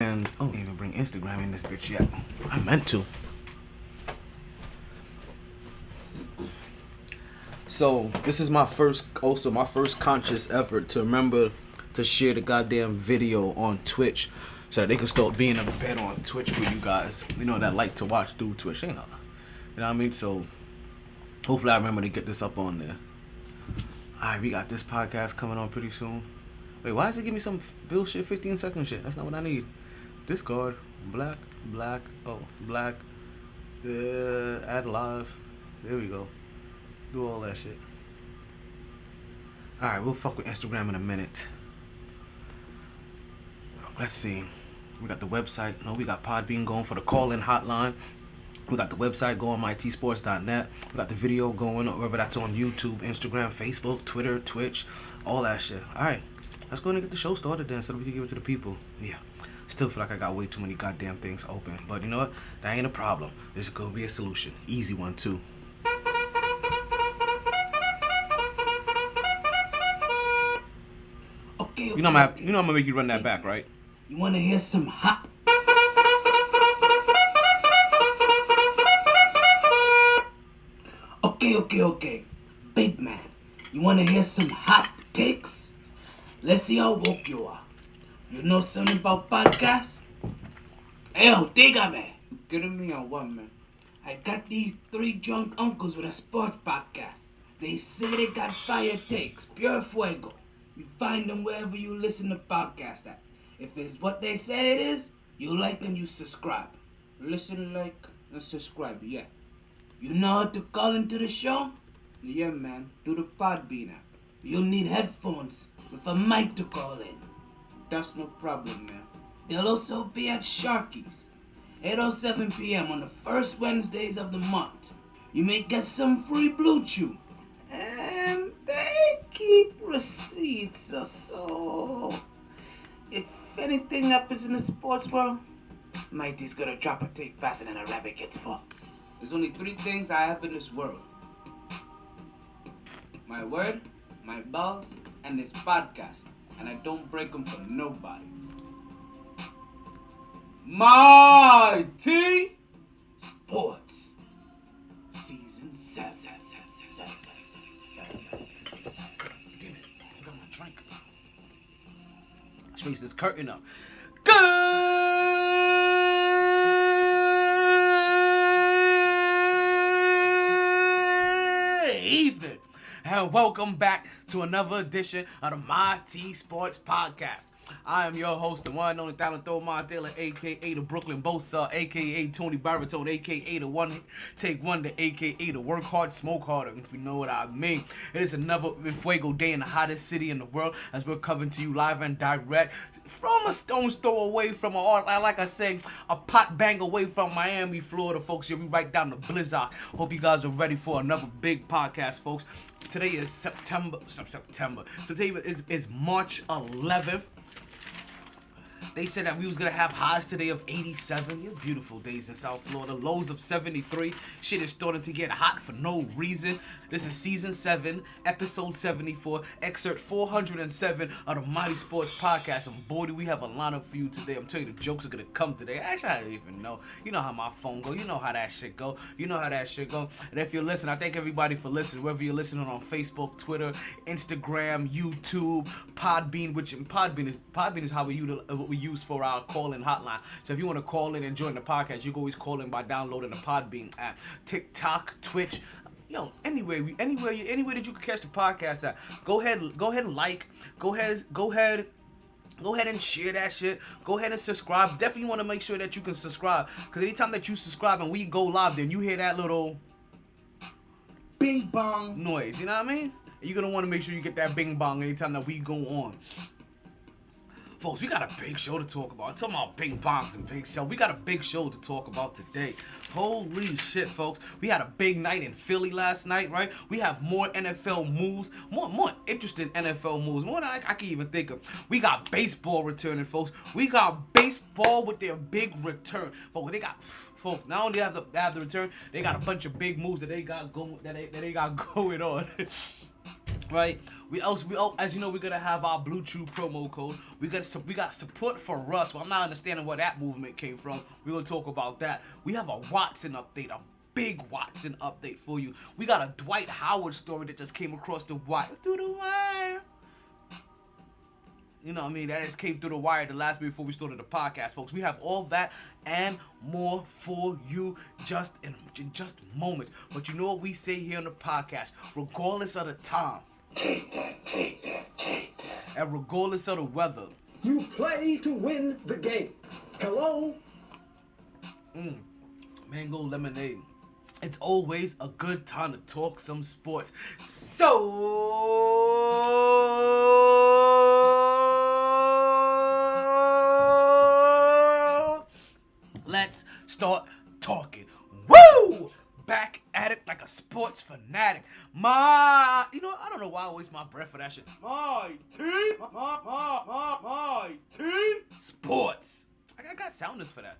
And I didn't even bring Instagram in this bitch yet. I meant to. So this is my first conscious effort to remember to share the goddamn video on Twitch, so that they can start being a bet on Twitch for you guys. You know that like to watch through Twitch, you know what I mean. So hopefully I remember to get this up on there. Alright, we got this podcast coming on pretty soon. Wait, why does it give me some bullshit 15-second shit? That's not what I need. Discord, black, add live. There we go. Do all that shit. Alright, we'll fuck with Instagram in a minute. Let's see. We got the website. No, we got Podbean going for the call-in hotline. We got the website going, mytsports.net. We got the video going, wherever that's on YouTube, Instagram, Facebook, Twitter, Twitch, all that shit. Alright, let's go and get the show started then so that we can give it to the people. Yeah. Still feel like I got way too many goddamn things open. But you know what? That ain't a problem. This is gonna be a solution. Easy one, too. Okay. You know I'm gonna make you run that back, right? You wanna hear some hot? Okay. Big man, you wanna hear some hot takes? Let's see how woke you are. You know something about podcasts? Hey, dígame. You kidding me or what, man? I got these 3 drunk uncles with a sports podcast. They say they got fire takes, pure fuego. You find them wherever you listen to podcasts at. If it's what they say it is, you like and you subscribe. Listen, like, and subscribe, yeah. You know how to call into the show? Yeah, man, do the Podbean app. You'll need headphones with a mic to call in. That's no problem, man. They'll also be at Sharky's, 8:07 p.m. on the first Wednesdays of the month. You may get some free Blue Chew. And they keep receipts, so if anything happens in the sports world, MyT's gonna drop a take faster than a rabbit gets fucked. There's only 3 things I have in this world. My word, my balls, and this podcast. And I don't break them for nobody. MyT Sports Season 7. I got my drink. Let's raise this curtain up. Good evening, and welcome back to another edition of the MyT Sports Podcast. I am your host, the one and only Talented Montella, a.k.a. the Brooklyn Bosa, a.k.a. Tony Baritone, a.k.a. the One Take Wonder, a.k.a. the Work Hard, Smoke Harder, if you know what I mean. It is another Fuego day in the hottest city in the world, as we're coming to you live and direct from a stone's throw away from, like I say, a pot bang away from Miami, Florida, folks. Yeah, we right down the blizzard. Hope you guys are ready for another big podcast, folks. Today is September. Today is March 11th. They said that we was gonna have highs today of 87. Yeah, beautiful days in South Florida. Lows of 73. Shit is starting to get hot for no reason. This is season 7, episode 74, excerpt 407 of the MyT Sports Podcast. And boy, do we have a lineup for you today. I'm telling you, the jokes are gonna come today. Actually, I don't even know. You know how my phone go. You know how that shit go. And if you're listening, I thank everybody for listening. Whether you're listening on Facebook, Twitter, Instagram, YouTube, Podbean, which Podbean is how we use for our call-in hotline. So if you want to call in and join the podcast, you can always call in by downloading the Podbean app. TikTok, Twitch, anywhere that you can catch the podcast at. Go ahead and like. Go ahead and share that shit. Go ahead and subscribe. Definitely want to make sure that you can subscribe, because anytime that you subscribe and we go live, then you hear that little Bing bong noise. You know what I mean? You're gonna want to make sure you get that bing bong anytime that we go on. Folks, we got a big show to talk about. I'm talking about bing bongs and big show. We got a big show to talk about today. Holy shit, folks. We had a big night in Philly last night, right? We have more NFL moves, more interesting NFL moves, more than I can even think of. We got baseball returning, folks. We got baseball with their big return. Folks, not only have the return, they got a bunch of big moves that they got going on. right? We also, as you know, we're gonna have our Blue Chew promo code. We got support for Russ. Well, I'm not understanding where that movement came from. We're gonna talk about that. We have a Watson update, a big Watson update for you. We got a Dwight Howard story that just came across the wire. Through the wire. You know what I mean? That just came through the wire the last week before we started the podcast, folks. We have all that and more for you just in just moments. But you know what we say here on the podcast? Regardless of the time. Take that, take that, take that. And regardless of the weather. You play to win the game. Hello? Mango lemonade. It's always a good time to talk some sports. So let's start talking. Woo! Back at it like a sports fanatic. I don't know why I waste my breath for that shit. MyT. Sports. I got sounders for that.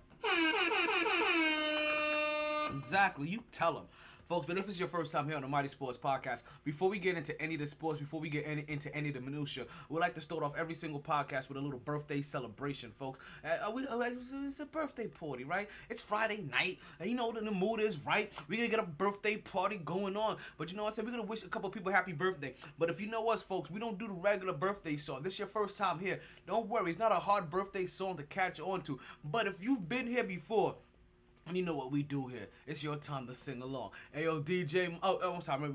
Exactly, you tell them. Folks, but if it's your first time here on the Mighty Sports Podcast, before we get into any of the sports, before we get into any of the minutia, we like to start off every single podcast with a little birthday celebration, folks. It's a birthday party, right? It's Friday night, and you know the mood is right. We're going to get a birthday party going on. But you know what I'm saying? We're going to wish a couple people happy birthday. But if you know us, folks, we don't do the regular birthday song. This is your first time here. Don't worry, it's not a hard birthday song to catch on to. But if you've been here before, and you know what we do here. It's your time to sing along. Hey, yo, DJ... I'm sorry.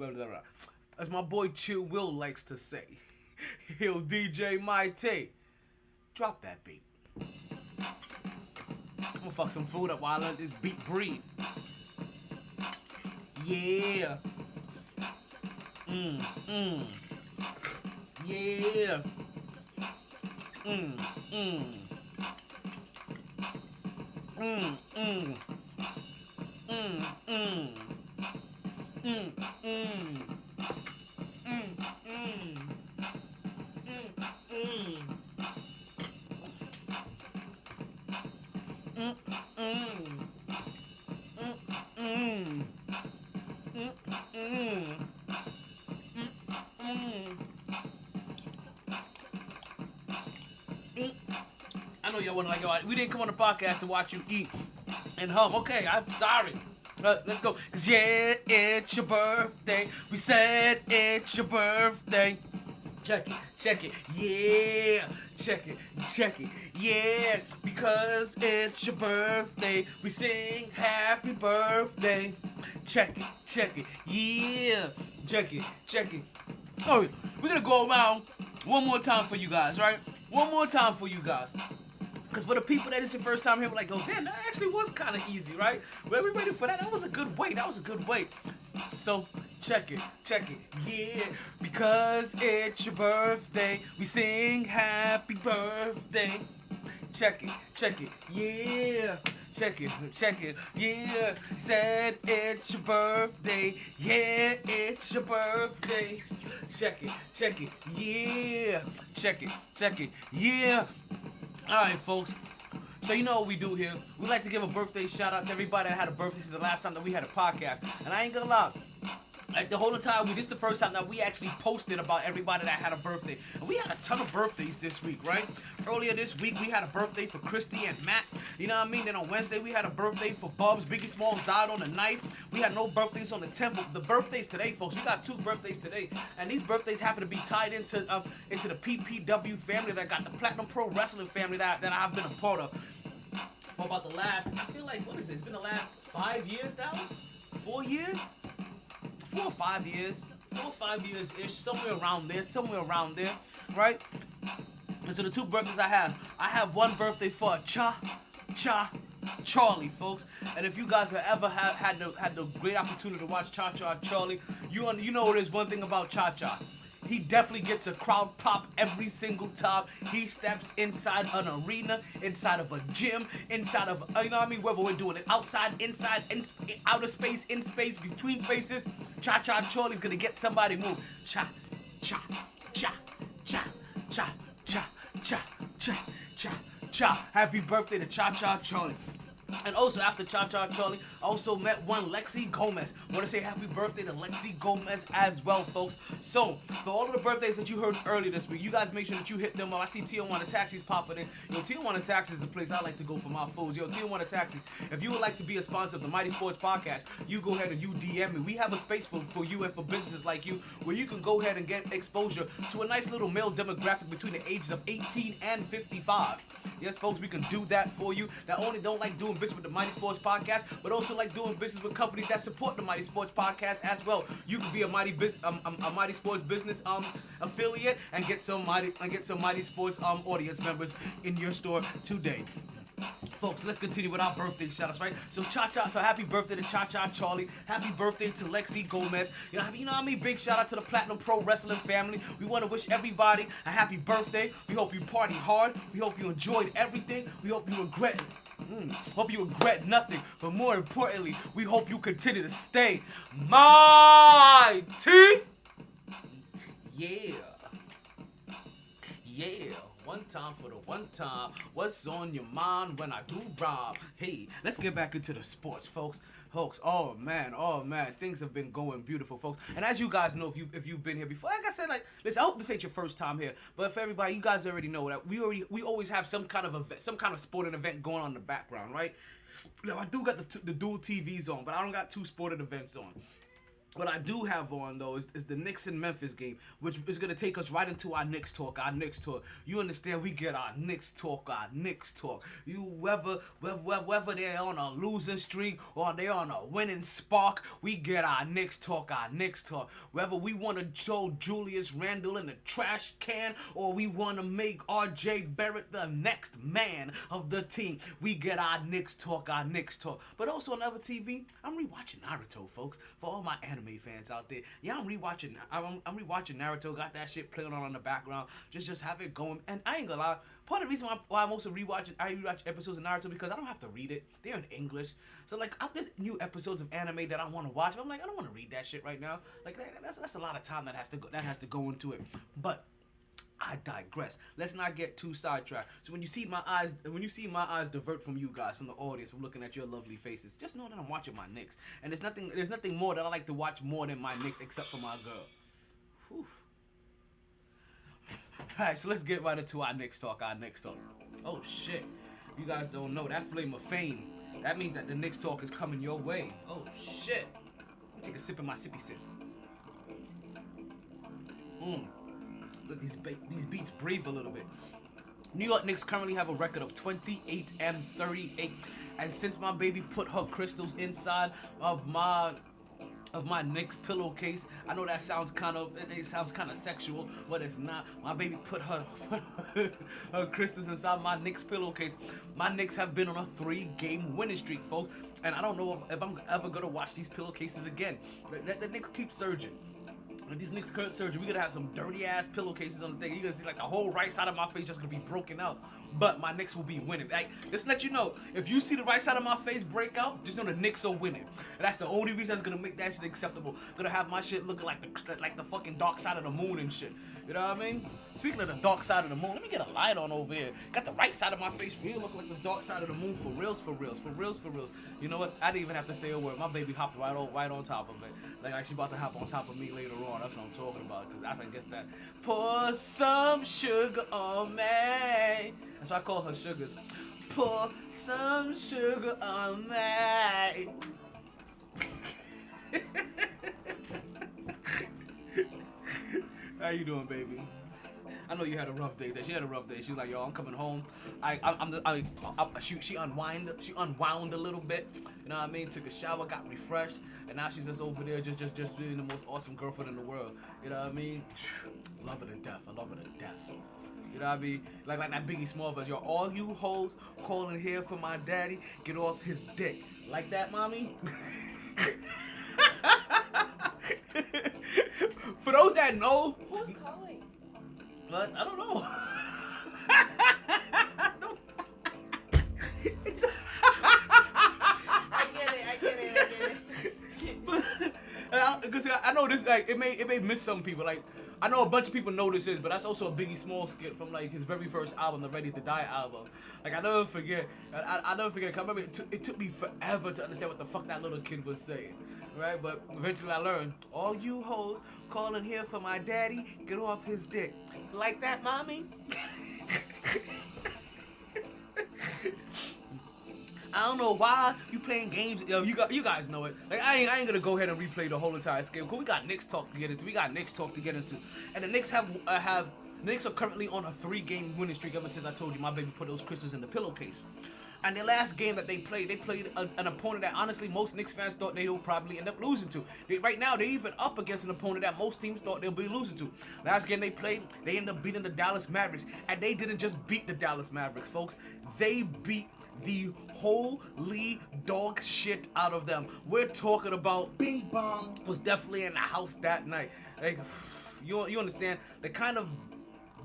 As my boy Chill Will likes to say. Yo, DJ MyT. Drop that beat. I'm gonna fuck some food up while I let this beat breathe. Yeah. Yeah. I know y'all wondering, like, yo, we didn't come on the podcast to watch you eat and hum. Okay, I'm sorry. Let's go. 'Cause yeah, it's your birthday. We said it's your birthday. Check it, yeah. Check it, yeah. Because it's your birthday, we sing happy birthday. Check it, yeah. Check it. Oh, we're gonna go around one more time for you guys, right? One more time for you guys. Because for the people that is your first time here, we're like, oh, damn, that actually was kind of easy, right? Were we ready for that? That was a good wait. So, check it, yeah. Because it's your birthday, we sing happy birthday. Check it, yeah. Check it, yeah. Said it's your birthday, yeah, it's your birthday. Check it, yeah. Check it, yeah. Alright, folks. So you know what we do here. We like to give a birthday shout out to everybody that had a birthday since the last time that we had a podcast. And I ain't gonna lie. Like the whole time, this is the first time that we actually posted about everybody that had a birthday. And we had a ton of birthdays this week, right? Earlier this week, we had a birthday for Christy and Matt. You know what I mean? Then on Wednesday, we had a birthday for Bubs. Biggie Smalls died on the 9th. We had no birthdays on the 10th. But the birthdays today, folks, we got 2 birthdays today. And these birthdays happen to be tied into the PPW family that got the Platinum Pro Wrestling family that I've been a part of. For about the last, I feel like, what is it? It's been the last 5 years now? 4 years? 4 or 5 years. 4 or 5 years-ish. Somewhere around there, right? And so the 2 birthdays I have one birthday for Charlie, folks. And if you guys have ever had the great opportunity to watch Charlie, you know there's one thing about Cha. He definitely gets a crowd pop every single time he steps inside an arena, inside of a gym, inside of, you know what I mean, whether we're doing it outside, inside, outer space, in space, between spaces, Charlie's gonna get somebody moved. Cha. Happy birthday to Charlie. And also after Cha Cha Charlie, I also met one Lexi Gomez. Want to say happy birthday to Lexi Gomez as well, folks. So for all of the birthdays that you heard earlier this week, you guys make sure that you hit them up. I see Tijuana Taxis popping in. Yo, Tijuana Taxis is the place I like to go for my foods. Yo, Tijuana Taxis, if you would like to be a sponsor of the Mighty Sports Podcast, you go ahead and you DM me. We have a space for you and for businesses like you where you can go ahead and get exposure to a nice little male demographic between the ages of 18 and 55. Yes, folks, we can do that for you. Not only don't like doing business with the Mighty Sports Podcast, but also like doing business with companies that support the Mighty Sports Podcast as well. You can be a Mighty Sports business affiliate and get some Mighty Sports audience members in your store today. Folks, let's continue with our birthday shout-outs, right? So happy birthday to Cha Cha Charlie. Happy birthday to Lexi Gomez. You know what I mean? Big shout out to the Platinum Pro Wrestling family. We want to wish everybody a happy birthday. We hope you party hard. We hope you enjoyed everything. We hope you regret nothing. But more importantly, we hope you continue to stay MyT. Yeah. One time for the one time. What's on your mind when I do rhyme? Hey, let's get back into the sports, folks. Oh man, things have been going beautiful, folks. And as you guys know, if you've been here before, like I said, listen, I hope this ain't your first time here, but for everybody, you guys already know that we always have some kind of event, some kind of sporting event going on in the background, right? Now I do got the dual TVs on, but I don't got two sporting events on. What I do have on, though, is the Knicks and Memphis game, which is going to take us right into our Knicks talk. You understand? We get our Knicks talk. You, whether they're on a losing streak or they're on a winning spark, we get our Knicks talk. Whether we want to throw Julius Randall in the trash can or we want to make R.J. Barrett the next man of the team, we get our Knicks talk. But also on other TV, I'm rewatching Naruto, folks, for all my anime fans out there. Yeah, I'm rewatching Naruto. Got that shit playing on in the background. Just have it going. And I ain't gonna lie, part of the reason why I'm also rewatch episodes of Naruto because I don't have to read it. They're in English. So there's new episodes of anime that I want to watch. I'm like, I don't want to read that shit right now. Like that's a lot of time that has to go into it. But I digress. Let's not get too sidetracked. So when you see my eyes divert from you guys, from the audience, from looking at your lovely faces, just know that I'm watching my Knicks. And there's nothing more that I like to watch more than my Knicks except for my girl. Whew. Alright, so let's get right into our Knicks talk. Oh shit. You guys don't know that flame of fame. That means that the Knicks talk is coming your way. Oh shit. Take a sip of my sippy sip. Let these beats breathe a little bit. New York Knicks currently have a record of 28 and 38, and since my baby put her crystals inside of my Knicks pillowcase, I know that sounds kind of sexual, but it's not. My baby put her crystals inside my Knicks pillowcase. My Knicks have been on a 3-game winning streak, folks, and I don't know if I'm ever gonna watch these pillowcases again. The Knicks keep surging. With these Knicks current surgery, we're gonna have some dirty ass pillowcases on the thing. You're gonna see the whole right side of my face just gonna be broken out. But my Knicks will be winning. Just let you know, if you see the right side of my face break out, just know the Knicks are winning. And that's the only reason that's gonna make that shit acceptable. Gonna have my shit looking like the fucking dark side of the moon and shit. You know what I mean? Speaking of the dark side of the moon, let me get a light on over here. Got the right side of my face real looking like the dark side of the moon for reals. You know what? I didn't even have to say a word. My baby hopped right on top of it. Like she about to hop on top of me later on. That's what I'm talking about. Cause I guess that pour some sugar on me. That's why I call her Sugars. Pour some sugar on me. How you doing, baby? I know you had a rough day. She had a rough day. She was like, "Yo, I'm coming home." She unwound a little bit. You know what I mean? Took a shower, got refreshed, and now she's just over there, just being the most awesome girlfriend in the world. You know what I mean? Love her to death. I love her to death. You know what I mean? Like that Biggie Small verse. Yo, all you hoes calling here for my daddy, get off his dick. Like that, mommy? For those that know, who's calling? But I don't know. I get it. Because I know this, it may miss some people. I know a bunch of people know this is, but that's also a Biggie Small skit from like his very first album, the Ready to Die album. Like I never forget. I never forget. I remember it took me forever to understand what the fuck that little kid was saying, right? But eventually I learned. All you hoes calling here for my daddy, get off his dick. Like that, mommy? I don't know why you playing games. Yo, you guys know it. Like I ain't gonna go ahead and replay the whole entire game. Cause we got Knicks talk to get into. And the Knicks the Knicks are currently on a 3-game winning streak. Ever since I told you my baby put those crystals in the pillowcase. And the last game that they played an opponent that honestly most Knicks fans thought they would probably end up losing to. Right now they're even up against an opponent that most teams thought they'll be losing to. Last game they played, they ended up beating the Dallas Mavericks, and they didn't just beat the Dallas Mavericks, folks. They beat the holy dog shit out of them. We're talking about Bing bong. was definitely in the house that night. Like, you understand the kind of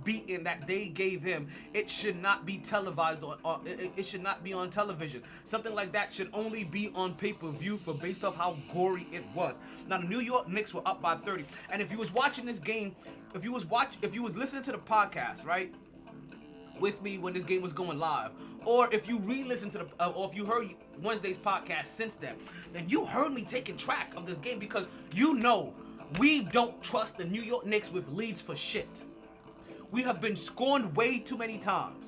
beating that they gave him. It should not be televised or it should not be on television. Something like that should only be on pay-per-view for based off how gory it was. Now the New York Knicks were up by 30, and if you was watching this game, if you was listening to the podcast, right, with me when this game was going live, or if you re-listened to or if you heard Wednesday's podcast since then you heard me taking track of this game because you know we don't trust the New York Knicks with leads for shit. We have been scorned way too many times.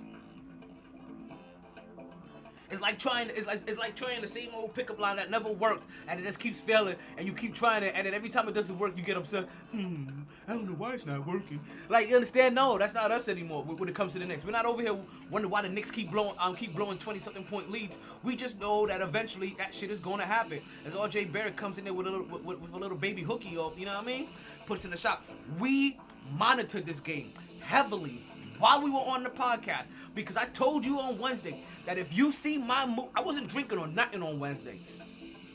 It's like trying the same old pickup line that never worked, and it just keeps failing, and you keep trying it, and then every time it doesn't work, you get upset. I don't know why it's not working. Like, you understand? No, that's not us anymore when it comes to the Knicks. We're not over here wondering why the Knicks keep blowing 20-something point leads. We just know that eventually that shit is gonna happen. As R.J. Barrett comes in there with a little baby hooky, or you know what I mean, puts in the shot. We monitored this game heavily while we were on the podcast, because I told you on Wednesday that if you see my mood, I wasn't drinking or nothing on Wednesday.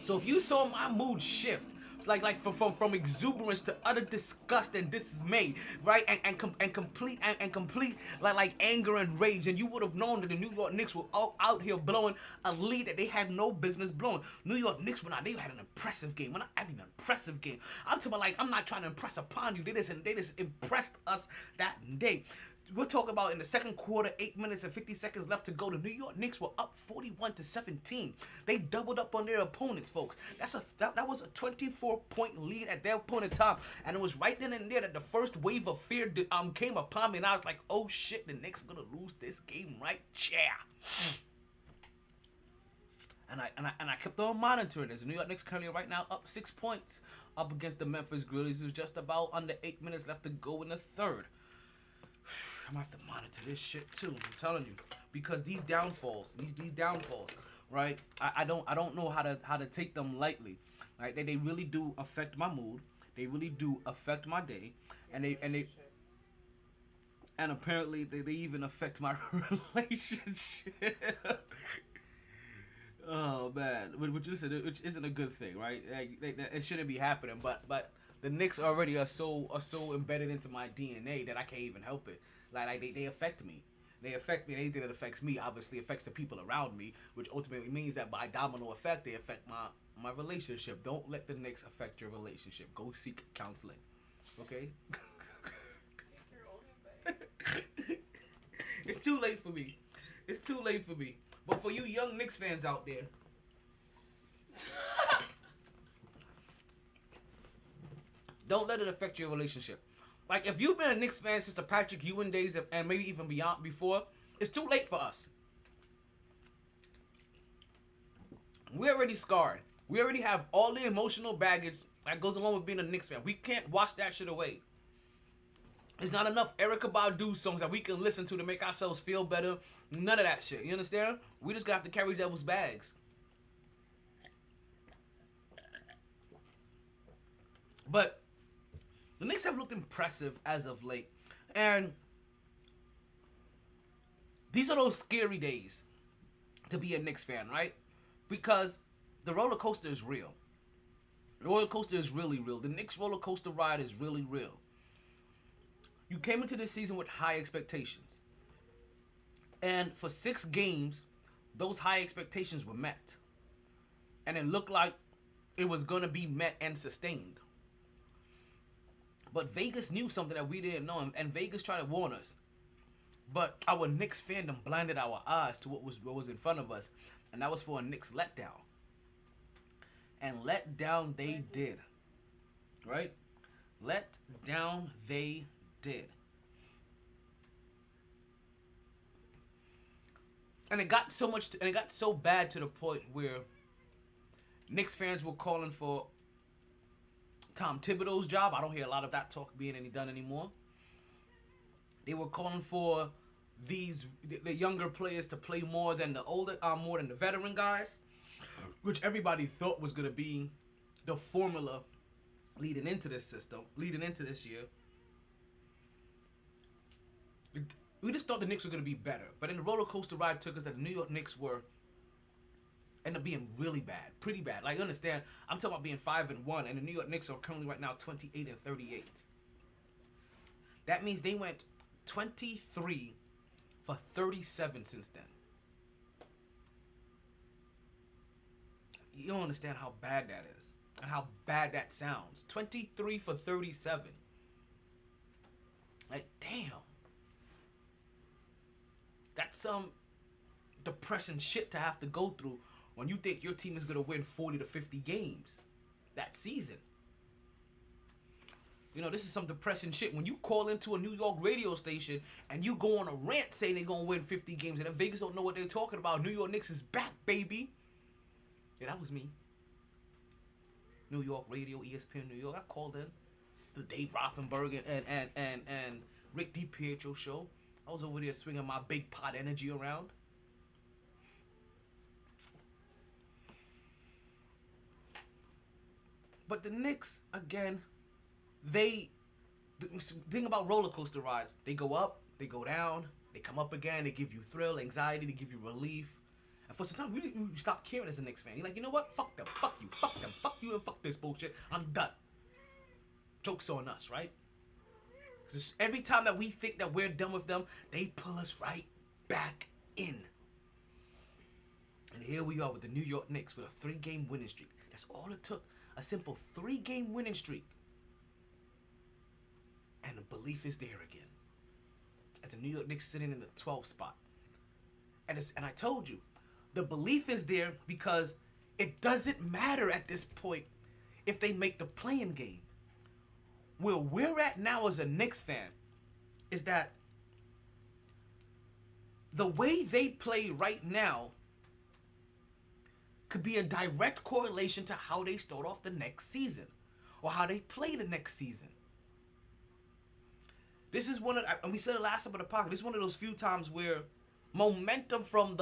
So if you saw my mood shift, like from exuberance to utter disgust and dismay, right, and complete like anger and rage, and you would have known that the New York Knicks were out here blowing a lead that they had no business blowing. New York Knicks they had an impressive game. We're not having an impressive game. I'm talking about, like, I'm not trying to impress upon you. They just impressed us that day. We're talking about in the second quarter, 8 minutes and 50 seconds left to go. The New York Knicks were up 41-17. They doubled up on their opponents, folks. That was a 24-point lead at their opponent top, and it was right then and there that the first wave of fear came upon me, and I was like, "Oh shit, the Knicks are gonna lose this game, right?" Yeah. And I kept on monitoring this. The New York Knicks currently right now up 6 points up against the Memphis Grizzlies. There's just about under 8 minutes left to go in the third. I'm gonna have to monitor this shit too. I'm telling you, because these downfalls, right? I don't know how to take them lightly, right? They really do affect my mood. They really do affect my day, and apparently they even affect my relationship. Oh man, which isn't a good thing, right? It shouldn't be happening, but the Knicks already are so embedded into my DNA that I can't even help it. Like they affect me. They affect me. Anything that affects me obviously affects the people around me, which ultimately means that by domino effect, they affect my relationship. Don't let the Knicks affect your relationship. Go seek counseling. Okay? It's too late for me. It's too late for me. But for you young Knicks fans out there, don't let it affect your relationship. Like, if you've been a Knicks fan since the Patrick Ewing days and maybe even beyond before, it's too late for us. We're already scarred. We already have all the emotional baggage that goes along with being a Knicks fan. We can't wash that shit away. There's not enough Erykah Badu songs that we can listen to make ourselves feel better. None of that shit. You understand? We just got to carry devil's bags. But the Knicks have looked impressive as of late. And these are those scary days to be a Knicks fan, right? Because the roller coaster is real. The roller coaster is really real. The Knicks roller coaster ride is really real. You came into this season with high expectations. And for 6 games, those high expectations were met. And it looked like it was going to be met and sustained. But Vegas knew something that we didn't know, and Vegas tried to warn us. But our Knicks fandom blinded our eyes to what was in front of us, and that was for a Knicks letdown. And let down they did. Right? Let down they did. And it got so bad to the point where Knicks fans were calling for Tom Thibodeau's job. I don't hear a lot of that talk being done anymore. They were calling for the younger players to play more than the veteran guys, which everybody thought was gonna be the formula leading into this year. We just thought the Knicks were gonna be better, but then the roller coaster ride took us that the New York Knicks ended up being really bad, pretty bad. Like, understand, I'm talking about being 5-1, and the New York Knicks are currently right now 28-38. That means they went 23 for 37 since then. You don't understand how bad that is and how bad that sounds. 23 for 37. Like, damn. That's some depressing shit to have to go through when you think your team is going to win 40 to 50 games that season. You know, this is some depressing shit. When you call into a New York radio station and you go on a rant saying they're going to win 50 games and then Vegas don't know what they're talking about, New York Knicks is back, baby. Yeah, that was me. New York radio, ESPN New York. I called in the Dave Rothenberg and Rick DiPietro show. I was over there swinging my big pot energy around. But the Knicks, again, the thing about roller coaster rides, they go up, they go down, they come up again, they give you thrill, anxiety, they give you relief. And for some time, you stop caring as a Knicks fan. You're like, you know what? Fuck them, fuck you, fuck them, fuck you, and fuck this bullshit. I'm done. Joke's on us, right? Because every time that we think that we're done with them, they pull us right back in. And here we are with the New York Knicks with a 3-game winning streak. That's all it took. A simple 3-game winning streak. And the belief is there again. As the New York Knicks sitting in the 12th spot. And I told you, the belief is there because it doesn't matter at this point if they make the play-in game. Where we're at now as a Knicks fan is that the way they play right now could be a direct correlation to how they start off the next season or how they play the next season. This is and we said it last time of the podcast, this is one of those few times where momentum from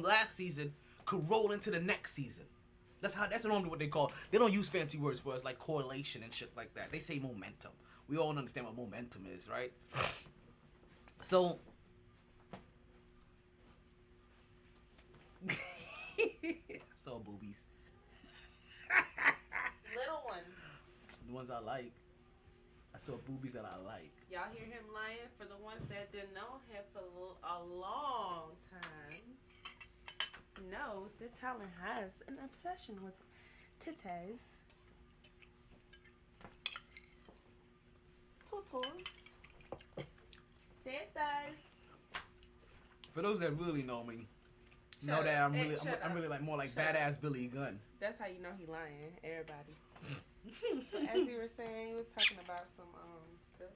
last season could roll into the next season. That's normally what they call. They don't use fancy words for us like correlation and shit like that. They say momentum. We all understand what momentum is, right? So saw boobies. Little ones. The ones I like. I saw boobies that I like. Y'all hear him lying? For the ones that didn't know him for a long time, knows that Talon has an obsession with titties. Tutus. Tetas. For those that really know me, Shut know up. that I'm Hey, really shut I'm up. really like more like Shut badass Billy Gunn. That's how you know he lying. Everybody. But as you were saying, he was talking about some stuff.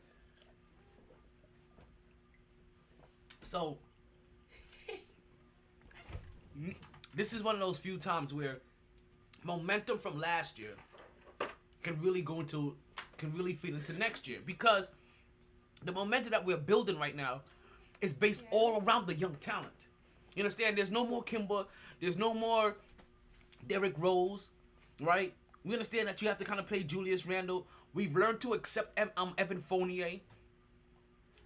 So this is one of those few times where momentum from last year can really feed into next year, because the momentum that we're building right now is based all around the young talent. You understand? There's no more Kimba. There's no more Derrick Rose, right? We understand that you have to kind of play Julius Randle. We've learned to accept Evan Fournier,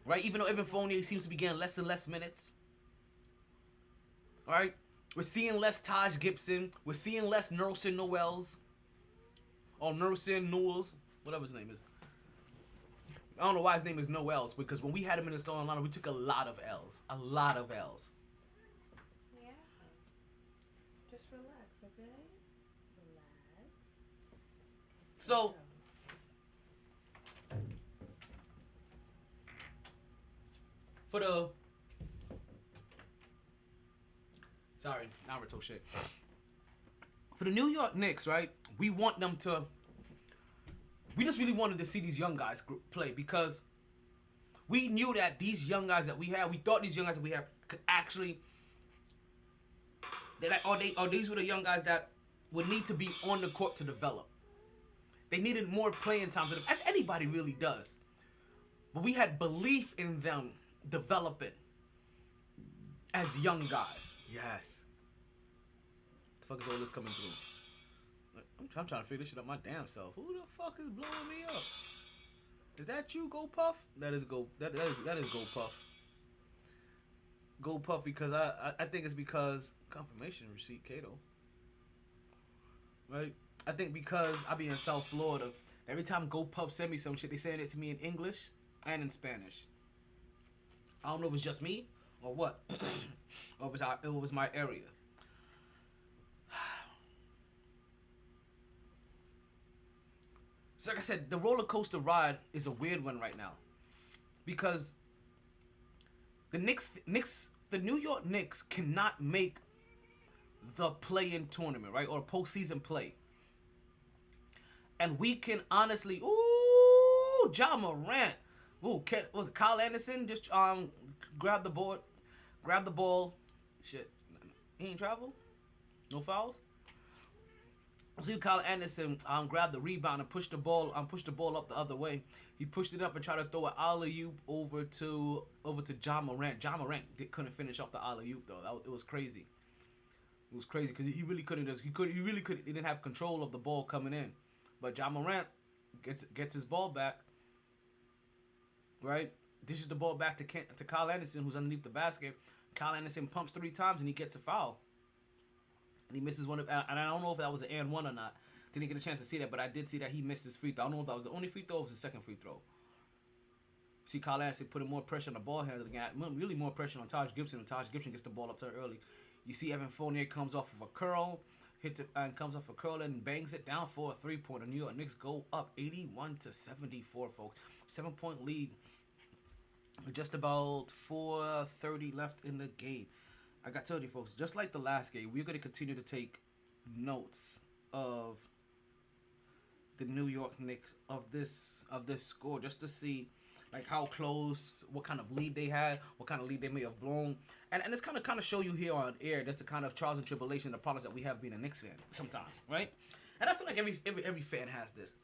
right? Even though Evan Fournier seems to be getting less and less minutes, all right? We're seeing less Taj Gibson. We're seeing less Nerlens Noels. Or Nerlens Noels, whatever his name is. I don't know why his name is Noels, because when we had him in the starting lineup, we took a lot of L's. A lot of L's. Yeah. Just relax, okay? Relax. So, for the sorry, Naruto shit. For the New York Knicks, right? We want them to. We just really wanted to see these young guys play because we knew that these young guys that we had, we thought these young guys that we had could actually. These were the young guys that would need to be on the court to develop. They needed more playing time, as anybody really does. But we had belief in them developing as young guys. Yes. The fuck is all this coming through? I'm trying to figure this shit out my damn self. Who the fuck is blowing me up? Is that you, Go Puff? That is Go Go Puff. Go Puff because I think it's because confirmation receipt, Kato. Right? I think because I be in South Florida, every time Go Puff send me some shit, they saying it to me in English and in Spanish. I don't know if it's just me or what, or if it was my area. So like I said, the roller coaster ride is a weird one right now, because the New York Knicks cannot make the play-in tournament, right, or postseason play. And we can honestly, Ja Morant, was it Kyle Anderson just grab the ball, shit, he ain't travel, no fouls. See Kyle Anderson grabbed the rebound and pushed the ball up the other way. He pushed it up and tried to throw an alley-oop over to Ja Morant. Ja Morant couldn't finish off the alley-oop though. It was crazy. It was crazy because he really couldn't. He didn't have control of the ball coming in. But Ja Morant gets his ball back. Right, dishes the ball back to Kyle Anderson, who's underneath the basket. Kyle Anderson pumps 3 times and he gets a foul. And he misses one, and I don't know if that was an and one or not. Didn't get a chance to see that, but I did see that he missed his free throw. I don't know if that was the only free throw or it was the second free throw. See Kyle Anderson putting more pressure on the ball handler, really more pressure on Taj Gibson, and Taj Gibson gets the ball up too early. You see Evan Fournier comes off of a curl, hits it and comes off a curl and bangs it down for a 3-pointer. New York Knicks go up 81-74, folks. 7-point lead. Just about 4:30 left in the game. I got to tell you, folks, just like the last game, we're going to continue to take notes of the New York Knicks, of this score, just to see like how close, what kind of lead they had, what kind of lead they may have blown, and it's kind of show you here on air just the kind of trials and tribulation, the problems that we have being a Knicks fan sometimes, right? And I feel like every fan has this.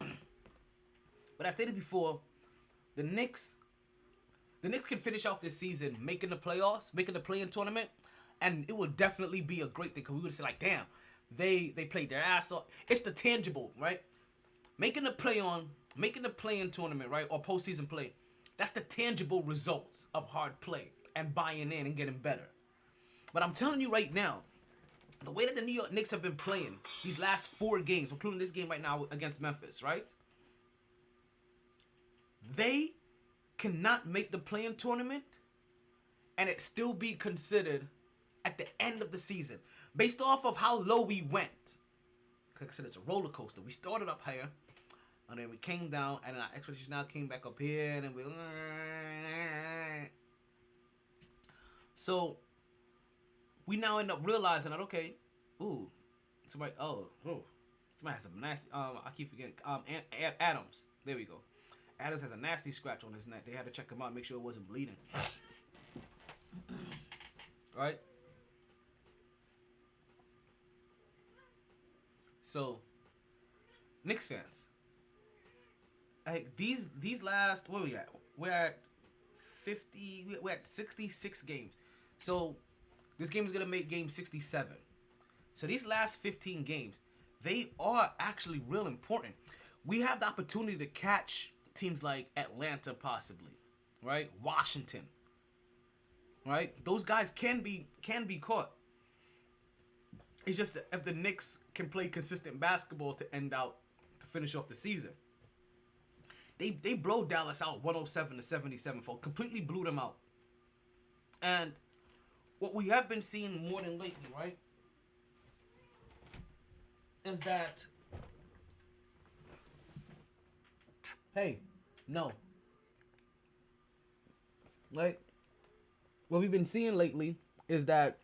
But I stated before, the Knicks can finish off this season making the playoffs, making the play-in tournament. And it would definitely be a great thing because we would say like, damn, they played their ass off. It's the tangible, right? Making the play-in tournament, right, or postseason play. That's the tangible results of hard play and buying in and getting better. But I'm telling you right now, the way that the New York Knicks have been playing these last 4 games, including this game right now against Memphis, right? They cannot make the play-in tournament and it still be considered at the end of the season, based off of how low we went. Like I said, it's a roller coaster. We started up higher, and then we came down, and our expectations now came back up here, and we. So we now end up realizing that somebody has some nasty. I keep forgetting. Adams. There we go. Adams has a nasty scratch on his neck. They had to check him out, make sure it wasn't bleeding. Right. So, Knicks fans, these last, where we at? We're at 50. We're at 66 games. So this game is gonna make game 67. So these last 15 games, they are actually real important. We have the opportunity to catch teams like Atlanta, possibly, right? Washington, right? Those guys can be caught. It's just that if the Knicks can play consistent basketball to finish off the season. They blow Dallas out 107-77, folks. Completely blew them out. And what we have been seeing more than lately, right, is that, hey, no. Like, what we've been seeing lately is that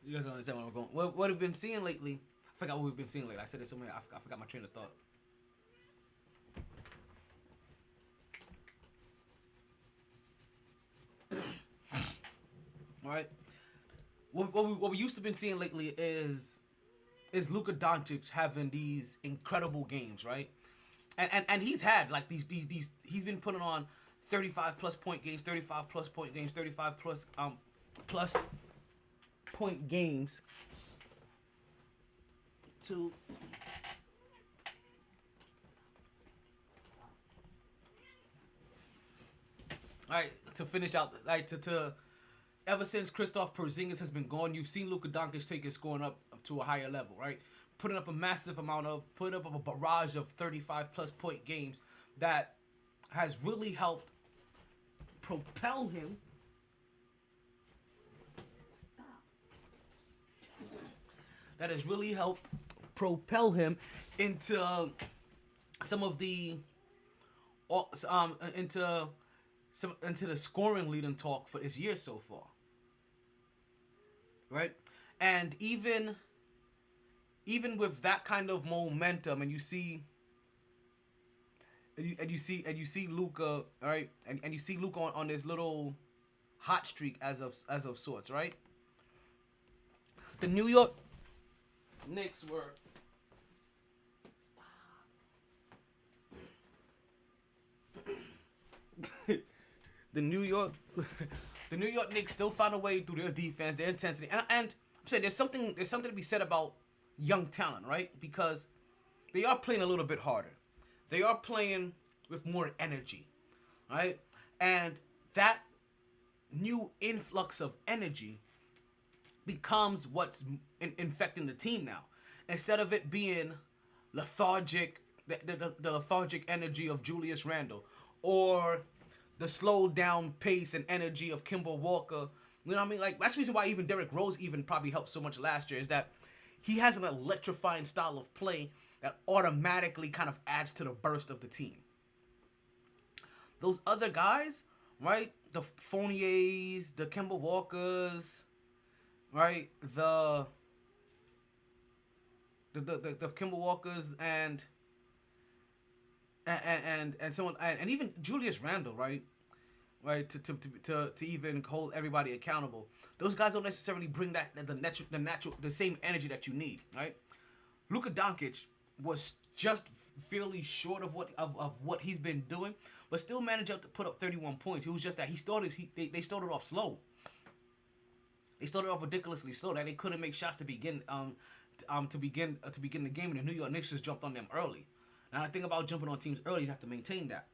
you guys don't understand where I'm going. What we've been seeing lately, I forgot what we've been seeing lately. I said it so many, I forgot my train of thought. All right. What we used to been seeing lately is Luka Doncic having these incredible games, right? And he's had like these he's been putting on 35 plus point games, 35 plus point games, 35 plus plus point games to all right, to finish out, like to ever since Kristaps Porzingis has been gone, you've seen Luka Doncic take his scoring up to a higher level, right? Putting up a barrage of 35 plus point games that has really helped propel him. That has really helped propel him into some of the into the scoring leading talk for his year so far. Right? And even with that kind of momentum, and you see Luka, all right, and you see Luka on this little hot streak as of sorts, right? The New York Knicks were the New York Knicks still found a way through their defense, their intensity, and I'm saying there's something to be said about young talent, right? Because they are playing a little bit harder. They are playing with more energy, right? And that new influx of energy becomes what's infecting the team now. Instead of it being lethargic, the lethargic energy of Julius Randall, or the slowed down pace and energy of Kemba Walker. You know what I mean? Like, that's the reason why even Derrick Rose even probably helped so much last year, is that he has an electrifying style of play that automatically kind of adds to the burst of the team. Those other guys, right? The Fourniers, the Kemba Walkers, right? The Kemba Walkers and someone, and even Julius Randle, right? To even hold everybody accountable. Those guys don't necessarily bring the same energy that you need, right? Luka Doncic was just fairly short of what he's been doing, but still managed to put up 31 points. It was just that they started off slow. They started off ridiculously slow. That they couldn't make shots to begin the game, and the New York Knicks just jumped on them early. Now, the thing about jumping on teams early, you have to maintain that.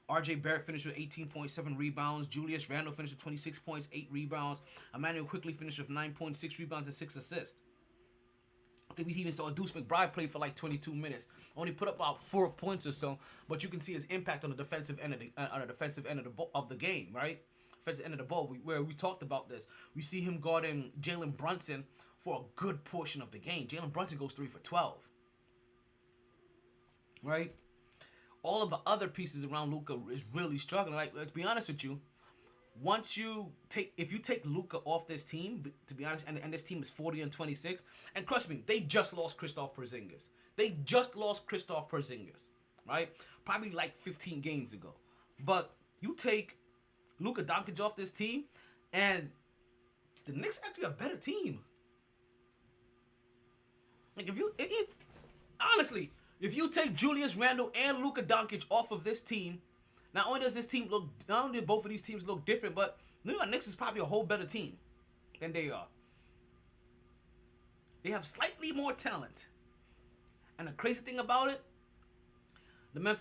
R.J. Barrett finished with 18.7 rebounds. Julius Randle finished with 26 points, 8 rebounds. Emmanuel quickly finished with 9.6 rebounds and 6 assists. I think we even saw Deuce McBride play for like 22 minutes. Only put up about 4 points or so, but you can see his impact on the defensive end of the game, right? Defensive end of the ball, where we talked about this. We see him guarding Jalen Brunson for a good portion of the game. Jalen Brunson goes 3 for 12. Right? All of the other pieces around Luka is really struggling. Like, let's be honest with you. If you take Luka off this team, to be honest, and this team is 40-26, and trust me, they just lost Kristaps Porzingis. Right? Probably like 15 games ago. But you take Luka Doncic off this team, and the Knicks are actually a better team. Like, honestly, if you take Julius Randle and Luka Doncic off of this team, not only do both of these teams look different, but New York Knicks is probably a whole better team than they are. They have slightly more talent. And the crazy thing about it, the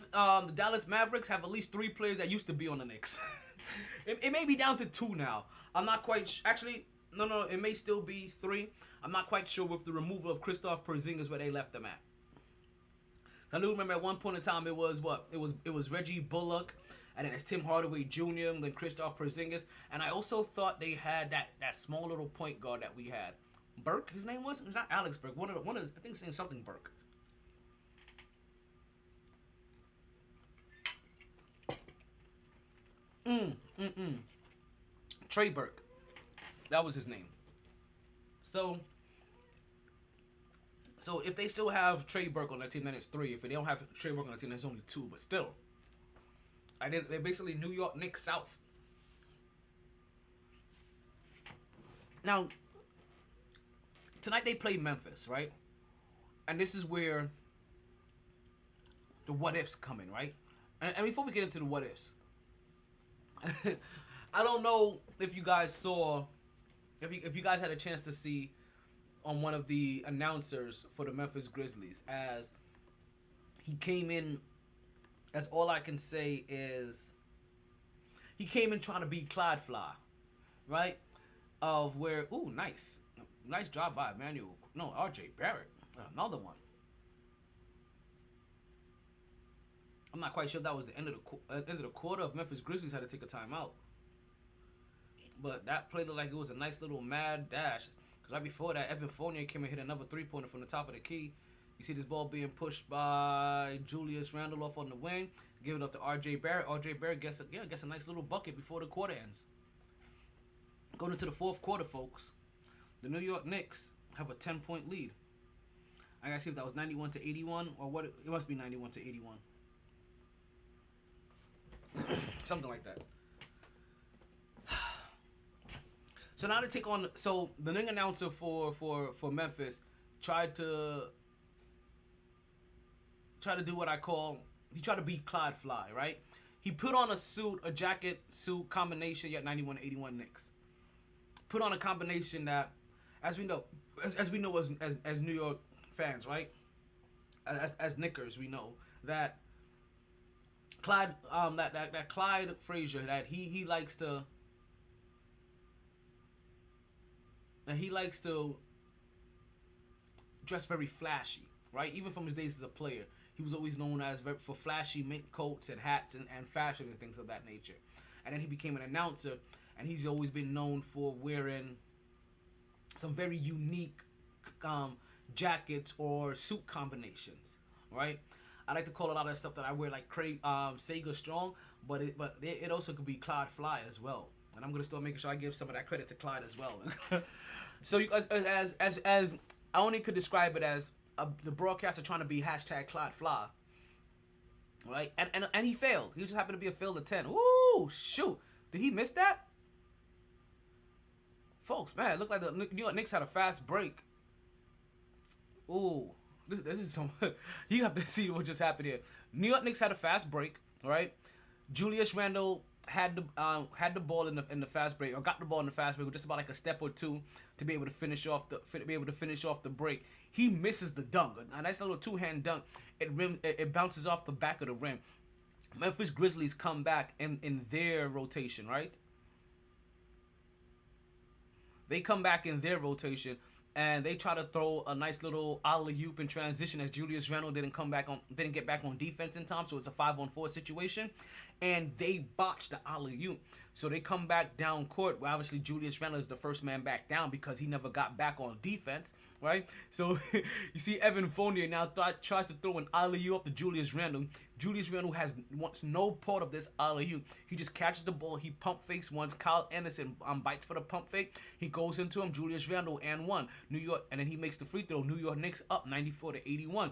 Dallas Mavericks have at least 3 players that used to be on the Knicks. It may be down to 2 now. I'm not quite actually, no, it may still be 3. I'm not quite sure with the removal of Kristaps Porzingis where they left them at. I do remember at one point in time it was Reggie Bullock, and then it's Tim Hardaway Jr., and then Kristaps Porzingis, and I also thought they had that small little point guard that we had. Burke, his name was? It was not Alex Burke. One of I think his name something Burke. Trey Burke. That was his name. So if they still have Trey Burke on that team, then it's 3. If they don't have Trey Burke on that team, then it's only 2. But still, they're basically New York Knicks South. Now, tonight they play Memphis, right? And this is where the what ifs come in, right? And before we get into the what ifs, I don't know if you guys saw, if you guys had a chance to see on one of the announcers for the Memphis Grizzlies, as he came in, as all I can say is he came in trying to be Clyde Fly, right? Of where, ooh, nice job by Emmanuel. No, RJ Barrett, another one. I'm not quite sure if that was the end of the quarter of Memphis Grizzlies had to take a timeout. But that play looked like it was a nice little mad dash. Because right before that, Evan Fournier came and hit another 3-pointer from the top of the key. You see this ball being pushed by Julius Randall off on the wing. Give it up to RJ Barrett. RJ Barrett gets a nice little bucket before the quarter ends. Going into the fourth quarter, folks, the New York Knicks have a 10-point lead. I gotta see if that was 91-81 or what. It must be 91-81. Something like that. So now to take on, so the ring announcer for Memphis tried to do what I call, he tried to beat Clyde Fly, right? He put on a jacket suit combination, yet 91-81 Knicks. Put on a combination that, as we know as New York fans, right? As Knickers, we know that Clyde, that Clyde Frazier, that he likes to. And he likes to dress very flashy, right? Even from his days as a player, he was always known as for flashy mink coats and hats and fashion and things of that nature. And then he became an announcer, and he's always been known for wearing some very unique jackets or suit combinations, right? I like to call a lot of that stuff that I wear like Sega Strong, but it also could be Clyde Fly as well. And I'm gonna start making sure I give some of that credit to Clyde as well. So you guys, as I only could describe it as the broadcaster trying to be hashtag Clyde Fly, right? And he failed. He just happened to be a failed attempt. Ooh, shoot! Did he miss that? Folks, man, it looked like the New York Knicks had a fast break. Ooh, this is some. You have to see what just happened here. New York Knicks had a fast break, right? Julius Randall had the ball in the fast break, or got the ball in the fast break with just about like a step or two to be able to finish off the break. He misses the dunk, a nice little 2-hand dunk. It bounces off the back of the rim. Memphis Grizzlies come back in their rotation, right? They come back in their rotation, and they try to throw a nice little alley-oop in transition as Julius Randle didn't get back on defense in time, so it's a 5-on-4 situation, and they botched the alley-oop. So they come back down court, where obviously Julius Randle is the first man back down because he never got back on defense, right? So you see Evan Fournier now tries to throw an alley-oop up to Julius Randle. Julius Randle wants no part of this alley-oop. He just catches the ball. He pump fakes once. Kyle Anderson bites for the pump fake. He goes into him. Julius Randle and 1. New York, and then he makes the free throw. New York Knicks up 94-81.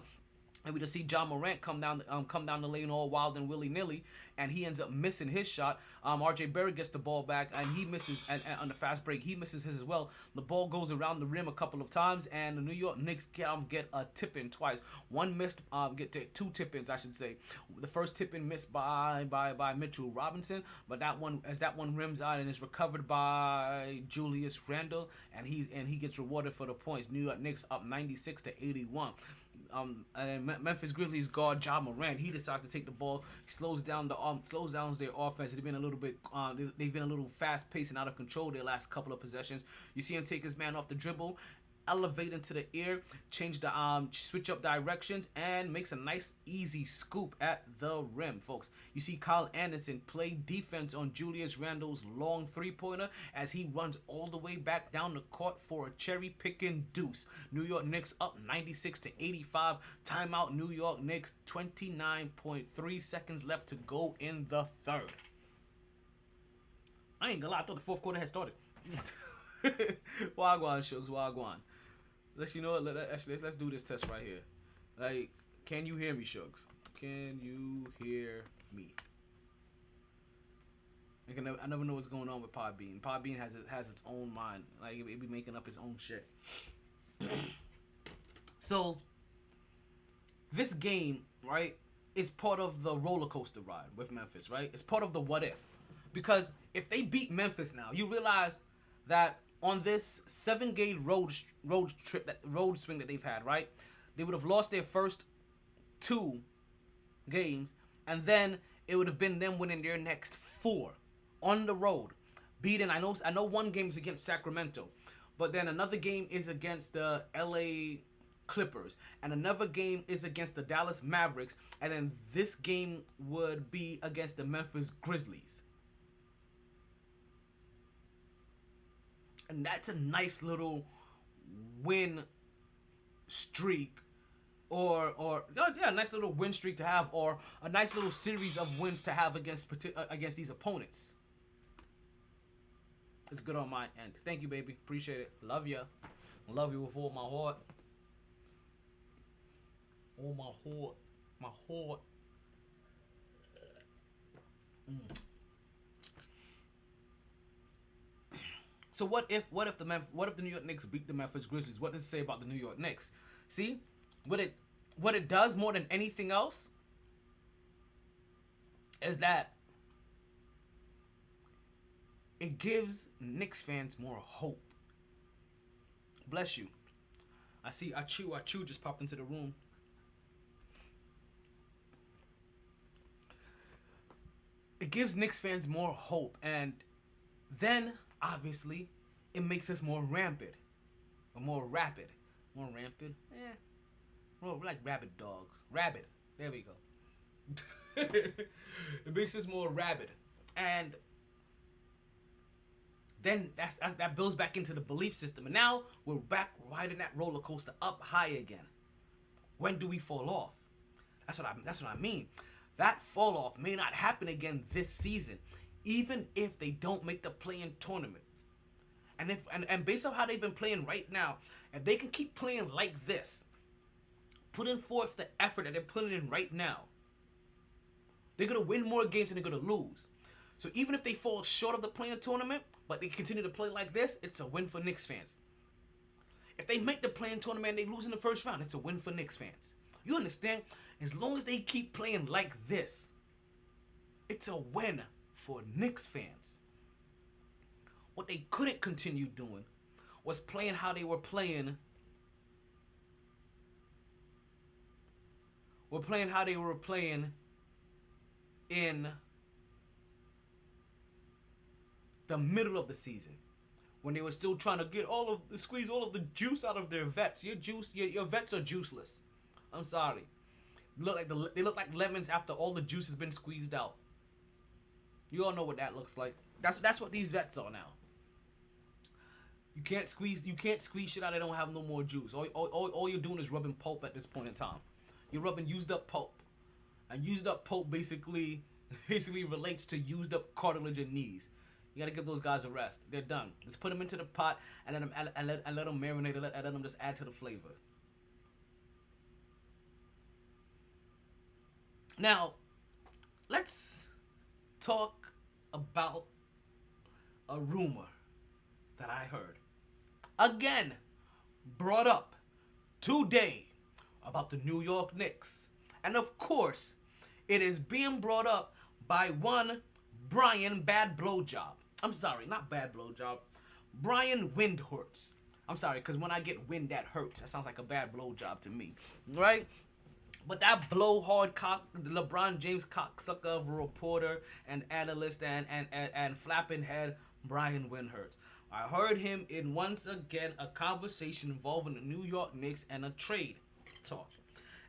And we just see John Morant come down the lane all wild and willy-nilly, and he ends up missing his shot. RJ Barrett gets the ball back, and he misses, and on the fast break, he misses his as well. The ball goes around the rim a couple of times, and the New York Knicks get a tip-in twice. One missed, get 2 tip-ins, I should say. The first tip-in missed by Mitchell Robinson, but that one rims out and is recovered by Julius Randle, and he gets rewarded for the points. New York Knicks up 96-81. And Memphis Grizzlies guard Ja Morant, he decides to take the ball, slows down their offense. They've been a little fast paced and out of control their last couple of possessions. You see him take his man off the dribble, elevate into the air, switch up directions, and makes a nice easy scoop at the rim, folks. You see Kyle Anderson play defense on Julius Randle's long 3-pointer as he runs all the way back down the court for a cherry picking deuce. New York Knicks up 96-85. Timeout, New York Knicks. 29.3 seconds left to go in the third. I ain't gonna lie, I thought the fourth quarter had started. Wagwan, Shugs, Wagwan. Let's let's do this test right here. Like, can you hear me, Shugs? Can you hear me? I never know what's going on with Podbean. Podbean has its own mind. Like, it be making up its own shit. So, this game, right, is part of the roller coaster ride with Memphis, right? It's part of the what if. Because if they beat Memphis now, you realize that on this 7-game road swing that they've had, right, they would have lost their first 2 games, and then it would have been them winning their next 4 on the road, beating. I know one game is against Sacramento, but then another game is against the LA Clippers, and another game is against the Dallas Mavericks, and then this game would be against the Memphis Grizzlies. And that's a nice little win streak, or a nice little win streak to have, or a nice little series of wins to have against these opponents. It's good on my end. Thank you, baby. Appreciate it. Love ya. Love you with all my heart. All my heart. My heart. So what if the New York Knicks beat the Memphis Grizzlies? What does it say about the New York Knicks? See, what it does more than anything else is that it gives Knicks fans more hope. Bless you. I see Achu just popped into the room. It gives Knicks fans more hope, and then obviously it makes us more rampant. Or more rapid. More rampant? Well, we're like rabid dogs. Rabid. There we go. It makes us more rabid. And then that builds back into the belief system. And now we're back riding that roller coaster up high again. When do we fall off? That's what I mean. That fall off may not happen again this season, even if they don't make the play-in tournament. And based on how they've been playing right now, if they can keep playing like this, putting forth the effort that they're putting in right now, they're gonna win more games than they're gonna lose. So even if they fall short of the play-in tournament, but they continue to play like this, it's a win for Knicks fans. If they make the play-in tournament and they lose in the first round, it's a win for Knicks fans. You understand? As long as they keep playing like this, it's a win for Knicks fans. What they couldn't continue doing was playing how they were playing. In the middle of the season, when they were still trying to squeeze all of the juice out of their vets. Your vets are juiceless. I'm sorry. They look like lemons after all the juice has been squeezed out. You all know what that looks like. That's what these vets are now. You can't squeeze shit out. They don't have no more juice. All you're doing is rubbing pulp at this point in time. You're rubbing used up pulp, and used up pulp basically relates to used up cartilage and knees. You gotta give those guys a rest. They're done. Let's put them into the pot and let them marinate. And let them just add to the flavor. Now, let's talk about a rumor that I heard. Again, brought up today about the New York Knicks. And of course, it is being brought up by one Brian Bad Blowjob. I'm sorry, not Bad Blowjob. Brian Windhorst. I'm sorry, because when I get wind, that hurts. That sounds like a bad blowjob to me. Right? But that blowhard cock, LeBron James cocksucker of a reporter and analyst and flapping head, Brian Windhorst. I heard him in, once again, a conversation involving the New York Knicks and a trade talk.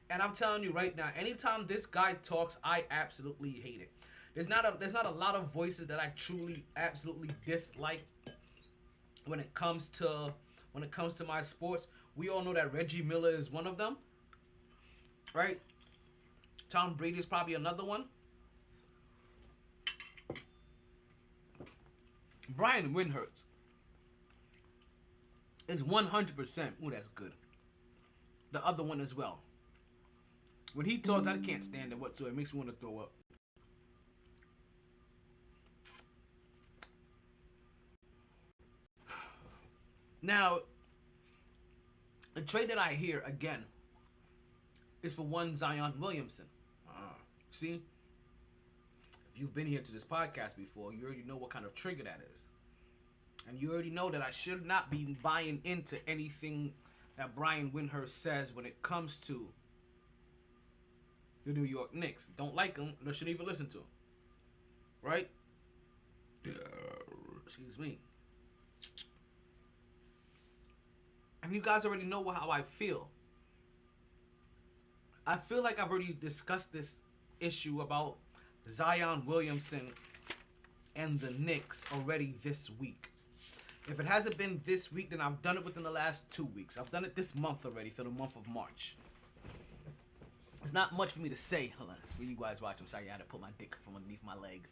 And I'm telling you right now, anytime this guy talks, I absolutely hate it. There's not a lot of voices that I truly absolutely dislike when it comes to my sports. We all know that Reggie Miller is one of them. Right? Tom Brady is probably another one. Brian Windhurst is 100%. Ooh, that's good. The other one as well. When he talks, I can't stand it whatsoever. It makes me want to throw up. Now, the trade that I hear again is for one Zion Williamson. See, if you've been here to this podcast before, you already know what kind of trigger that is. And you already know that I should not be buying into anything that Brian Windhurst says when it comes to the New York Knicks. Don't like him, I shouldn't even listen to him. Right? Excuse me. And you guys already know how I feel. I feel like I've already discussed this issue about Zion Williamson and the Knicks already this week. If it hasn't been this week, then I've done it within the last 2 weeks. I've done it this month already, so the month of March. It's not much for me to say. Hold on, it's for you guys watch. I'm sorry, I had to put my dick from underneath my leg.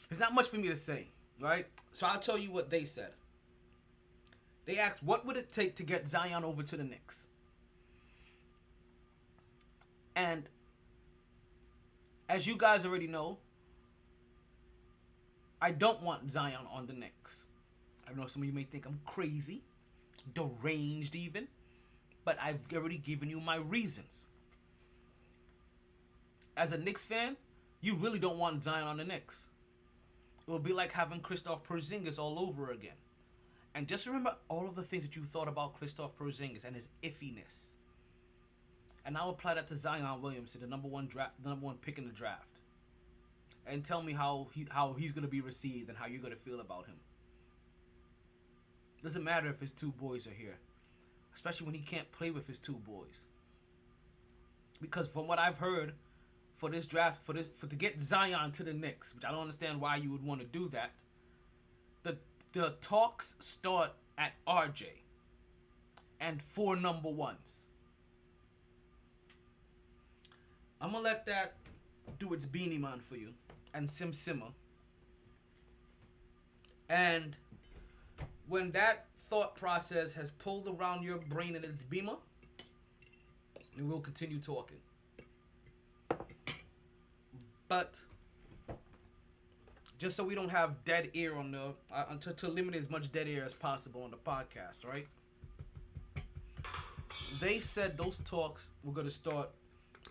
There's not much for me to say, right? So I'll tell you what they said. They asked, what would it take to get Zion over to the Knicks? And as you guys already know, I don't want Zion on the Knicks. I know some of you may think I'm crazy, deranged even, but I've already given you my reasons. As a Knicks fan, you really don't want Zion on the Knicks. It will be like having Kristaps Porzingis all over again. And just remember all of the things that you thought about Kristaps Porzingis and his iffiness. And I'll apply that to Zion Williamson, the number one pick in the draft. And tell me how he's going to be received and how you're going to feel about him. Doesn't matter if his two boys are here. Especially when he can't play with his two boys. Because from what I've heard, for this draft, to get Zion to the Knicks, which I don't understand why you would want to do that, the talks start at RJ and 4 number ones. I'm going to let that do its beanie man for you and simmer. And when that thought process has pulled around your brain and its beamer, then we'll continue talking. But just so we don't have dead air on the to limit as much dead air as possible on the podcast, right? They said those talks were going to start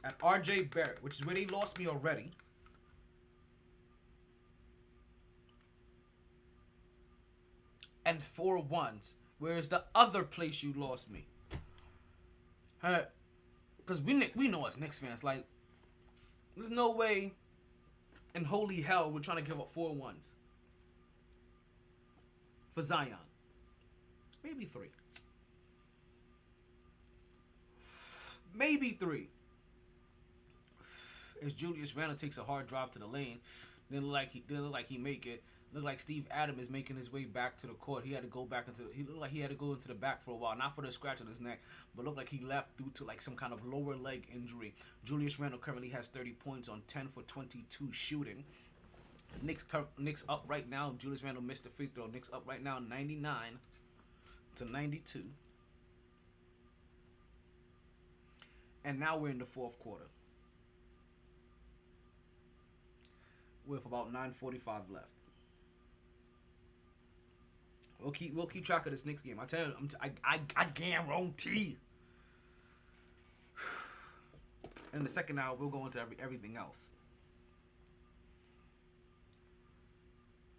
at RJ Barrett, which is where they lost me already. And 4 ones, whereas the other place you lost me. Because we know as Knicks fans, like, there's no way in holy hell we're trying to give up 4 ones for Zion. Maybe 3. Maybe 3. As Julius Randall takes a hard drive to the lane, didn't look like he make it. Looked like Steve Adams is making his way back to the court. He looked like he had to go into the back for a while, not for the scratch on his neck, but looked like he left due to like some kind of lower leg injury. Julius Randle currently has 30 points on 10 for 22 shooting. Knicks up right now. Julius Randle missed the free throw. Knicks up right now 99-92. And now we're in the 4th quarter with about 9:45 left. We'll keep track of this Knicks game. I tell you, I guarantee. In the second hour, we'll go into everything else.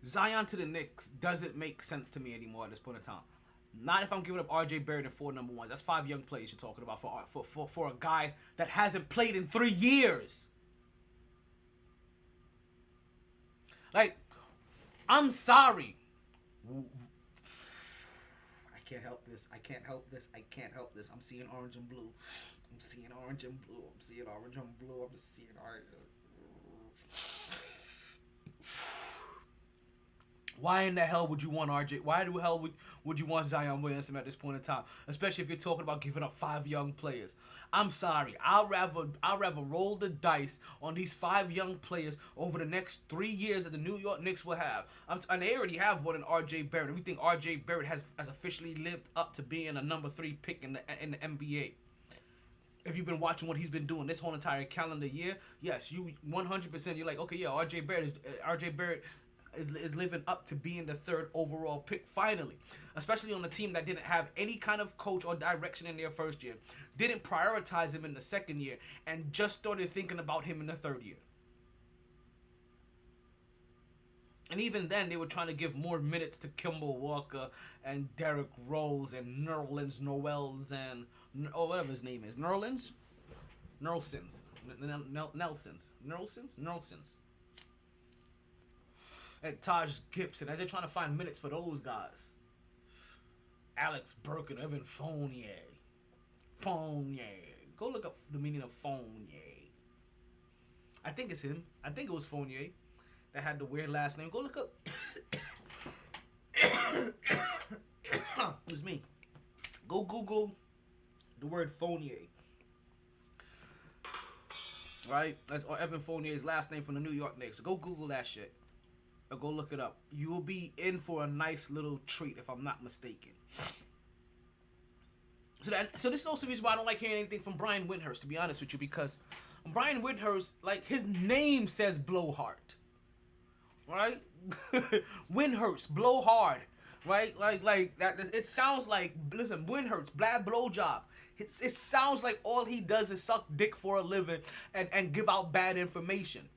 Zion to the Knicks doesn't make sense to me anymore at this point in time. Not if I'm giving up RJ Barrett and 4 number ones. That's 5 young players you're talking about for a guy that hasn't played in 3 years. Like, I'm sorry. I can't help this. I'm seeing orange and blue. I'm just seeing orange. Why in the hell would you want RJ? Why the hell would you want Zion Williamson at this point in time? Especially if you're talking about giving up 5 young players. I'm sorry. I'd rather roll the dice on these 5 young players over the next 3 years that the New York Knicks will have. And they already have one in RJ Barrett. We think RJ Barrett has officially lived up to being a number 3 pick in the NBA. If you've been watching what he's been doing this whole entire calendar year, yes, you 100%. You're like, okay, yeah, RJ Barrett is living up to being the 3rd overall pick finally, especially on a team that didn't have any kind of coach or direction in their first year, didn't prioritize him in the second year, and just started thinking about him in the 3rd year. And even then, they were trying to give more minutes to Kimball Walker and Derrick Rose and Nerlens Noels and whatever his name is, Nelsons. And Taj Gibson, as they're trying to find minutes for those guys. Alex Burke and Evan Fournier. Go look up the meaning of Fournier. I think it's him. I think it was Fournier that had the weird last name. Go look up. It was me. Go Google the word Fournier. Right? That's Evan Fournier's last name from the New York Knicks. So go Google that shit. Or go look it up. You will be in for a nice little treat if I'm not mistaken. So this is also the reason why I don't like hearing anything from Brian Windhorst, to be honest with you, because Brian Windhorst, like, his name says Blowhard. Right? Windhorst, blow hard. Right? Like that. It sounds like, listen, Windhorst, bad blowjob. It sounds like all he does is suck dick for a living and give out bad information.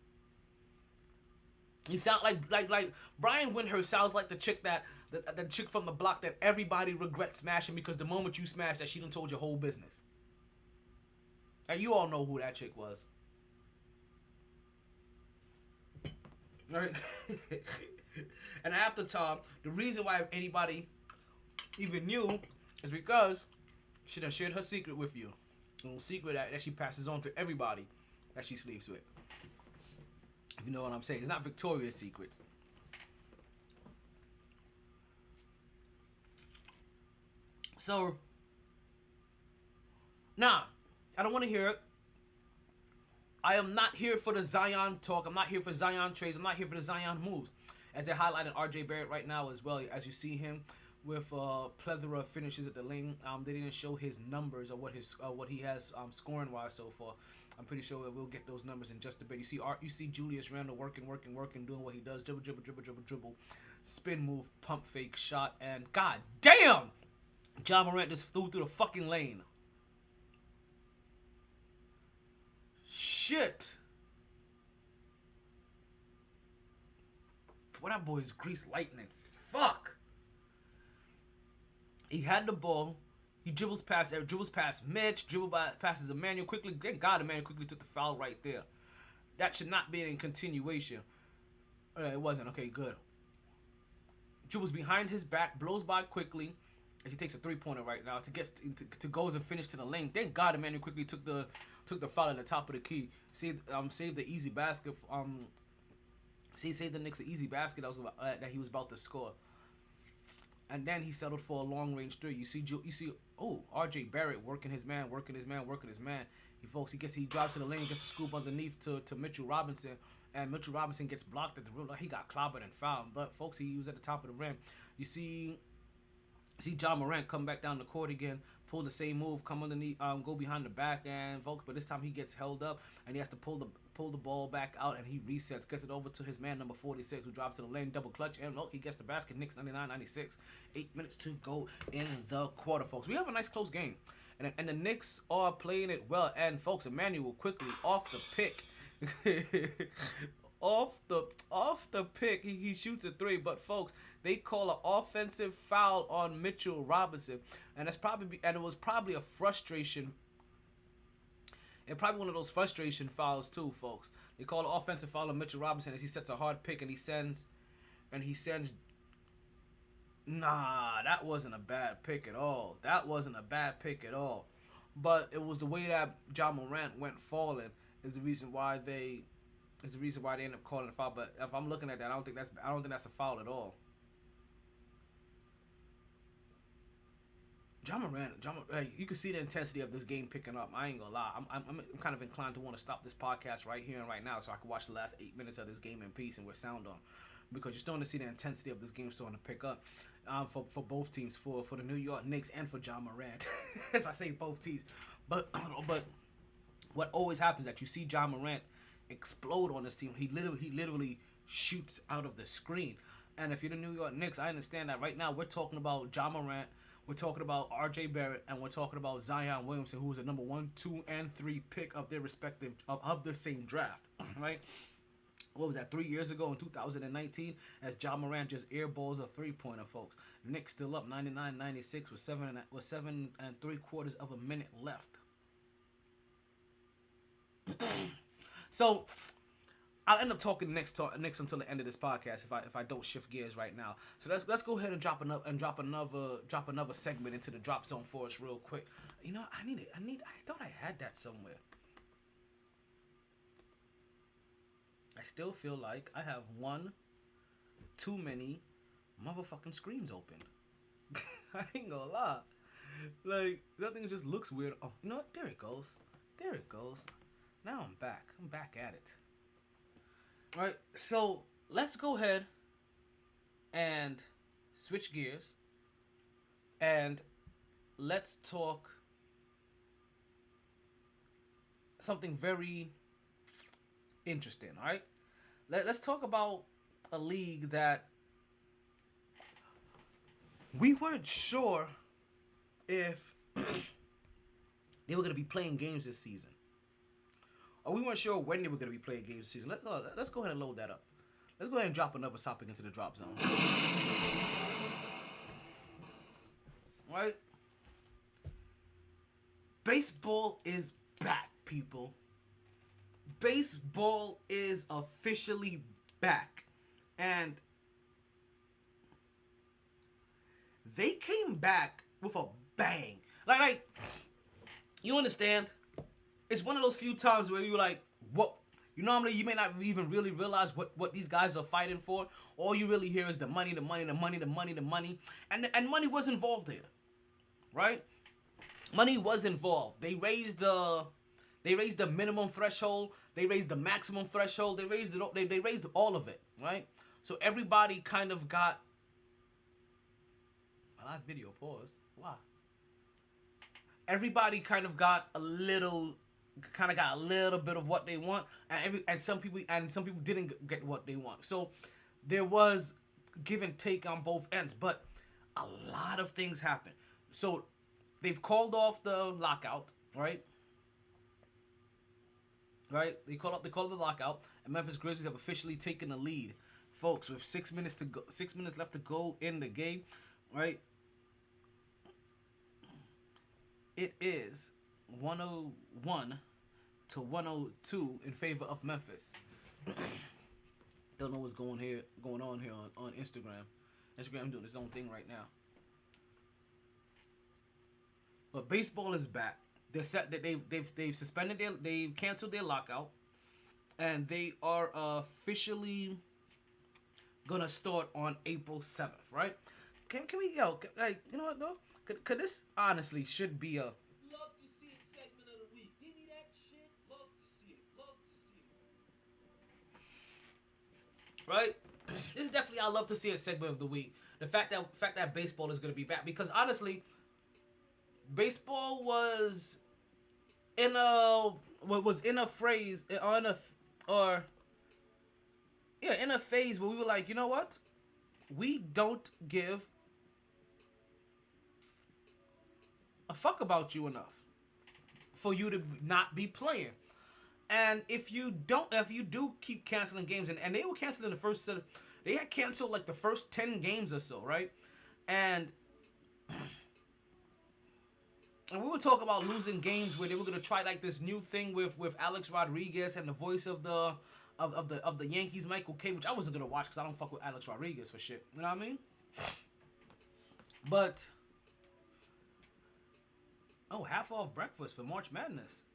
He sound like Brian Windhorst sounds like the chick the chick from the block that everybody regrets smashing because the moment you smash that, she done told your whole business. And you all know who that chick was. Right? And after Tom, the reason why anybody even knew is because she done shared her secret with you. A little secret that she passes on to everybody that she sleeps with. If you know what I'm saying. It's not Victoria's Secret. So, nah, I don't want to hear it. I am not here for the Zion talk. I'm not here for Zion trades. I'm not here for the Zion moves. As they're highlighting RJ Barrett right now as well, as you see him with plethora of finishes at the lane. They didn't show his numbers or what he has scoring wise so far. I'm pretty sure we'll get those numbers in just a bit. You see Julius Randall working, doing what he does. Dribble. Spin move, pump fake, shot, and god damn! Ja Morant just flew through the fucking lane. Shit. Boy, that boy is grease lightning. Fuck. He had the ball. He dribbles past Mitch, passes Emmanuel quickly. Thank God Emmanuel quickly took the foul right there. That should not be in continuation. It wasn't. Okay, good. Dribbles behind his back, blows by quickly as he takes a 3-pointer right now to goes and finish to the lane. Thank God Emmanuel quickly took the foul at the top of the key. Saved the easy basket. Saved the Knicks an easy basket that he was about to score. And then he settled for a long-range 3. You see, RJ Barrett working his man. He drives to the lane, gets a scoop underneath to Mitchell Robinson, and Mitchell Robinson gets blocked at the rim. He got clobbered and fouled. But folks, he was at the top of the rim. You see Ja Morant come back down the court again, pull the same move, come underneath, go behind the back, and folks, but this time he gets held up and he has to pull the ball back out, and he resets, gets it over to his man number 46 who drives to the lane, double clutch, and he gets the basket. Knicks 99-96. 8 minutes to go in the quarter, folks. We have a nice close game, and the Knicks are playing it well. And folks, Emmanuel quickly off the pick. off the pick, he shoots a 3, but folks, they call an offensive foul on Mitchell Robinson, and it was probably a frustration. And probably one of those frustration fouls too, folks. They call an offensive foul on Mitchell Robinson as he sets a hard pick and he sends. Nah, that wasn't a bad pick at all. But it was the way that Ja Morant went falling is the reason why they end up calling a foul. But if I'm looking at that, I don't think that's a foul at all. You can see the intensity of this game picking up. I ain't gonna lie. I'm kind of inclined to want to stop this podcast right here and right now so I can watch the last 8 minutes of this game in peace and with sound on, because you're starting to see the intensity of this game starting to pick up. For both teams, for the New York Knicks and for Ja Morant, as I say, both teams. But what always happens is that you see Ja Morant explode on this team. He literally shoots out of the screen. And if you're the New York Knicks, I understand that right now we're talking about Ja Morant, we're talking about R.J. Barrett, and we're talking about Zion Williamson, who was the number 1, 2, and 3 pick of their respective of the same draft, right? What was that, 3 years ago in 2019, as Ja Morant just airballs a 3-pointer, folks. Knicks still up 99-96 with 7 3/4 of a minute left. So I'll end up talking Knicks until the end of this podcast if I don't shift gears right now. So let's go ahead and drop another segment into the drop zone for us real quick. You know, I thought I had that somewhere. I still feel like I have one too many motherfucking screens open. I ain't gonna lie. Like, that thing just looks weird. Oh, you know what? There it goes. There it goes. Now I'm back. I'm back at it. All right, so let's go ahead and switch gears. And let's talk something very interesting, all right? Let's talk about a league that we weren't sure if they were going to be playing games this season. Or we weren't sure when they were going to be playing games this season. Let's go ahead and load that up. Let's go ahead and drop another topic into the drop zone. All right? Baseball is back, people. Baseball is officially back. And they came back with a bang. Like, you understand? It's one of those few times where you're like, what? You normally, you may not even really realize what these guys are fighting for. All you really hear is the money, the money, the money, the money, the money. And money was involved here. Right? Money was involved. They raised the minimum threshold. They raised the maximum threshold. They raised it. They raised all of it, right? So everybody kind of got. My live video paused. Why? Everybody kind of got a little bit of what they want, and some people didn't get what they want. So there was give and take on both ends, but a lot of things happened. So they've called off the lockout, right? Right? They call it the lockout, and Memphis Grizzlies have officially taken the lead, folks. With 6 minutes to go, 6 minutes left to go in the game, right? It is 101 to 102 in favor of Memphis. Don't know what's going on here on Instagram. Instagram doing its own thing right now. But baseball is back. They're set that they've suspended they've canceled their lockout, and they are officially gonna start on April 7th, right? Can we like, you know what though? Could this honestly should be a Love to see it segment of the week. Give me that shit. Love to see it. Love to see it. right? This is definitely, I love to see a segment of the week. The fact that baseball is gonna be back, because honestly, baseball was in a phase where we were like, you know what? We don't give a fuck about you enough for you to not be playing. And if you do keep canceling games, and they were canceling the first set of, they had canceled like the first 10 games or so, right? And we were talking about losing games where they were gonna try like this new thing with Alex Rodriguez and the voice of the Yankees, Michael K, which I wasn't gonna watch because I don't fuck with Alex Rodriguez for shit. You know what I mean? But half off breakfast for March Madness,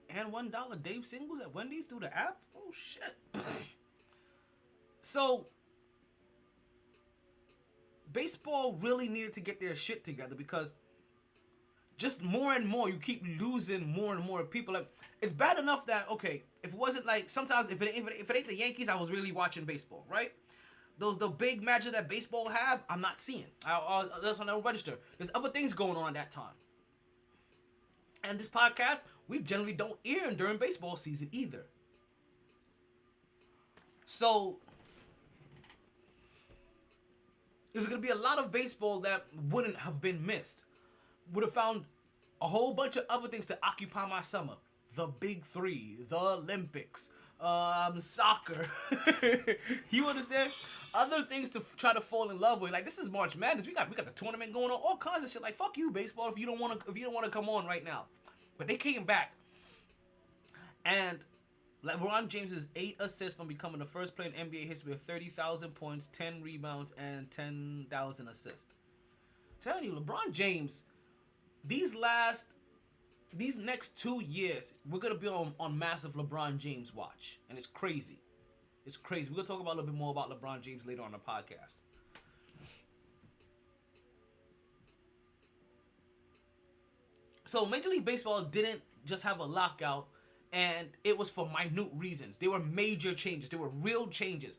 and $1 Dave singles at Wendy's through the app. Oh shit! So baseball really needed to get their shit together, because just more and more, you keep losing more and more people. Like, it's bad enough that, okay, if it wasn't like, sometimes if it ain't the Yankees, I was really watching baseball, right? The big matches that baseball have, I'm not seeing. That's on the register. There's other things going on at that time. And this podcast, we generally don't air during baseball season either. So, there's going to be a lot of baseball that wouldn't have been missed. Would have found a whole bunch of other things to occupy my summer. The Big Three, the Olympics, soccer. You understand? Other things to try to fall in love with. Like, this is March Madness. We got the tournament going on, all kinds of shit. Like, fuck you, baseball, if you don't want to come on right now. But they came back, and LeBron James' 8 assists from becoming the first player in NBA history with 30,000 points, 10 rebounds, and 10,000 assists. I'm telling you, LeBron James, these next 2 years, we're gonna be on massive LeBron James watch, and it's crazy. It's crazy. We're gonna talk about a little bit more about LeBron James later on the podcast. So Major League Baseball didn't just have a lockout, and it was for minute reasons. They were major changes. They were real changes.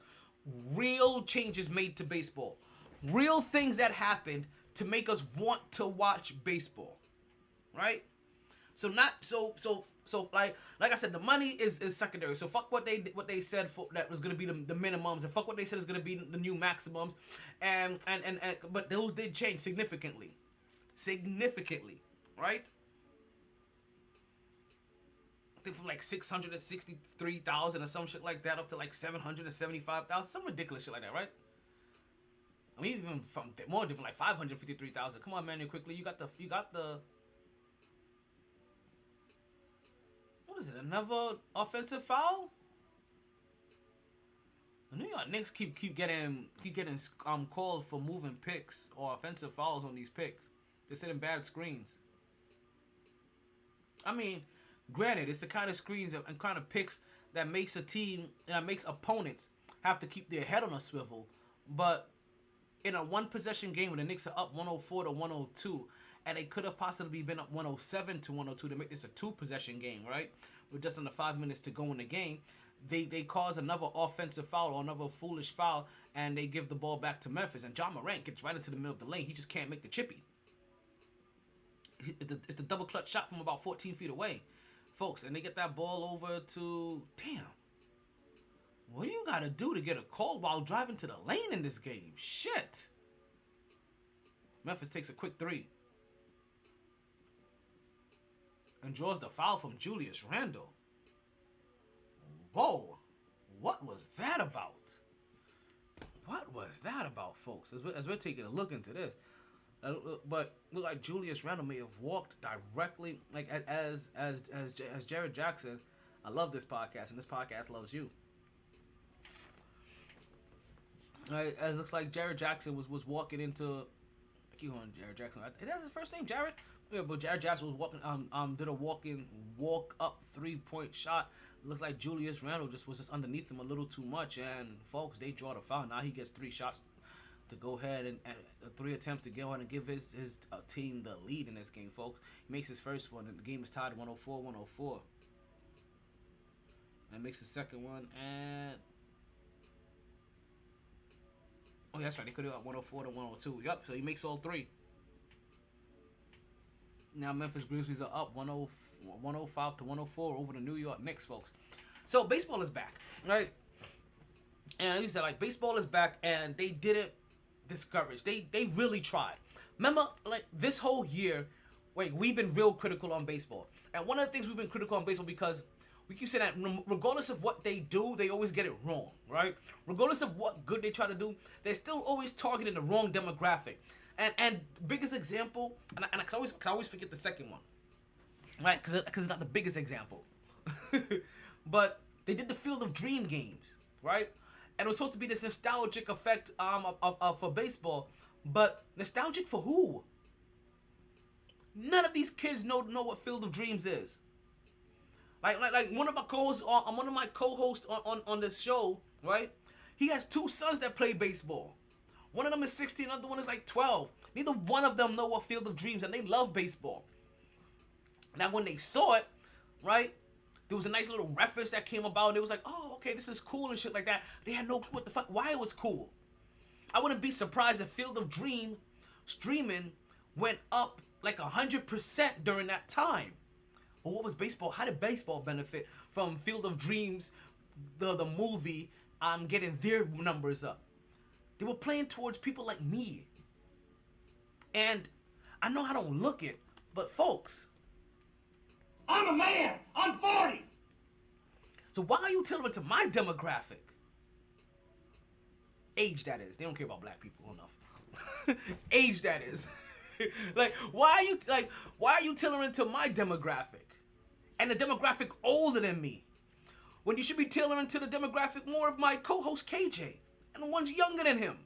Real changes made to baseball. Real things that happened to make us want to watch baseball. Right? So like I said, the money is secondary. So fuck what they said for that was gonna be the minimums, and fuck what they said is gonna be the new maximums, and but those did change significantly, right? I think from like 663,000 or some shit like that up to like 775,000, some ridiculous shit like that, right? I mean, even from more different, like 553,000. Come on, man, quickly. You got the. What is it? Another offensive foul? The New York Knicks keep getting called for moving picks or offensive fouls on these picks. They're setting bad screens. I mean, granted, it's the kind of screens and kind of picks that makes a team that makes opponents have to keep their head on a swivel. But in a one possession game when the Knicks are up 104 to 102, and they could have possibly been up 107 to 102 to make this a 2-possession game, right? With just under 5 minutes to go in the game, they cause another offensive foul or another foolish foul, and they give the ball back to Memphis. And John Morant gets right into the middle of the lane. He just can't make the chippy. It's the double clutch shot from about 14 feet away, folks. And they get that ball over to, damn. What do you got to do to get a call while driving to the lane in this game? Shit. Memphis takes a quick 3. And draws the foul from Julius Randall. Whoa. What was that about? What was that about, folks? As we're taking a look into this. But look like Julius Randall may have walked directly, like as Jared Jackson. I love this podcast, and this podcast loves you. Right, as it looks like Jared Jackson was walking into. I keep on Jared Jackson. Is that his first name, Jared? Yeah, but Jared Jackson was walking. Did a walk up 3-point shot. Looks like Julius Randle was just underneath him a little too much, and folks, they draw the foul. Now he gets 3 shots to go ahead and 3 attempts to go ahead and give his team the lead in this game, folks. He makes his first one, and the game is tied 104-104. And makes the second one, and oh, yeah, that's right. They could have got 104 to 102. Yup. So he makes all 3. Now Memphis Grizzlies are up 105 to 104 over the New York Knicks, folks. So baseball is back, right? And like you said, like, baseball is back, and they didn't discourage. They really tried. Remember, like, this whole year, we've been real critical on baseball. And one of the things we've been critical on baseball because we keep saying that regardless of what they do, they always get it wrong, right? Regardless of what good they try to do, they're still always targeting the wrong demographic. And biggest example, and I always forget the second one, right? Because it's not the biggest example. But they did the Field of Dream games, right? And it was supposed to be this nostalgic effect for baseball, but nostalgic for who? None of these kids know what Field of Dreams is. Like one of my co-hosts, one of my co-hosts on this show, right? He has 2 sons that play baseball. One of them is 16, the other one is like 12. Neither one of them know what Field of Dreams, and they love baseball. Now, when they saw it, right, there was a nice little reference that came about. It was like, oh, okay, this is cool and shit like that. They had no clue what the fuck, why it was cool. I wouldn't be surprised if Field of Dream streaming went up like 100% during that time. But what was baseball? How did baseball benefit from Field of Dreams, the movie, getting their numbers up? They were playing towards people like me. And I know I don't look it, but folks, I'm a man. I'm 40. so why are you telling to my demographic? Age, that is. They don't care about black people enough. Age, that is. why are you tailoring to my demographic? And the demographic older than me. When you should be tailoring to the demographic more of my co-host KJ. And the ones younger than him.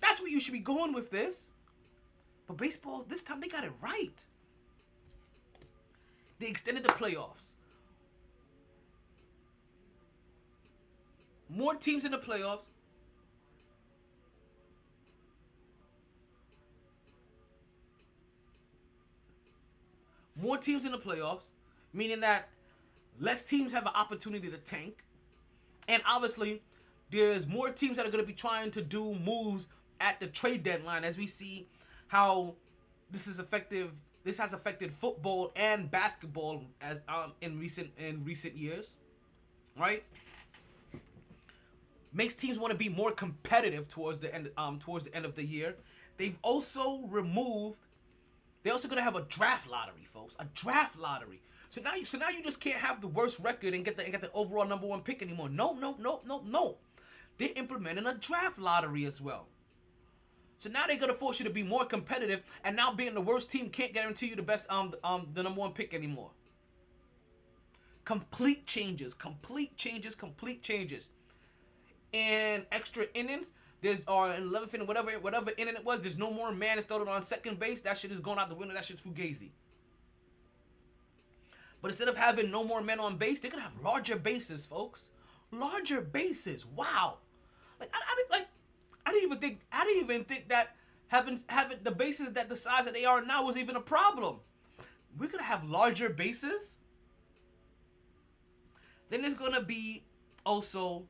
That's where you should be going with this. But baseball, this time they got it right. They extended the playoffs. More teams in the playoffs. More teams in the playoffs, meaning that less teams have an opportunity to tank. And obviously, there's more teams that are going to be trying to do moves at the trade deadline, as we see how this has affected football and basketball as in recent years, right? Makes teams want to be more competitive towards the end of the year. They've also removed. They're also gonna have a draft lottery, folks. A draft lottery. So now you just can't have the worst record and get the overall number one pick anymore. No. They're implementing a draft lottery as well. So now they're gonna force you to be more competitive, and now being the worst team can't guarantee you the best the number one pick anymore. Complete changes. And extra innings. There's 11th inning, whatever inning it was. There's no more man that started on second base. That shit is going out the window. That shit's fugazi. But instead of having no more men on base, they're gonna have larger bases, folks. Larger bases. Wow. I didn't even think that having the bases that the size that they are now was even a problem. We're gonna have larger bases. Then there's gonna be also.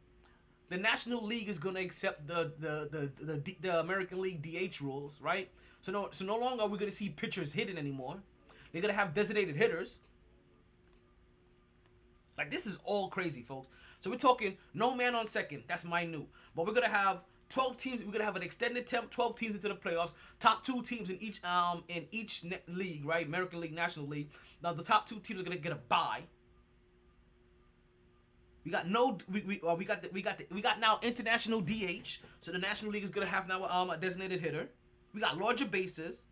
The National League is gonna accept the American League DH rules, right? So no longer are we gonna see pitchers hitting anymore. They're gonna have designated hitters. Like, this is all crazy, folks. So we're talking no man on second. That's minute. But we're gonna have 12 teams. We're gonna have an extended 12 teams into the playoffs. Top 2 teams in each league, right? American League, National League. Now the top 2 teams are gonna get a bye. We got now international DH, so the National League is gonna have now a designated hitter. We got larger bases,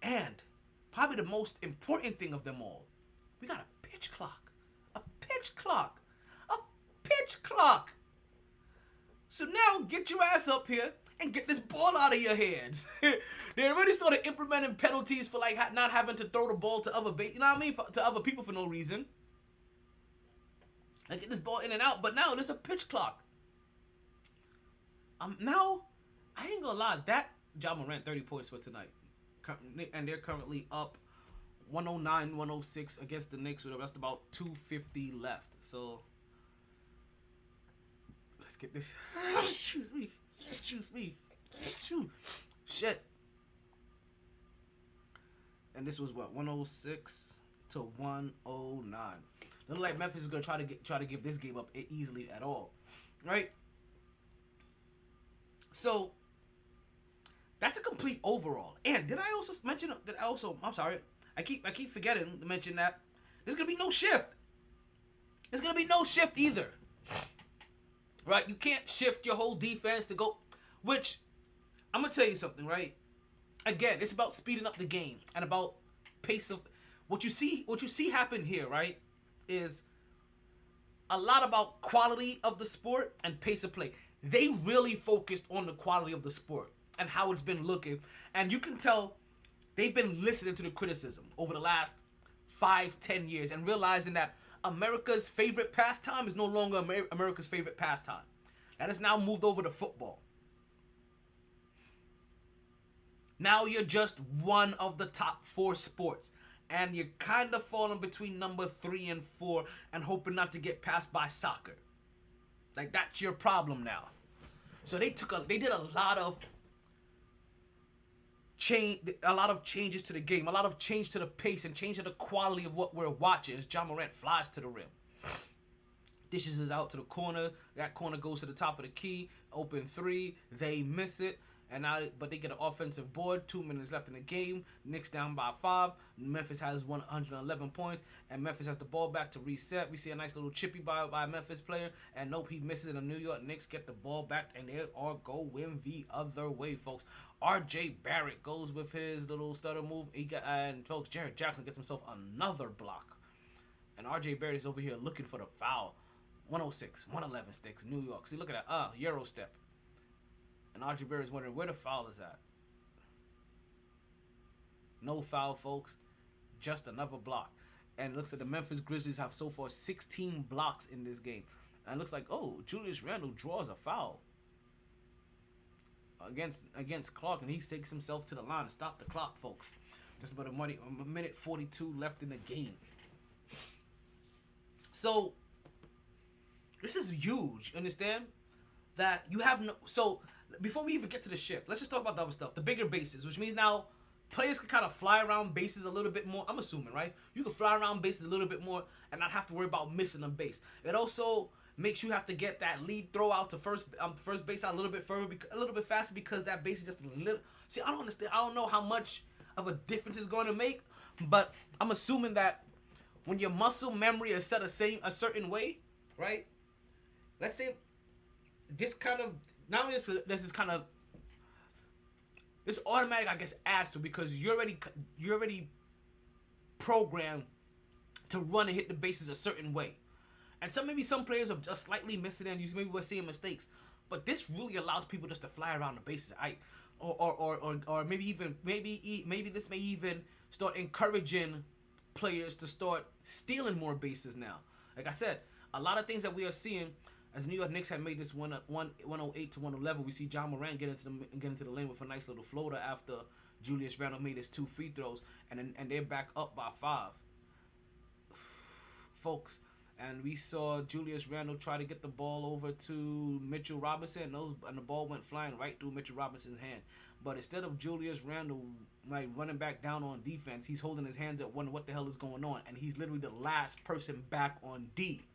and probably the most important thing of them all, we got a pitch clock, So now get your ass up here and get this ball out of your hands. They already started implementing penalties for like not having to throw the ball to other to other people for no reason. And get this ball in and out, but now there's a pitch clock. Now, I ain't gonna lie, that Ja Morant 30 points for tonight. And they're currently up 109-106 against the Knicks with just about 2:50 left. So, let's get this. Excuse me. Shit. And this was what, 106 to 109. Look like Memphis is gonna try to give this game up easily at all, right? So that's a complete overall. And did I also mention that? I'm sorry, I keep forgetting to mention that there's gonna be no shift. There's gonna be no shift either, right? You can't shift your whole defense to go. Which I'm gonna tell you something, right? Again, it's about speeding up the game and about pace of what you see happen here, right? Is a lot about quality of the sport and pace of play. They really focused on the quality of the sport and how it's been looking. And you can tell they've been listening to the criticism over the last 5-10 years and realizing that America's favorite pastime is no longer America's favorite pastime. That has now moved over to football. Now you're just one of the top 4 sports. And you're kind of falling between number 3 and 4 and hoping not to get passed by soccer. Like, that's your problem now. So they did a lot of changes to the game, a lot of change to the pace and change to the quality of what we're watching as Ja Morant flies to the rim. Dishes it out to the corner. That corner goes to the top of the key. Open 3. They miss it. But they get an offensive board. 2 minutes left in the game. Knicks down by 5. Memphis has 111 points. And Memphis has the ball back to reset. We see a nice little chippy by a Memphis player. And nope, he misses it. The New York Knicks get the ball back. And they are going the other way, folks. R.J. Barrett goes with his little stutter move. And folks, Jared Jackson gets himself another block. And R.J. Barrett is over here looking for the foul. 106, 111 sticks, New York. See, look at that. Euro step. And R.J. Barrett is wondering where the foul is at. No foul, folks. Just another block. And it looks like the Memphis Grizzlies have so far 16 blocks in this game. And it looks like, Julius Randle draws a foul against Clark. And he takes himself to the line to stop the clock, folks. Just about a minute 42 left in the game. So, this is huge, understand? That you have no... So, before we even get to the shift, let's just talk about the other stuff. The bigger bases, which means now players can kind of fly around bases a little bit more. I'm assuming, right? You can fly around bases a little bit more and not have to worry about missing a base. It also makes you have to get that lead throw out to first base out a little bit further, a little bit faster because that base is just a little... See, I don't understand. I don't know how much of a difference it's going to make, but I'm assuming that when your muscle memory is set a certain way, right? Let's say this kind of... Not only this is kind of... This automatic, I guess, adds to because you're already programmed to run and hit the bases a certain way. And maybe some players are just slightly missing and maybe we're seeing mistakes. But this really allows people just to fly around the bases. Or maybe this may even start encouraging players to start stealing more bases now. Like I said, a lot of things that we are seeing as the New York Knicks have made this 108 to 111, we see Ja Morant get into the lane with a nice little floater after Julius Randle made his 2 free throws, and they're back up by 5, folks. And we saw Julius Randle try to get the ball over to Mitchell Robinson, and the ball went flying right through Mitchell Robinson's hand. But instead of Julius Randle running back down on defense, he's holding his hands up, wondering what the hell is going on, and he's literally the last person back on D.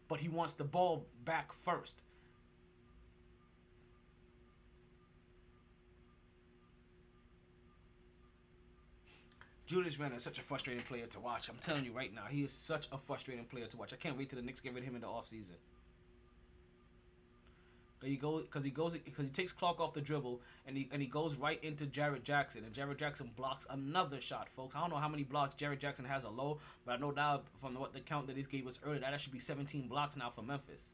But he wants the ball back first. Julius Randle is such a frustrating player to watch. I'm telling you right now, he is such a frustrating player to watch. I can't wait till the Knicks get rid of him in the offseason. Because he takes Clark off the dribble and he goes right into Jared Jackson, and Jared Jackson blocks another shot, folks. I don't know how many blocks Jared Jackson has alone, but I know now from the count that he gave us earlier that should be 17 blocks now for Memphis.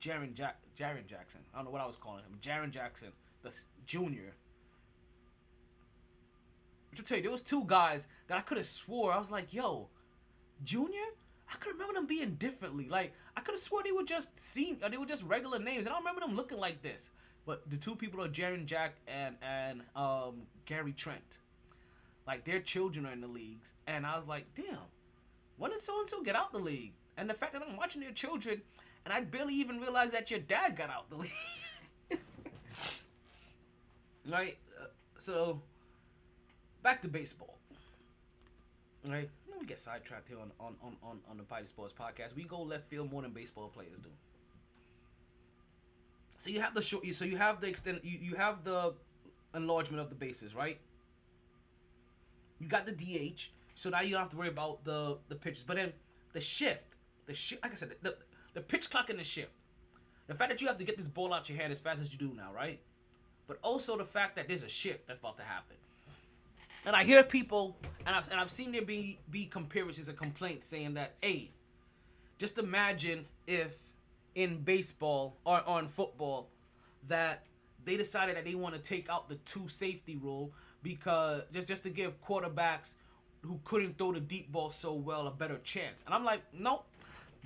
Jaren Jackson. I don't know what I was calling him. Jaren Jackson, the junior. But to tell you, there was 2 guys that I could have swore. I was like, yo, Junior? I could remember them being differently. Like, I could have swore they were just regular names. And I don't remember them looking like this. But the 2 people are Jaren Jack and Gary Trent. Like, their children are in the leagues. And I was like, damn, when did so-and-so get out the league? And the fact that I'm watching their children, and I barely even realized that your dad got out the league. Right? So, back to baseball. Right? We get sidetracked here on the MyT Sports Podcast. We go left field more than baseball players do. So you have you have the enlargement of the bases, right? You got the DH, so now you don't have to worry about the pitches. But then the shift, like I said, the pitch clock and the shift. The fact that you have to get this ball out your hand as fast as you do now, right? But also the fact that there's a shift that's about to happen. And I hear people, and I've seen there be comparisons and complaints saying that, hey, just imagine if in baseball or on football that they decided that they want to take out the 2 safety rule because just to give quarterbacks who couldn't throw the deep ball so well a better chance. And I'm like, nope,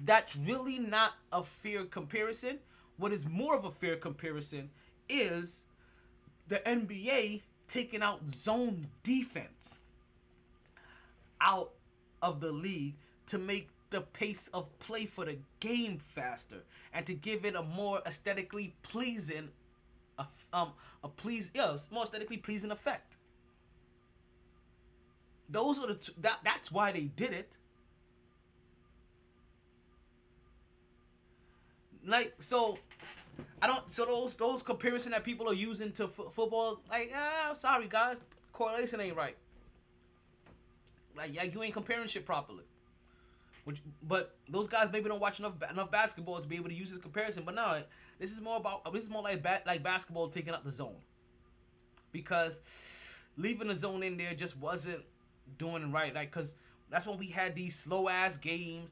that's really not a fair comparison. what is more of a fair comparison is the NBA taking out zone defense out of the league to make the pace of play for the game faster and to give it a more aesthetically pleasing more aesthetically pleasing effect. Those are that's why they did it. Like, so I don't, so those comparison that people are using to football, like, sorry guys, correlation ain't right. Like, yeah, you ain't comparing shit properly. But those guys maybe don't watch enough basketball to be able to use this comparison. But no, this is more like basketball taking out the zone, because leaving the zone in there just wasn't doing right. Like, cause that's when we had these slow ass games.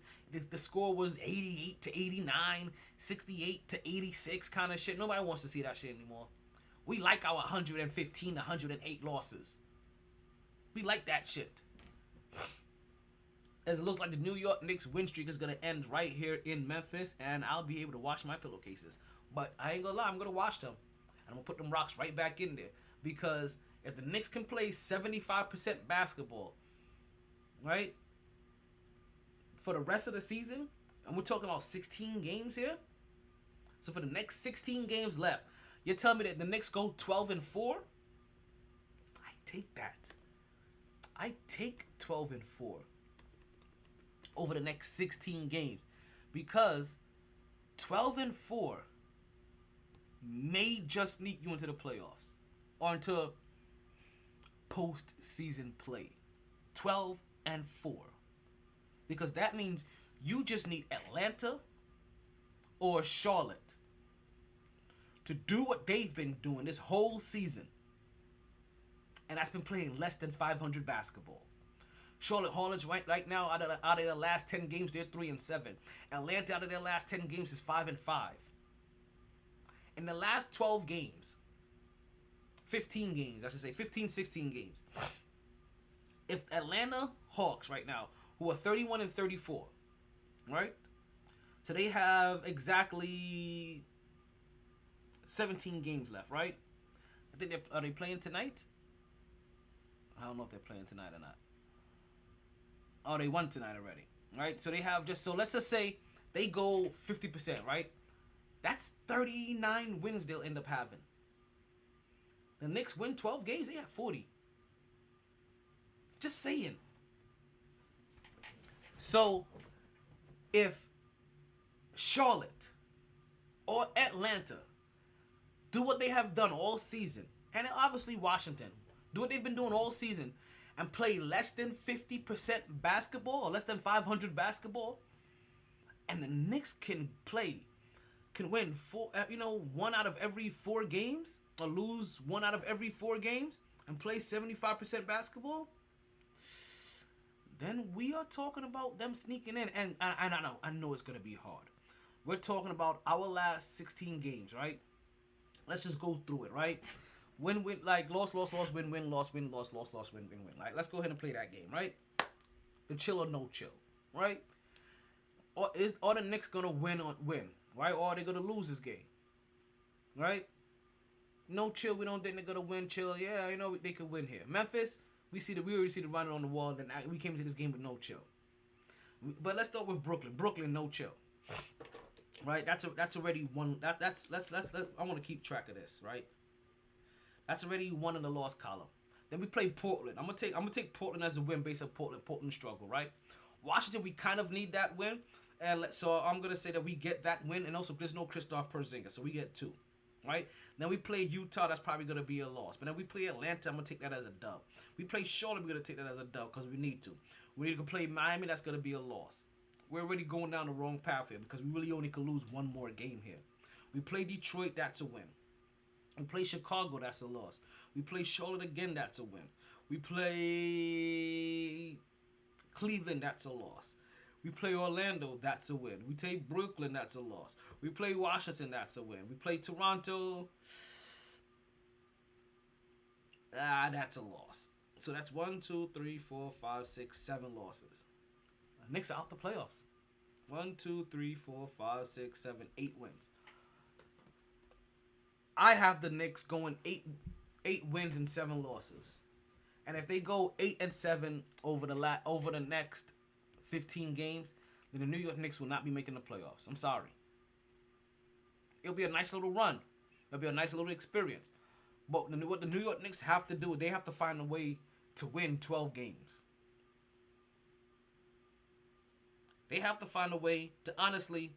The score was 88 to 89, 68 to 86 kind of shit. Nobody wants to see that shit anymore. We like our 115 to 108 losses. We like that shit. As it looks like the New York Knicks win streak is going to end right here in Memphis, and I'll be able to wash my pillowcases. But I ain't going to lie, I'm going to wash them. And I'm going to put them rocks right back in there. Because if the Knicks can play 75% basketball, right, for the rest of the season, and we're talking about 16 games here. So for the next 16 games left, you're telling me that the Knicks go 12-4? I take that. I take 12-4 over the next 16 games, because 12-4 may just sneak you into the playoffs or into postseason play. 12-4. Because that means you just need Atlanta or Charlotte to do what they've been doing this whole season. And that's been playing less than 500 basketball. Charlotte Hornets right now, out of their last 10 games, they're 3-7. Atlanta, out of their last 10 games, is 5-5. In the last 12 games, 15 games, I should say, 16 games. If Atlanta Hawks right now, who are 31-34, right? So they have exactly 17 games left, right? I think are they playing tonight? I don't know if they're playing tonight or not. Oh, they won tonight already, right? So they have so let's just say they go 50%, right? That's 39 wins they'll end up having. The Knicks win 12 games, they have 40. Just saying. So, if Charlotte or Atlanta do what they have done all season, and obviously Washington, do what they've been doing all season, and play less than 50% basketball, or less than 500 basketball, and the Knicks can win 1 out of every 4 games, or lose 1 out of every 4 games, and play 75% basketball, then we are talking about them sneaking in. And I know it's going to be hard. We're talking about our last 16 games, right? Let's just go through it, right? Win, like loss, loss, loss, win, win, loss, win, loss, loss, loss, win, win, win. Like, let's go ahead and play that game, right? The chill or no chill, right? Or the Knicks going to win, right? Or are they going to lose this game, right? No chill, we don't think they're going to win. Chill, yeah, they could win here. Memphis, we already see the writing on the wall. Then we came into this game with no chill. But let's start with Brooklyn. Brooklyn, no chill. Right? That's already one. Let's I want to keep track of this, right? That's already one in the loss column. Then we play Portland. I'm gonna take Portland as a win based on Portland struggle, right? Washington, we kind of need that win, and so I'm gonna say that we get that win, and also there's no Kristaps Porzingis, so we get 2. Right? Then we play Utah, that's probably going to be a loss. But then we play Atlanta, I'm going to take that as a dub. We play Charlotte, we're going to take that as a dub because we need to. We need to play Miami, that's going to be a loss. We're already going down the wrong path here because we really only could lose 1 more game here. We play Detroit, that's a win. We play Chicago, that's a loss. We play Charlotte again, that's a win. We play Cleveland, that's a loss. We play Orlando, that's a win. We take Brooklyn, that's a loss. We play Washington, that's a win. We play Toronto, that's a loss. So that's 1, 2, 3, 4, 5, 6, 7 losses. Knicks are out the playoffs. 1, 2, 3, 4, 5, 6, 7, 8 wins. I have the Knicks going eight wins and 7 losses. And if they go 8-7 over the next 15 games, then the New York Knicks will not be making the playoffs. I'm sorry. It'll be a nice little run. It'll be a nice little experience. But what the New York Knicks have to do, they have to find a way to win 12 games. They have to find a way to honestly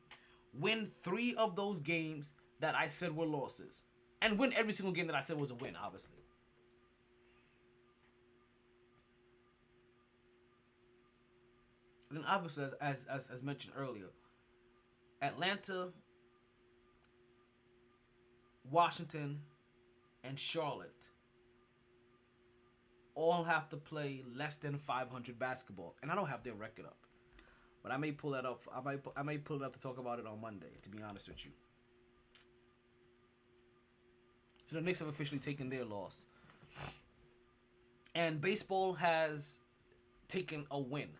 win 3 of those games that I said were losses. And win every single game that I said was a win, obviously. And then obviously, as mentioned earlier, Atlanta, Washington, and Charlotte all have to play less than 500 basketball. And I don't have their record up. But I may pull that up. I may pull it up to talk about it on Monday, to be honest with you. So the Knicks have officially taken their loss. And baseball has taken a win.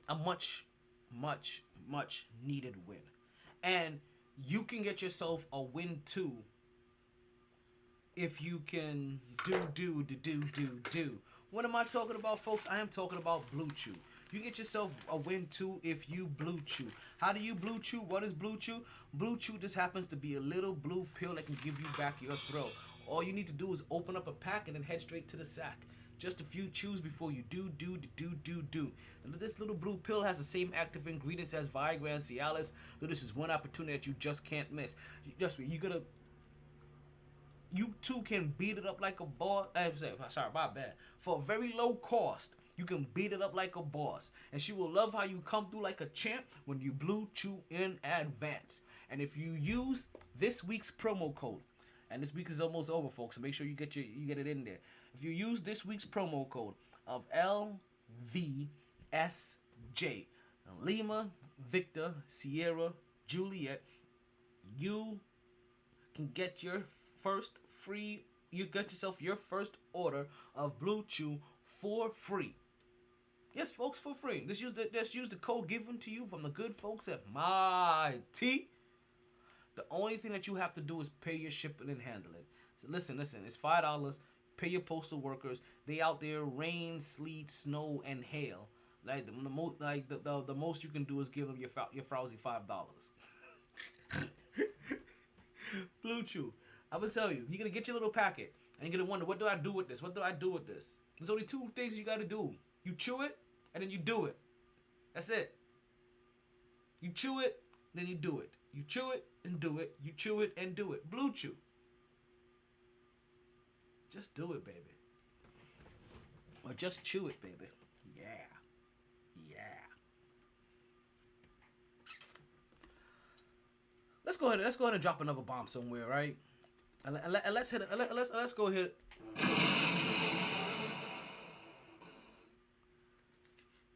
A much, much, much needed win. And you can get yourself a win too if you can do. What am I talking about, folks? I am talking about Blue Chew. You get yourself a win too if you Blue Chew. How do you Blue Chew? What is Blue Chew? Blue Chew just happens to be a little blue pill that can give you back your throat. All you need to do is open up a pack and then head straight to the sack. Just a few chews before you do. And this little blue pill has the same active ingredients as Viagra and Cialis. So this is one opportunity that you just can't miss. You too can beat it up like a boss. Sorry, my bad. For a very low cost, you can beat it up like a boss. And she will love how you come through like a champ when you Blue Chew in advance. And if you use this week's promo code, and this week is almost over, folks, so make sure you get it in there. If you use this week's promo code of LVSJ, Lima, Victor, Sierra, Juliet, you can get your yourself your first order of Blue Chew for free. Yes, folks, for free. Just use the code given to you from the good folks at MyT. The only thing that you have to do is pay your shipping and handling. So listen, it's $5. Pay your postal workers. They out there, rain, sleet, snow, and hail. Like the most you can do is give them your frowsy $5. Blue Chew. I'm gonna tell you, you're gonna get your little packet, and you're gonna wonder, what do I do with this? What do I do with this? There's only 2 things you gotta do. You chew it, and then you do it. That's it. You chew it, then you do it. You chew it and do it. You chew it and do it. Blue Chew. Just do it, baby. Or just chew it, baby. Yeah. Let's go ahead and drop another bomb somewhere, right? And let's hit it. Let's go ahead.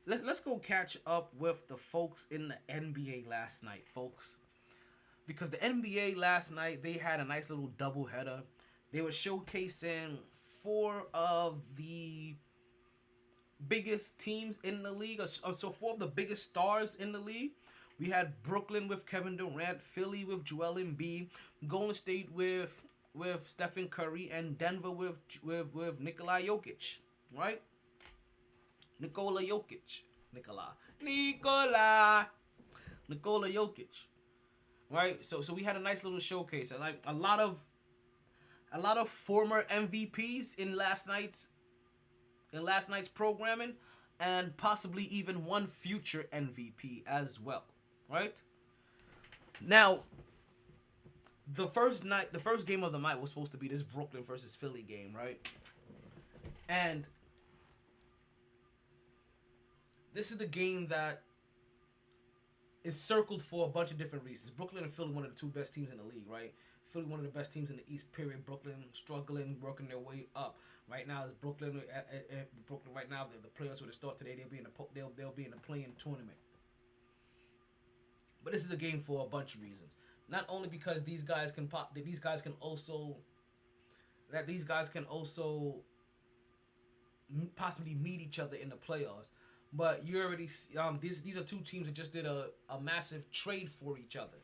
Let's go catch up with the folks in the NBA last night, folks. Because the NBA last night, they had a nice little doubleheader. They were showcasing 4 of the biggest teams in the league. So 4 of the biggest stars in the league. We had Brooklyn with Kevin Durant, Philly with Joel Embiid, Golden State with Stephen Curry, and Denver with Nikola Jokic, right? Nikola Jokic, right? So we had a nice little showcase, and like a lot of former MVPs in last night's programming, and possibly even one future MVP as well, right? Now, the first game of the night was supposed to be this Brooklyn versus Philly game, right? And this is the game that is circled for a bunch of different reasons. Brooklyn and Philly, one of the 2 best teams in the league, right? Philly, one of the best teams in the East, period. Brooklyn struggling, working their way up. Right now, is Brooklyn right now, the players will start today. They'll be in the play-in tournament. But this is a game for a bunch of reasons. Not only because these guys can also possibly meet each other in the playoffs. But you already these are 2 teams that just did a massive trade for each other,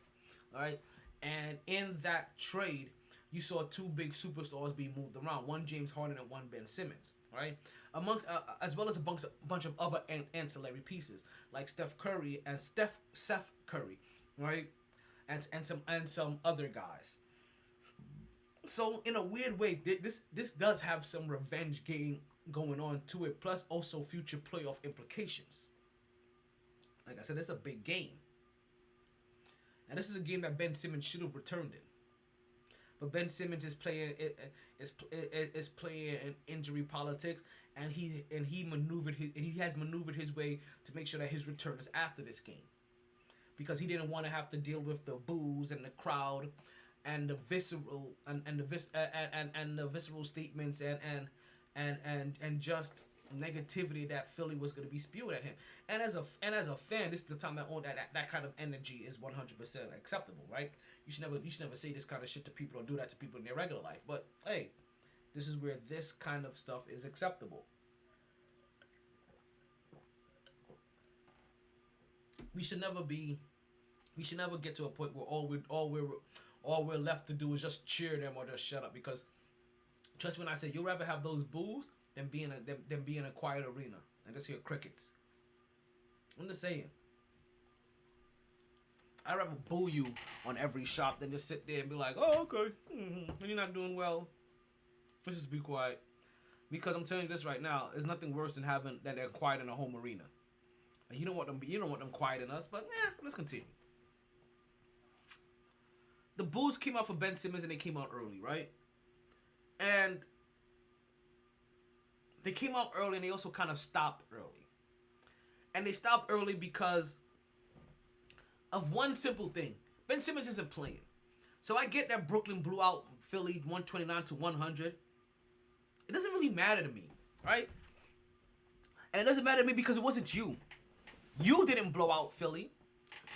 all right? And in that trade, you saw two big superstars being moved around, one James Harden and one Ben Simmons, right? Among as well as a bunch of other ancillary pieces like Seth Curry, right, and some other guys. So in a weird way, this does have some revenge game going on to it, plus also future playoff implications. Like I said, it's a big game, and this is a game that Ben Simmons should have returned in. But Ben Simmons is playing in injury politics, and he has maneuvered his way to make sure that his return is after this game, because he didn't want to have to deal with the boos and the crowd, and the visceral and the visceral statements and just negativity that Philly was going to be spewing at him. And as a fan, this is the time that kind of energy is 100% acceptable, right? You should never say this kind of shit to people or do that to people in their regular life. But hey, this is where this kind of stuff is acceptable. We should never get to a point where all we're left to do is just cheer them or just shut up. Because trust me when I say, you'd rather have those boos than be in a quiet arena and just hear crickets. I'm just saying. I'd rather boo you on every shot than just sit there and be like, oh, okay, when you're not doing well, let's just be quiet. Because I'm telling you this right now, there's nothing worse than they're quiet in a home arena. And you don't want them quiet in us, but let's continue. The boos came out for Ben Simmons and they came out early, right? And they came out early and they also kind of stopped early. And they stopped early because of one simple thing. Ben Simmons isn't playing. So I get that Brooklyn blew out Philly 129-100. It doesn't really matter to me, right? And it doesn't matter to me because it wasn't you. You didn't blow out Philly.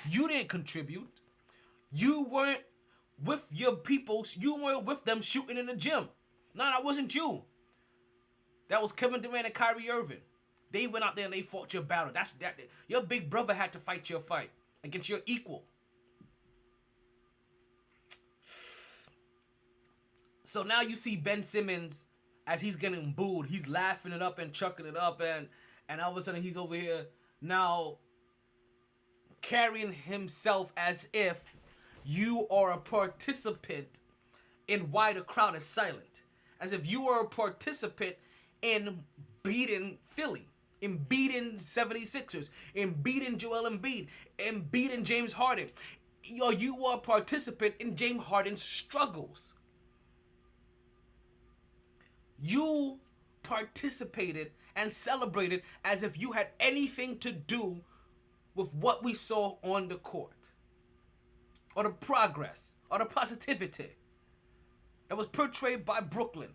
You didn't contribute. You weren't with your people. You weren't with them shooting in the gym. No, that wasn't you. That was Kevin Durant and Kyrie Irving. They went out there and they fought your battle. That. Your big brother had to fight your fight against your equal. So now you see Ben Simmons as he's getting booed. He's laughing it up and chucking it up, and all of a sudden he's over here now carrying himself as if you are a participant in why the crowd is silent. As if you are a participant in beating Philly, in beating 76ers, in beating Joel Embiid, in beating James Harden. You are a participant in James Harden's struggles. You participated and celebrated as if you had anything to do with what we saw on the court, or the progress, or the positivity that was portrayed by Brooklyn.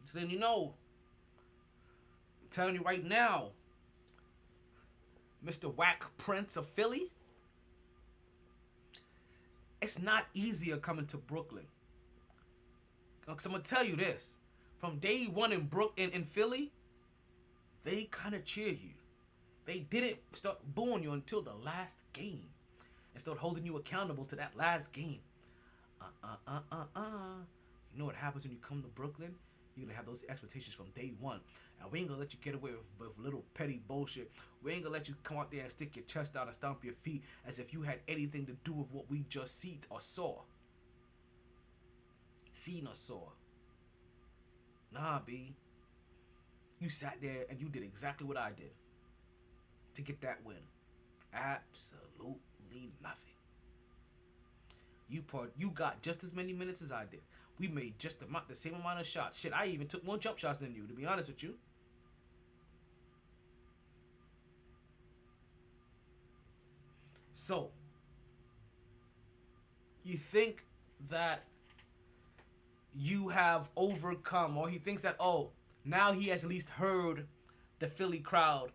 So then I'm telling you right now, Mr. Whack Prince of Philly, it's not easier coming to Brooklyn. Because I'm going to tell you this. From day one in Philly, they kind of cheer you. They didn't start booing you until the last game and start holding you accountable to that last game. You know what happens when you come to Brooklyn? You're going to have those expectations from day one. And we ain't going to let you get away with little petty bullshit. We ain't going to let you come out there and stick your chest out and stomp your feet as if you had anything to do with what we just seen or saw. Seen or saw. Nah, B. You sat there and you did exactly what I did to get that win. Absolutely nothing. You got just as many minutes as I did. We made just the same amount of shots. Shit, I even took more jump shots than you, to be honest with you. So, you think that you have overcome, or he thinks that, oh, now he has at least heard the Philly crowd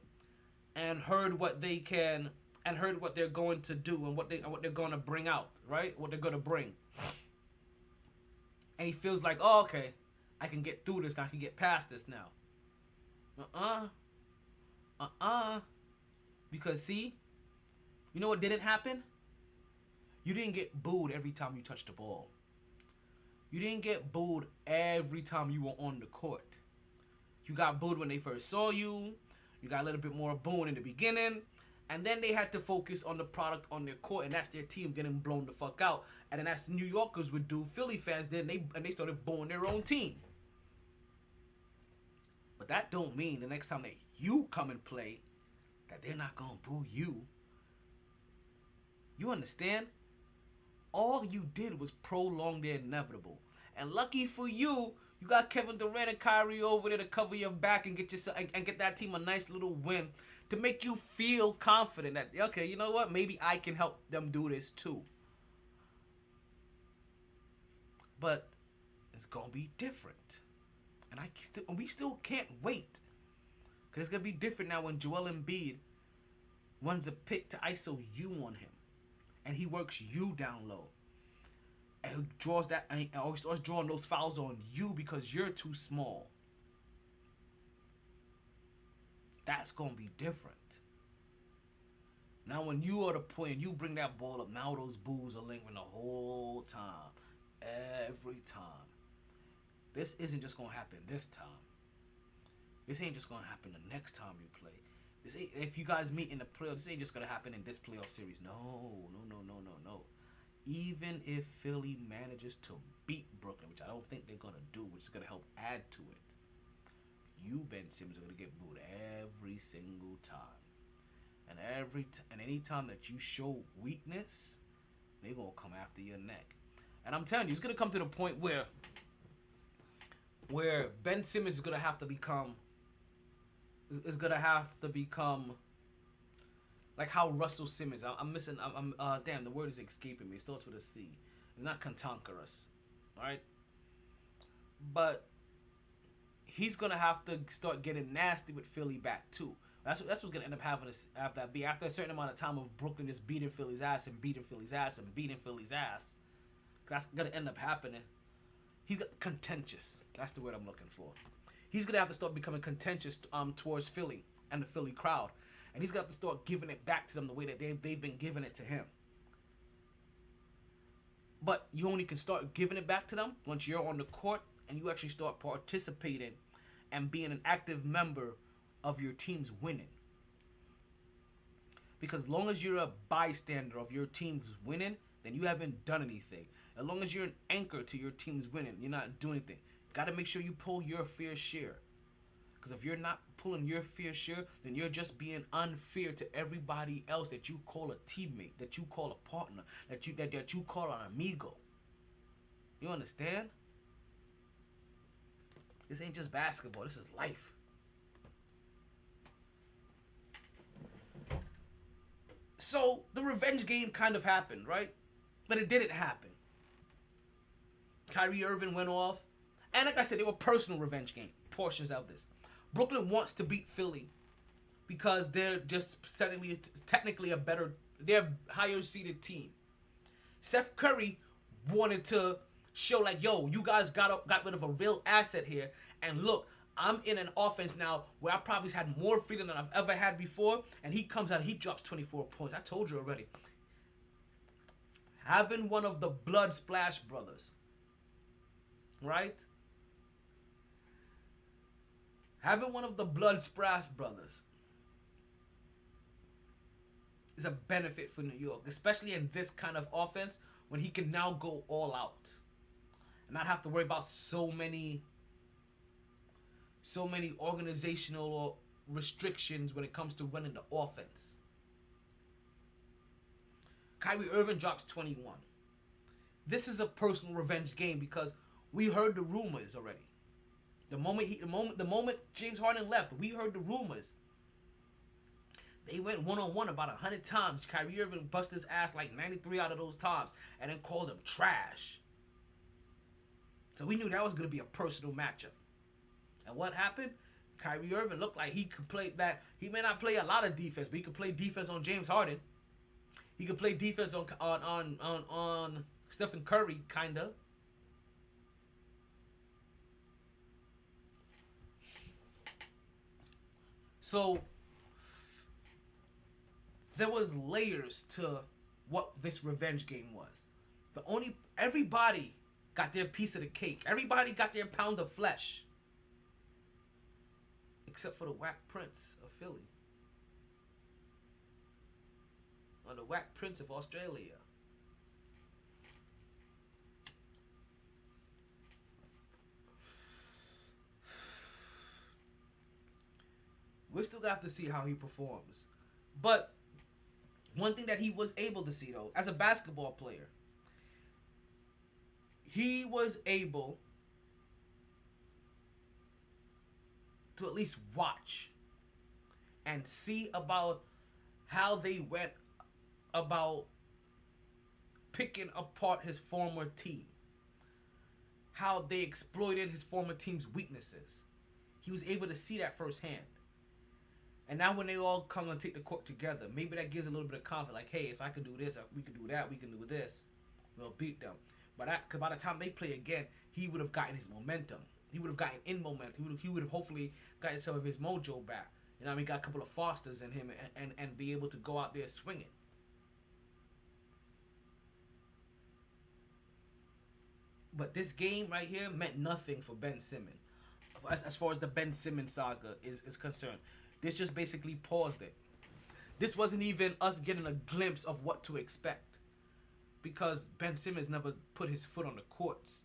and heard what they can and heard what they're going to do and what they're going to bring out, right? What they're going to bring. And he feels like, oh, okay, I can get through this now. I can get past this now. Because, see, you know what didn't happen? You didn't get booed every time you touched the ball. You didn't get booed every time you were on the court. You got booed when they first saw you. You got a little bit more booing in the beginning. And then they had to focus on the product on their court, and that's their team getting blown the fuck out. And then that's New Yorkers would do, Philly fans did, and they started booing their own team. But that don't mean the next time that you come and play, that they're not gonna boo you. You understand? All you did was prolong the inevitable. And lucky for you, you got Kevin Durant and Kyrie over there to cover your back and get yourself and get that team a nice little win to make you feel confident that, okay, you know what? Maybe I can help them do this too. But it's gonna be different. And we still can't wait. Because it's going to be different now when Joel Embiid runs a pick to ISO you on him. And he works you down low. And he draws that, and he always starts drawing those fouls on you because you're too small. That's going to be different. Now when you are the point and you bring that ball up, now those boos are lingering the whole time. Every time. This isn't just going to happen this time. This ain't just going to happen the next time you play. This ain't, if you guys meet in the playoffs, this ain't just going to happen in this playoff series. No. Even if Philly manages to beat Brooklyn, which I don't think they're going to do, which is going to help add to it, you, Ben Simmons, are going to get booed every single time. And any time that you show weakness, they're going to come after your neck. And I'm telling you, it's going to come to the point where Ben Simmons is gonna have to become like how Russell Simmons. I'm missing. Damn, the word is escaping me. It starts with a C. It's not cantankerous, right? But he's gonna have to start getting nasty with Philly back too. That's what's gonna end up having after a certain amount of time of Brooklyn just beating Philly's ass and beating Philly's ass and beating Philly's ass. That's gonna end up happening. He's contentious. That's the word I'm looking for. He's going to have to start becoming contentious towards Philly and the Philly crowd. And he's going to have to start giving it back to them the way that they've been giving it to him. But you only can start giving it back to them once you're on the court and you actually start participating and being an active member of your team's winning. Because as long as you're a bystander of your team's winning, then you haven't done anything. As long as you're an anchor to your team's winning, you're not doing anything. Got to make sure you pull your fair share. Because if you're not pulling your fair share, then you're just being unfair to everybody else that you call a teammate, that you call a partner, that you call an amigo. You understand? This ain't just basketball. This is life. So the revenge game kind of happened, right? But it didn't happen. Kyrie Irving went off. And like I said, they were personal revenge game portions of this. Brooklyn wants to beat Philly because they're just technically they're a higher seeded team. Steph Curry wanted to show like, yo, you guys got rid of a real asset here. And look, I'm in an offense now where I probably had more freedom than I've ever had before. And he comes out, he drops 24 points. I told you already. Having one of the Blood Splash brothers, right? Having one of the Blood Splash brothers is a benefit for New York, especially in this kind of offense when he can now go all out and not have to worry about so many organizational restrictions when it comes to running the offense. Kyrie Irving drops 21. This is a personal revenge game because we heard the rumors already. The moment James Harden left, we heard the rumors. They went one-on-one about 100 times. Kyrie Irving busted his ass like 93 out of those times and then called him trash. So we knew that was going to be a personal matchup. And what happened? Kyrie Irving looked like he could play that. He may not play a lot of defense, but he could play defense on James Harden. He could play defense on Stephen Curry, kinda. So there was layers to what this revenge game was. Everybody got their piece of the cake. Everybody got their pound of flesh. Except for the whack prince of Philly. Or the whack prince of Australia. We still got to see how he performs. But one thing that he was able to see, though, as a basketball player, he was able to at least watch and see about how they went about picking apart his former team. How they exploited his former team's weaknesses. He was able to see that firsthand. And now when they all come and take the court together, maybe that gives a little bit of confidence. Like, hey, if I can do this, we can do that, we can do this. We'll beat them. But cause by the time they play again, he would have gotten his momentum. He would have gotten in momentum. He would have hopefully gotten some of his mojo back. You know what I mean? Got a couple of Fosters in him and be able to go out there swinging. But this game right here meant nothing for Ben Simmons. As far as the Ben Simmons saga is concerned. This just basically paused it. This wasn't even us getting a glimpse of what to expect. Because Ben Simmons never put his foot on the courts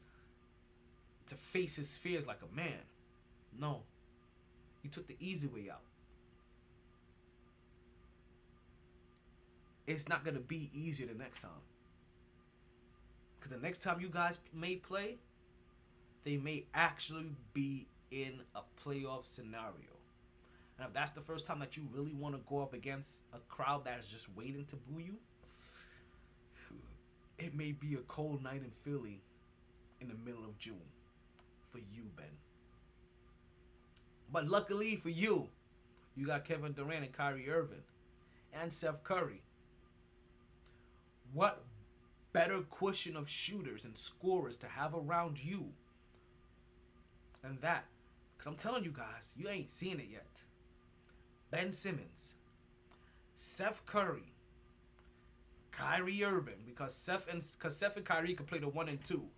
to face his fears like a man. No. He took the easy way out. It's not going to be easier the next time. Because the next time you guys may play, they may actually be in a playoff scenario. And if that's the first time that you really want to go up against a crowd that is just waiting to boo you, it may be a cold night in Philly in the middle of June for you, Ben. But luckily for you, you got Kevin Durant and Kyrie Irving and Steph Curry. What better cushion of shooters and scorers to have around you than that? Because I'm telling you guys, you ain't seen it yet. Ben Simmons, Steph Curry, Kyrie Irving, because Steph and Kyrie could play the 1 and 2.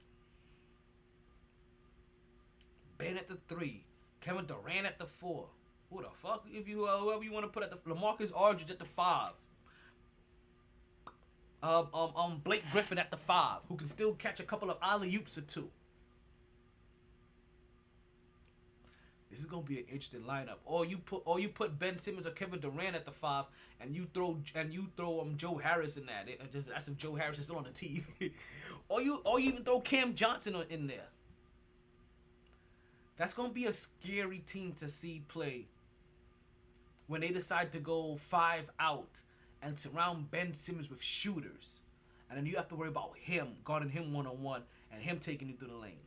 Ben at the 3, Kevin Durant at the 4. Who the fuck? If you whoever you want to put at the LaMarcus Aldridge at the 5. Blake Griffin at the 5, who can still catch a couple of alley-oops or 2. This is gonna be an interesting lineup. Or you put Ben Simmons or Kevin Durant at the 5, and you throw Joe Harris in that. That's if Joe Harris is still on the team. or you even throw Cam Johnson in there. That's gonna be a scary team to see play when they decide to go 5 out and surround Ben Simmons with shooters, and then you have to worry about him guarding him one-on-one and him taking you through the lane.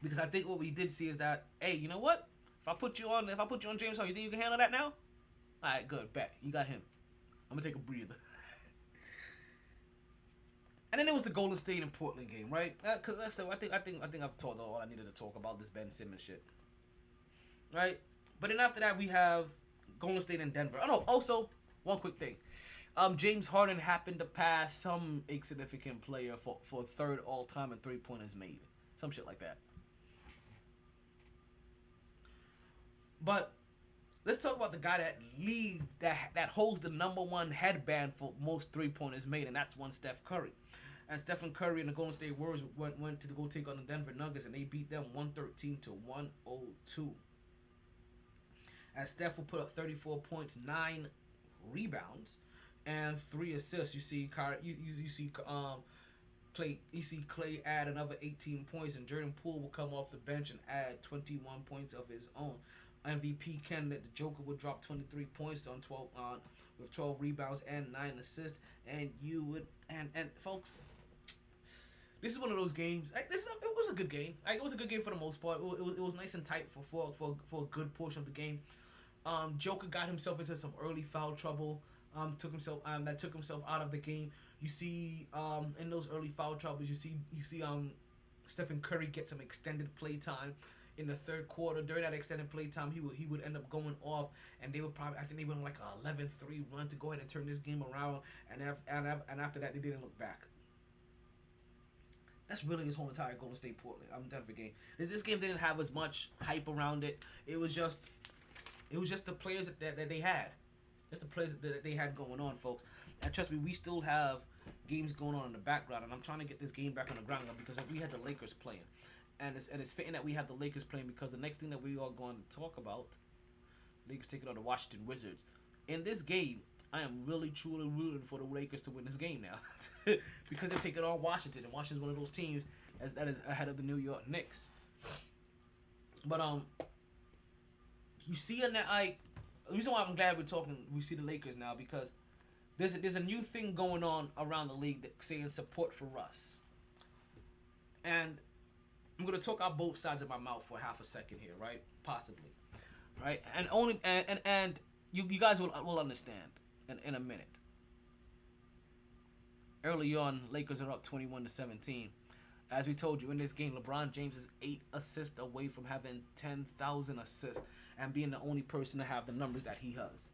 Because I think what we did see is that, hey, you know what? If I put you on James Harden, you think you can handle that now? All right, good, bet you got him. I'm gonna take a breather. And then there was the Golden State and Portland game, right? Because I think I've told all I needed to talk about this Ben Simmons shit, right? But then after that we have Golden State and Denver. Oh no, also one quick thing. James Harden happened to pass some insignificant player for third all time in 3-pointers made, some shit like that. But let's talk about the guy that leads, that holds the #1 headband for most 3-pointers made, and that's one Steph Curry. And Stephen Curry and the Golden State Warriors went to go take on the Denver Nuggets, and they beat them 113-102. As Steph will put up 34 points, 9 rebounds, and 3 assists. You see Clay add another 18 points, and Jordan Poole will come off the bench and add 21 points of his own. MVP candidate, the Joker, would drop 23 points on 12 with 12 rebounds and 9 assists. And you would and folks, this is one of those games. It was a good game. It was a good game for the most part. It was nice and tight for a good portion of the game. Joker got himself into some early foul trouble. Took himself out of the game. You see in those early foul troubles, you see Stephen Curry get some extended play time in the third quarter. During that extended play time, he would end up going off, and they would probably, I think they went on like a 11-3 run to go ahead and turn this game around, and after that they didn't look back. That's really this whole entire Golden State Portland. I'm done for game. This game didn't have as much hype around it. It was just the players that they had. It's the players that they had going on, folks. And trust me, we still have games going on in the background, and I'm trying to get this game back on the ground because we had the Lakers playing, and it's fitting that we have the Lakers playing because the next thing that we are going to talk about, Lakers taking on the Washington Wizards. In this game, I am really truly rooting for the Lakers to win this game now because they're taking on Washington, and Washington's one of those teams that is ahead of the New York Knicks. But you see in that the reason why I'm glad we see the Lakers now because there's a new thing going on around the league that saying support for Russ. And I'm gonna talk out both sides of my mouth for half a second here, right? Possibly. Right? And you guys will understand in a minute. Early on, Lakers are up 21-17. As we told you in this game, LeBron James is 8 assists away from having 10,000 assists and being the only person to have the numbers that he has.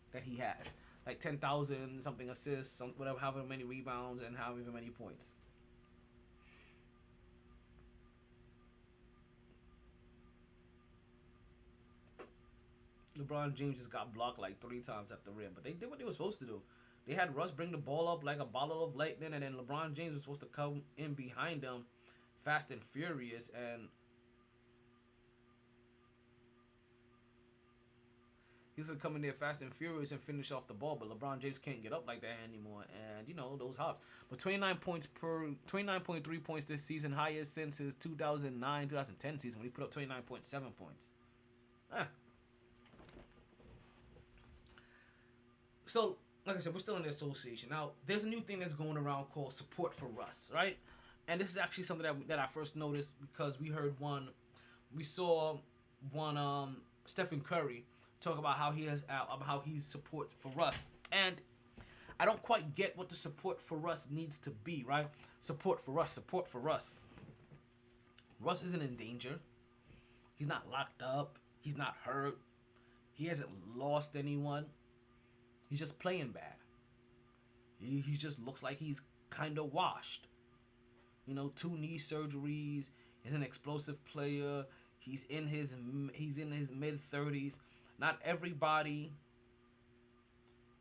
Like 10,000 something assists, whatever, however many rebounds, and however many points. LeBron James just got blocked like 3 times at the rim, but they did what they were supposed to do. They had Russ bring the ball up like a bottle of lightning, and then LeBron James was supposed to come in behind them, fast and furious, and he was coming there fast and furious and finish off the ball, but LeBron James can't get up like that anymore. And you know those hops. But 29.3 points this season, highest since his 2009-2010 season when he put up 29.7 points. So, like I said, we're still in the association. Now, there's a new thing that's going around called support for Russ, right? And this is actually something that I first noticed because we saw one Stephen Curry talk about how he's support for Russ, and I don't quite get what the support for Russ needs to be, right? Support for Russ. Russ isn't in danger. He's not locked up. He's not hurt. He hasn't lost anyone. He's just playing bad. He just looks like he's kind of washed. 2 knee surgeries. He's an explosive player. He's in his mid-30s. Not everybody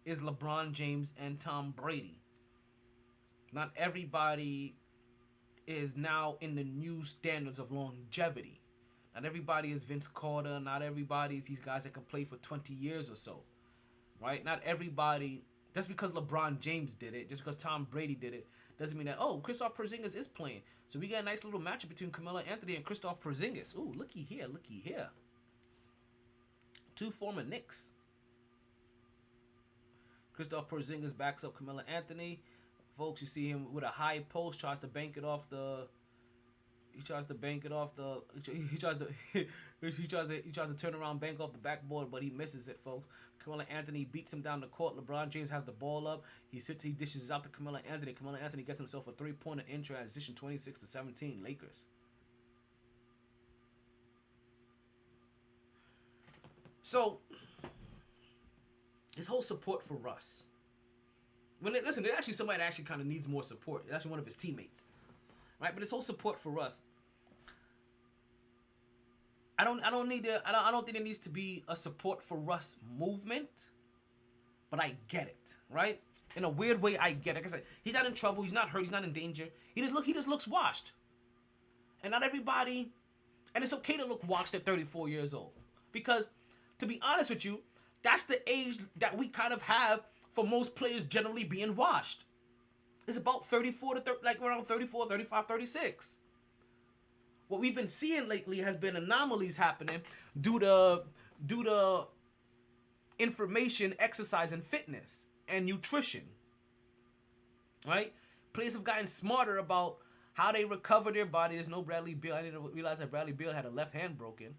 is LeBron James and Tom Brady. Not everybody is now in the new standards of longevity. Not everybody is Vince Carter. Not everybody is these guys that can play for 20 years or so. Right? Not everybody, just because LeBron James did it, just because Tom Brady did it, doesn't mean that, Kristaps Porzingis is playing. So we got a nice little matchup between Carmelo Anthony and Kristaps Porzingis. Ooh, looky here. 2 former Knicks. Kristaps Porzingis backs up Carmelo Anthony. Folks, you see him with a high post, tries to bank it off the... He tries to turn around, bank off the backboard, but he misses it, folks. Carmelo Anthony beats him down the court. LeBron James has the ball up. He dishes out to Carmelo Anthony. Carmelo Anthony gets himself a 3-pointer in transition, 26-17, Lakers. So, this whole support for Russ. There's actually somebody that actually kind of needs more support. It's actually one of his teammates. Right? But this whole support for Russ. I don't think there needs to be a support for Russ movement, but I get it, right? In a weird way, I get it. Like I said, he's not in trouble, he's not hurt, he's not in danger. He just looks washed. And not everybody, and it's okay to look washed at 34 years old. Because, to be honest with you, that's the age that we kind of have for most players generally being washed. It's about 34 to around 34, 35, 36. What we've been seeing lately has been anomalies happening due to information, exercise, and fitness, and nutrition. Right? Players have gotten smarter about how they recover their body. There's no Bradley Beal. I didn't realize that Bradley Beal had a left hand broken.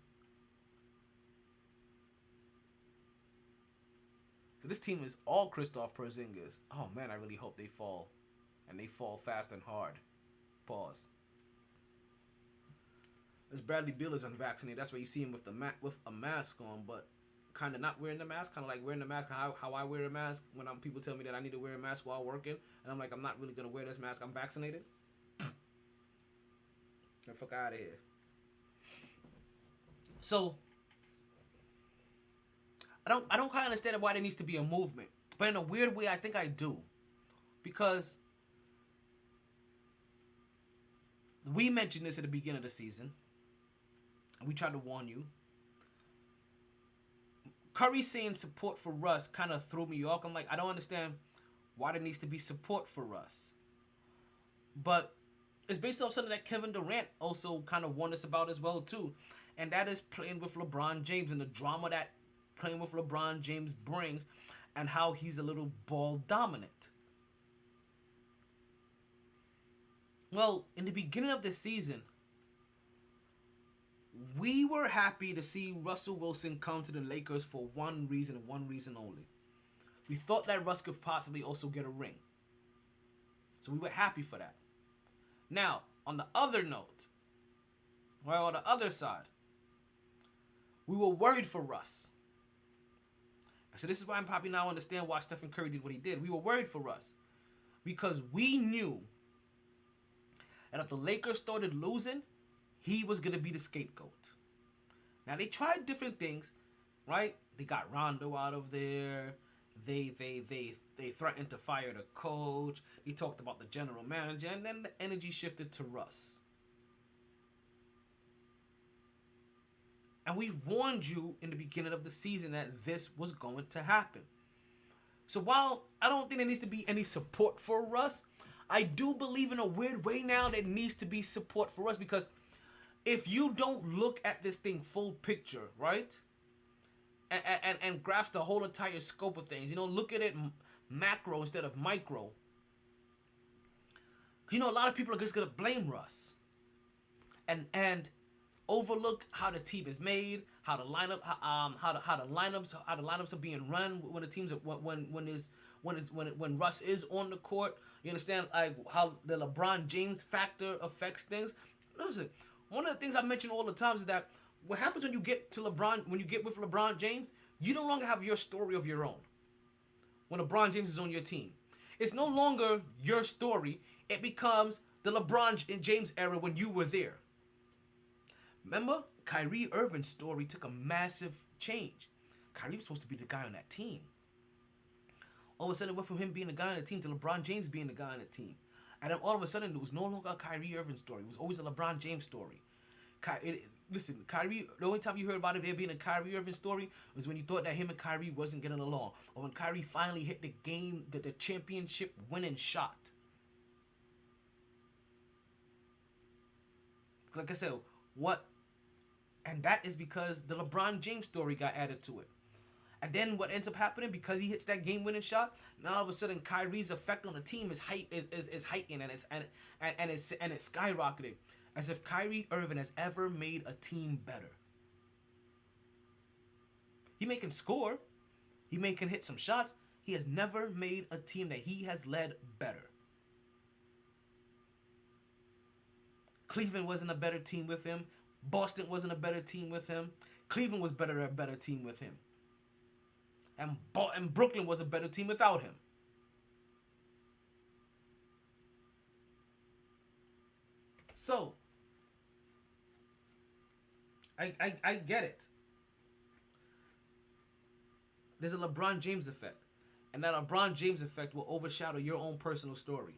So this team is all Kristaps Porzingis. Oh man, I really hope they fall. And they fall fast and hard. Pause. This Bradley Beal is unvaccinated. That's why you see him with a mask on, but kind of not wearing the mask. Kind of like wearing the mask how I wear a mask when people tell me that I need to wear a mask while working. And I'm like, I'm not really going to wear this mask. I'm vaccinated. the fuck out of here. So I don't quite understand why there needs to be a movement, but in a weird way, I think I do, because we mentioned this at the beginning of the season, and we tried to warn you. Curry saying support for Russ kind of threw me off. I'm like, I don't understand why there needs to be support for Russ. But it's based off something that Kevin Durant also kind of warned us about as well too, and that is playing with LeBron James and the drama that playing with LeBron James brings, and how he's a little ball dominant. Well, in the beginning of the season, we were happy to see Russell Wilson come to the Lakers for one reason and one reason only. We thought that Russ could possibly also get a ring. So we were happy for that. Now, on the other note, well, on the other side, we were worried for Russ. So this is why I'm probably now understand why Stephen Curry did what he did. We were worried for Russ because we knew that if the Lakers started losing, he was going to be the scapegoat. Now, they tried different things, right? They got Randall out of there. They threatened to fire the coach. He talked about the general manager, and then the energy shifted to Russ. And we warned you in the beginning of the season that this was going to happen. So while I don't think there needs to be any support for Russ, I do believe in a weird way now there needs to be support for Russ, because if you don't look at this thing full picture, right? And grasp the whole entire scope of things, look at it macro instead of micro. A lot of people are just gonna blame Russ and overlook how the team is made, how the lineup, how the lineups are being run when the teams when Russ is on the court. You understand, like, how the LeBron James factor affects things. Listen, one of the things I mention all the time is that what happens when you get with LeBron James, you no longer have your story of your own. When LeBron James is on your team, it's no longer your story. It becomes the LeBron James era when you were there. Remember, Kyrie Irving's story took a massive change. Kyrie was supposed to be the guy on that team. All of a sudden, it went from him being the guy on the team to LeBron James being the guy on the team. And then all of a sudden, it was no longer a Kyrie Irving story. It was always a LeBron James story. Listen, Kyrie, the only time you heard about it there being a Kyrie Irving story was when you thought that him and Kyrie wasn't getting along. Or when Kyrie finally hit the championship winning shot. Like I said, and that is because the LeBron James story got added to it. And then what ends up happening, because he hits that game-winning shot, now all of a sudden Kyrie's effect on the team is heightened and it's skyrocketing, as if Kyrie Irving has ever made a team better. He may can score, he may can hit some shots. He has never made a team that he has led better. Cleveland wasn't a better team with him. Boston wasn't a better team with him. Cleveland was a better team with him. And Brooklyn was a better team without him. So, I get it. There's a LeBron James effect. And that LeBron James effect will overshadow your own personal story.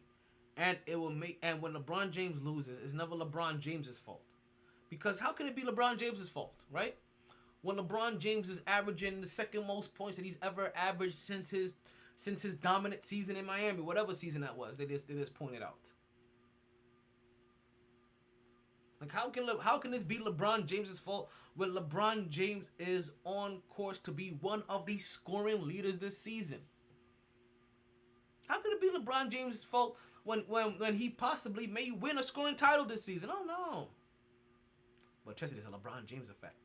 And it will and when LeBron James loses, it's never LeBron James's fault. Because how can it be LeBron James's fault, right? When LeBron James is averaging the second most points that he's ever averaged since his dominant season in Miami, whatever season that was, they just pointed out. Like, how can this be LeBron James's fault when LeBron James is on course to be one of the scoring leaders this season? How can it be LeBron James' fault when he possibly may win a scoring title this season? Oh no. But trust me, there's a LeBron James effect.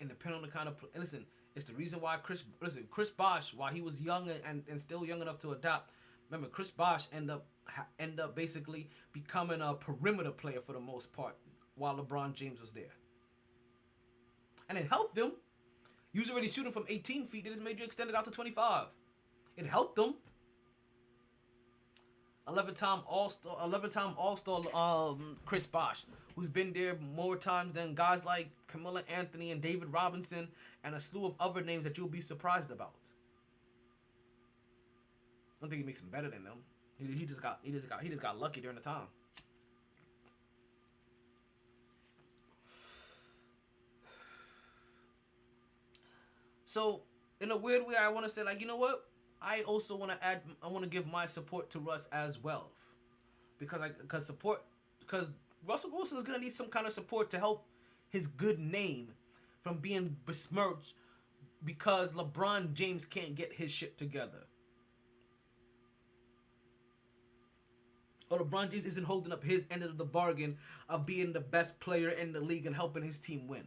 And depending on the kind of listen, it's the reason why Chris Bosh, while he was young and still young enough to adapt. Remember, Chris Bosh end up basically becoming a perimeter player for the most part while LeBron James was there. And it helped them. He was already shooting from 18 feet. They just made you extend it out to 25. It helped them. 11-time All-Star Chris Bosh, who's been there more times than guys like Camilla Anthony and David Robinson and a slew of other names that you'll be surprised about. I don't think he makes him better than them. He just got lucky during the time. So, in a weird way, I want to say, like, you know what? I also want to give my support to Russ as well. Because Russell Wilson is going to need some kind of support to help his good name from being besmirched because LeBron James can't get his shit together. Or LeBron James isn't holding up his end of the bargain of being the best player in the league and helping his team win.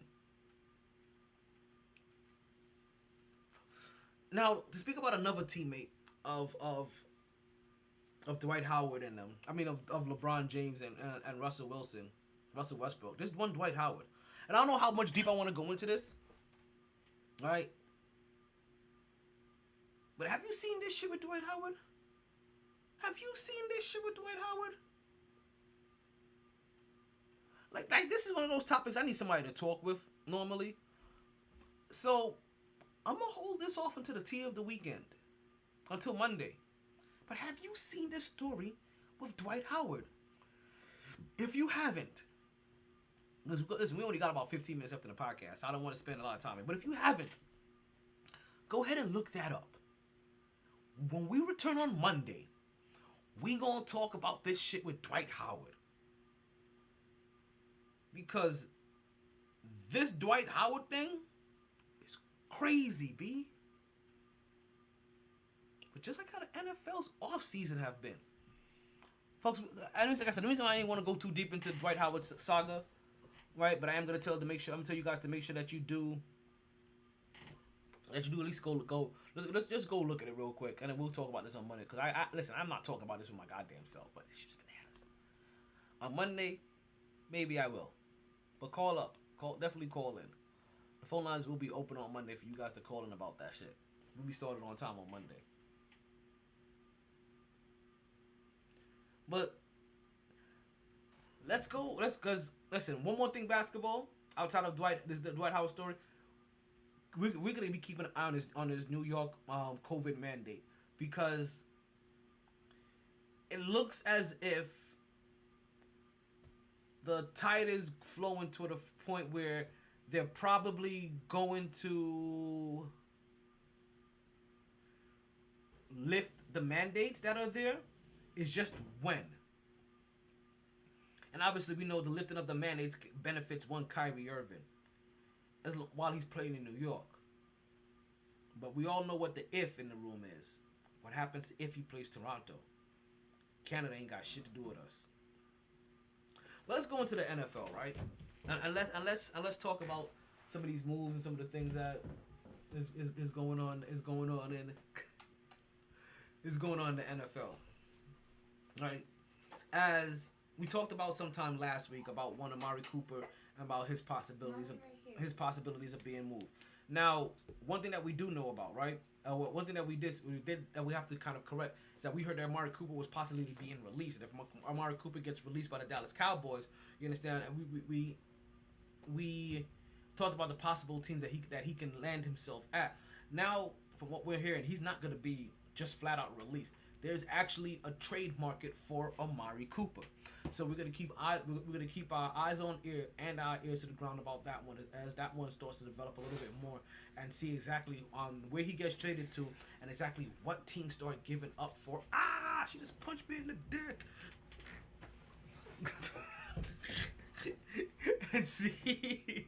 Now, to speak about another teammate of Dwight Howard and them, I mean of LeBron James and Russell Westbrook. There's one Dwight Howard. And I don't know how much deep I want to go into this. Alright? But have you seen this shit with Dwight Howard? Have you seen this shit with Dwight Howard? Like this is one of those topics I need somebody to talk with normally. So, I'm going to hold this off until the tea of the weekend. Until Monday. But have you seen this story with Dwight Howard? If you haven't, listen, we only got about 15 minutes left in the podcast, so I don't want to spend a lot of time. But if you haven't, go ahead and look that up. When we return on Monday, we gonna talk about this shit with Dwight Howard. Because this Dwight Howard thing is crazy, B. But just like how the NFL's offseason have been. Folks, like I said, the reason why I didn't want to go too deep into Dwight Howard's saga, right? But I am gonna tell you guys to make sure that you do at least go. Let's just go look at it real quick, and then we'll talk about this on Monday. Cause listen, I'm not talking about this with my goddamn self, but it's just bananas. On Monday, maybe I will, but definitely call in. The phone lines will be open on Monday for you guys to call in about that shit. We'll be started on time on Monday. But cause listen, one more thing, basketball outside of the Dwight Howard story. We're gonna be keeping an eye on this New York COVID mandate, because it looks as if the tide is flowing to the point where they're probably going to lift the mandates that are there. It's just when. And obviously we know the lifting of the mandates benefits one Kyrie Irving while he's playing in New York. But we all know what the if in the room is. What happens if he plays Toronto? Canada ain't got shit to do with us. But let's go into the NFL, right? And let's talk about some of these moves and some of the things that is going on in the NFL. Right? As we talked about sometime last week about one Amari Cooper and about his possibilities of being moved. Now, one thing that we do know about, right? One thing that we did that we have to kind of correct is that we heard that Amari Cooper was possibly being released. And if Amari Cooper gets released by the Dallas Cowboys, you understand? And we talked about the possible teams that he can land himself at. Now, from what we're hearing, he's not going to be just flat out released. There's actually a trade market for Amari Cooper. So we're gonna keep our eyes on ear and our ears to the ground about that one as that one starts to develop a little bit more and see exactly where he gets traded to and exactly what teams start giving up for. She just punched me in the dick. And see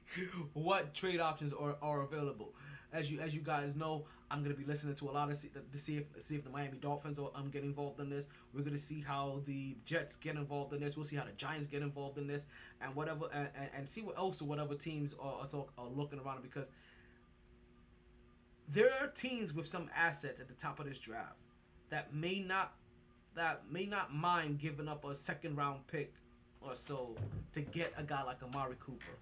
what trade options are available. As you guys know, I'm gonna be listening to a lot to see if the Miami Dolphins get involved in this. We're gonna see how the Jets get involved in this. We'll see how the Giants get involved in this, and whatever, and see what other teams are looking around, because there are teams with some assets at the top of this draft that may not mind giving up a second round pick or so to get a guy like Amari Cooper.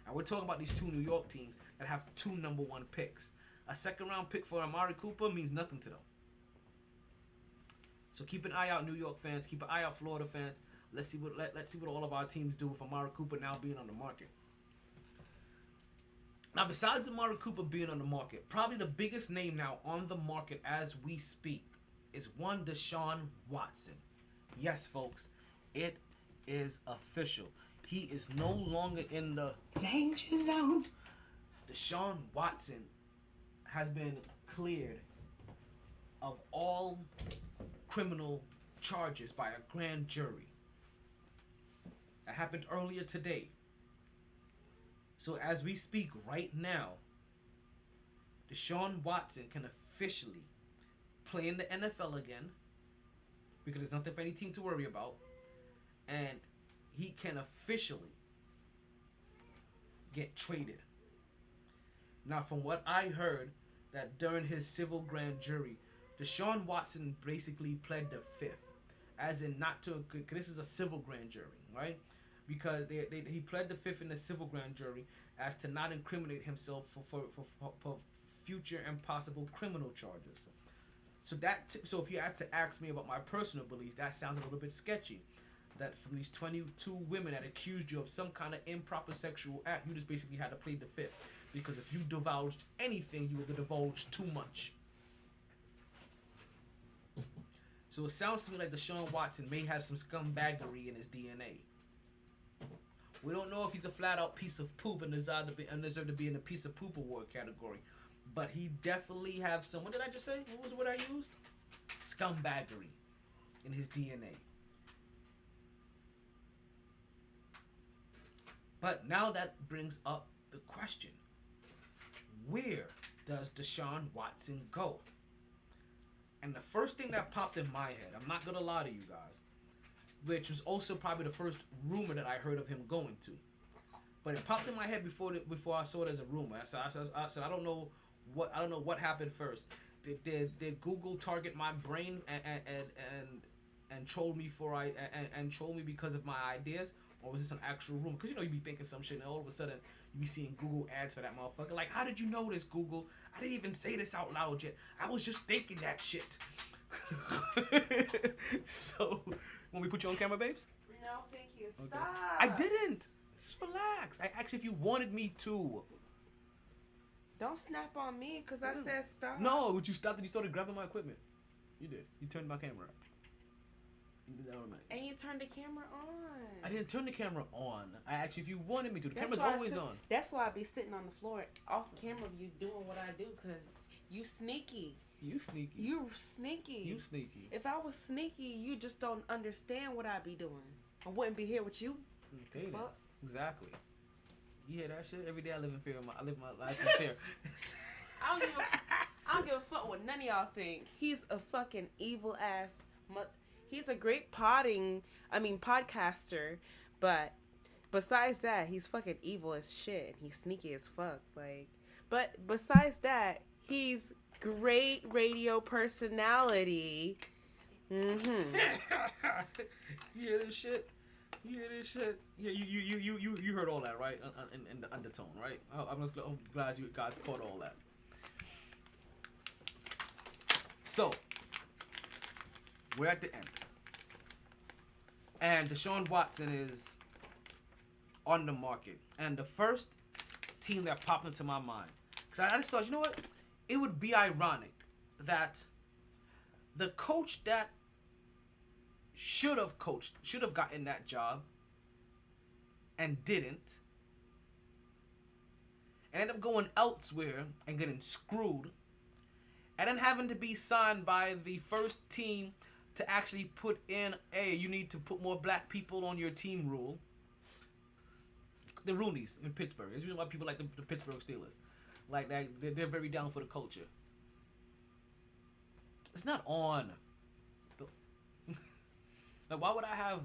And we're talking about these two New York teams that have 2 number 1 picks. A second round pick for Amari Cooper means nothing to them. So keep an eye out, New York fans. Keep an eye out, Florida fans. Let's see what all of our teams do with Amari Cooper now being on the market. Now, besides Amari Cooper being on the market, probably the biggest name now on the market as we speak is one Deshaun Watson. Yes, folks, it is official. He is no longer in the danger zone. Deshaun Watson has been cleared of all criminal charges by a grand jury. That happened earlier today. So as we speak right now, Deshaun Watson can officially play in the NFL again because there's nothing for any team to worry about. And he can officially get traded. Now, from what I heard, that during his civil grand jury, Deshaun Watson basically pled the fifth, as in not to, because this is a civil grand jury, right? Because he pled the fifth in the civil grand jury as to not incriminate himself for future and possible criminal charges. So if you had to ask me about my personal beliefs, that sounds a little bit sketchy. That from these 22 women that accused you of some kind of improper sexual act, you just basically had to plead the fifth. Because if you divulged anything, you would have divulged too much. So it sounds to me like Deshaun Watson may have some scumbaggery in his DNA. We don't know if he's a flat-out piece of poop and deserve to be in the piece of poop award category. But he definitely have some, what did I just say? What was the word I used? Scumbaggery in his DNA. But now that brings up the question. Where does Deshaun Watson go? And the first thing that popped in my head, I'm not going to lie to you guys, which was also probably the first rumor that I heard of him going to. But it popped in my head before I saw it as a rumor. I said I don't know what happened first. Did Google target my brain and troll me and troll me because of my ideas? Or was this an actual rumor? Because you be thinking some shit and all of a sudden you be seeing Google ads for that motherfucker. Like, how did you know this, Google? I didn't even say this out loud yet. I was just thinking that shit. So, want me to put you on camera, babes? No, thank you. Okay. Stop. I didn't. Just relax. I asked if you wanted me to. Don't snap on me because I said stop. No, would you stop and you started grabbing my equipment? You did. You turned my camera up. You did that automatically. And you turned the camera on. I didn't turn the camera on. I asked you if you wanted me to. The That's camera's why I always sit- on. That's why I be sitting on the floor off camera of you doing what I do because you sneaky. You sneaky. You sneaky. You sneaky. If I was sneaky, you just don't understand what I be doing. I wouldn't be here with you. Okay, then. Fuck. Exactly. You hear that shit? Every day I live in fear. I live my life in fear. I don't give a fuck what none of y'all think. He's a fucking evil ass. He's a great podcaster, but besides that, he's fucking evil as shit. He's sneaky as fuck. But besides that, he's great radio personality. Mm-hmm. You hear this shit? Yeah, you heard all that, right? In the undertone, right? I'm glad you guys caught all that. So, we're at the end. And Deshaun Watson is on the market. And the first team that popped into my mind, because I just thought, you know what? It would be ironic that the coach that should have gotten that job and didn't, and ended up going elsewhere and getting screwed, and then having to be signed by the first team to actually put in you need to put more black people on your team rule. The Rooneys in Pittsburgh. It's usually why people like the Pittsburgh Steelers. Like they're very down for the culture. It's not on. Like, why would I have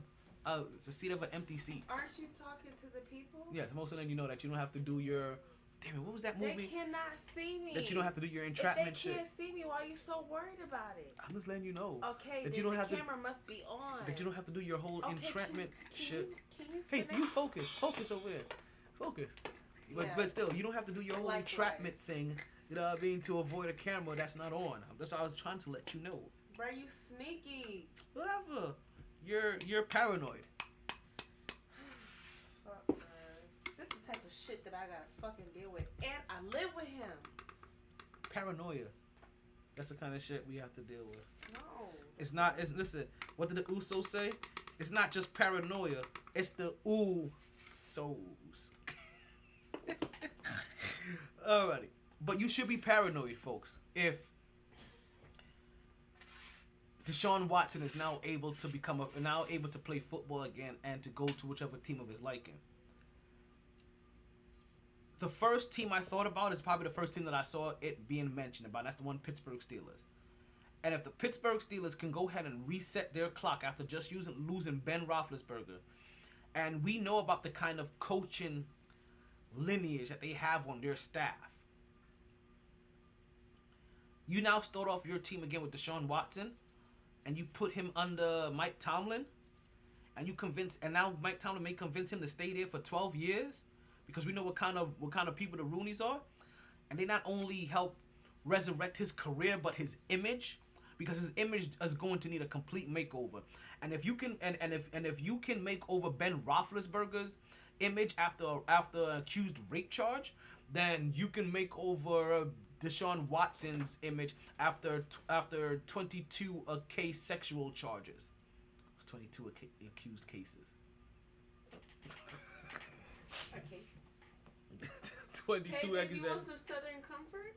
a seat of an empty seat? Aren't you talking to the people? Yes, most of them you know that you don't have to do your. Damn it, what was that movie? They cannot see me. That you don't have to do your entrapment if they shit. can't see me, why are you so worried about it? I'm just letting you know. Okay, that then you don't the have camera must be on. That you don't have to do your whole entrapment shit. Can you Hey, finish? you focus over there. Focus. Yeah. But still, you don't have to do your whole Likewise. entrapment thing, you know what I mean, to avoid a camera that's not on. That's what I was trying to let you know. Bro, you sneaky. Whatever. You're paranoid. Fuck, bro. This is the type of shit that I gotta fucking deal with. And I live with him. Paranoia. That's the kind of shit we have to deal with. No. It's not. Listen. What did the Usos say? It's not just paranoia. It's the Usos. Alrighty, but you should be paranoid, folks. If Deshaun Watson is now able to play football again and to go to whichever team of his liking. The first team I thought about is probably the first team that I saw it being mentioned about. That's the one Pittsburgh Steelers. And if the Pittsburgh Steelers can go ahead and reset their clock after just losing Ben Roethlisberger, and we know about the kind of coaching lineage that they have on their staff, you now start off your team again with Deshaun Watson, and you put him under Mike Tomlin, and now Mike Tomlin may convince him to stay there for 12 years, because we know what kind of people the Rooneys are, and they not only help resurrect his career but his image, because his image is going to need a complete makeover. And if you can if you can make over Ben Roethlisberger's image after an accused rape charge, then you can make over Deshaun Watson's image after 22 case sexual charges. It's 22 accused cases. A case. 22 Hey, babe, you accusations. want some Southern Comfort?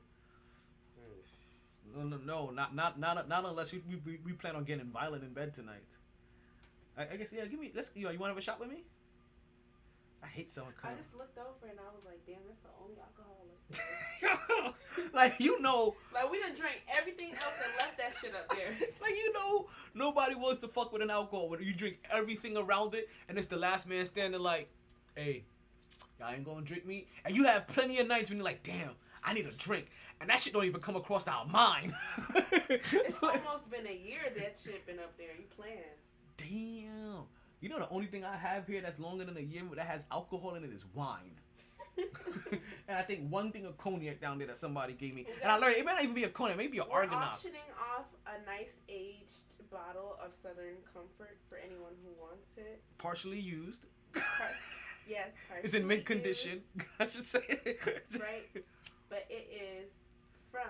No, not unless we plan on getting violent in bed tonight. I guess yeah. You want to have a shot with me? I hate Southern I Comfort. just looked over and I was like, damn, that's the only alcohol up there. Like, you know, Like, we done drank everything else and left that shit up there. like, you know, nobody wants to fuck with an alcohol when you drink everything around it, and it's the last man standing like, hey, y'all ain't gonna drink me? And you have plenty of nights when you're like, damn, I need a drink. And that shit don't even come across our mind. It's almost been a year that shit been up there. You playing. Damn. You know the only thing I have here that's longer than a year that has alcohol in it is wine. And I think one thing of cognac down there that somebody gave me. And I learned it might not even be a cognac, maybe a We're Argonaut. auctioning off a nice aged bottle of Southern Comfort for anyone who wants it. Partially used. Yes, It's in mint partially condition. I should say. used, right? But it is from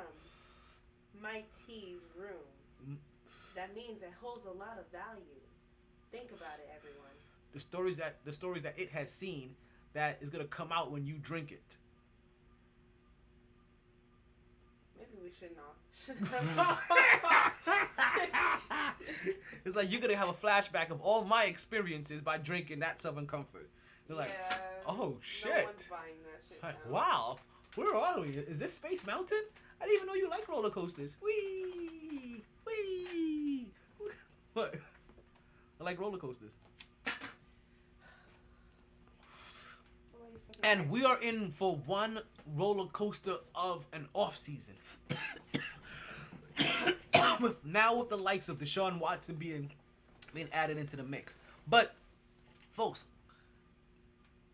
MyT's room. That means it holds a lot of value. Think about it, everyone. The stories that it has seen that is gonna come out when you drink it. Maybe we should not. It's like you're gonna have a flashback of all my experiences by drinking that Southern Comfort. You're like, yeah, oh shit! No one's buying that shit Like, now. wow, where are we? Is this Space Mountain? I didn't even know you like roller coasters. Wee, wee. What? I like roller coasters. And we are in for one roller coaster of an off season. with the likes of Deshaun Watson being added into the mix. But folks,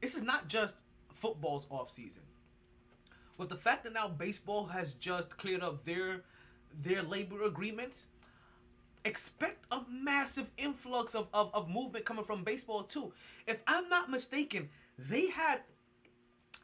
this is not just football's off season. With the fact that now baseball has just cleared up their labor agreements, expect a massive influx of movement coming from baseball too. If I'm not mistaken, they had,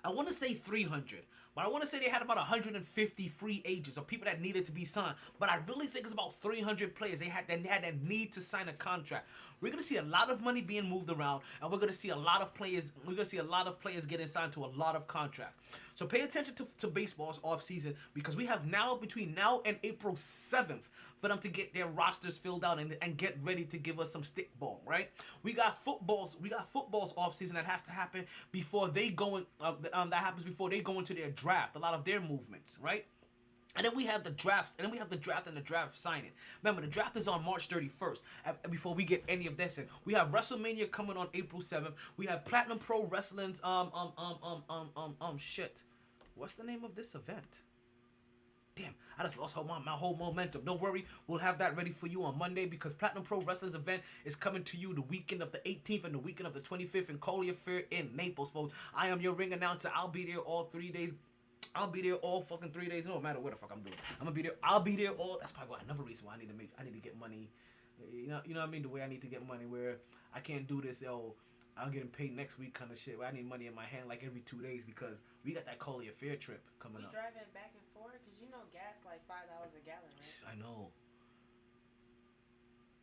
I want to say 300, but I want to say they had about 150 free agents or people that needed to be signed. But I really think it's about 300 players they had that need to sign a contract. We're gonna see a lot of money being moved around, and we're gonna see a lot of players. We're gonna see a lot of players getting signed to a lot of contracts. So pay attention to baseball's off season, because we have now between now and April 7th for them to get their rosters filled out and get ready to give us some stickball, right? We got football's off season that has to happen before they go in, that happens before they go into their draft. A lot of their movements, right? And then we have the drafts, and the draft signing. Remember, the draft is on March 31st. Before we get any of this in, we have WrestleMania coming on April 7th. We have Platinum Pro Wrestling's shit. What's the name of this event? Damn, I just lost my whole momentum. Don't worry, we'll have that ready for you on Monday, because Platinum Pro Wrestling's event is coming to you the weekend of the 18th and the weekend of the 25th in Collier Fair in Naples, folks. I am your ring announcer. I'll be there all 3 days. I'll be there all fucking 3 days. No matter what the fuck I'm doing, I'm gonna be there. I'll be there all. That's probably another reason why I need to get money. You know what I mean? The way I need to get money, where I can't do this. I'm getting paid next week kind of shit. Where I need money in my hand like every 2 days because we got that Collier Fair trip coming up. We driving back and forth because you know gas like $5 a gallon, right? I know.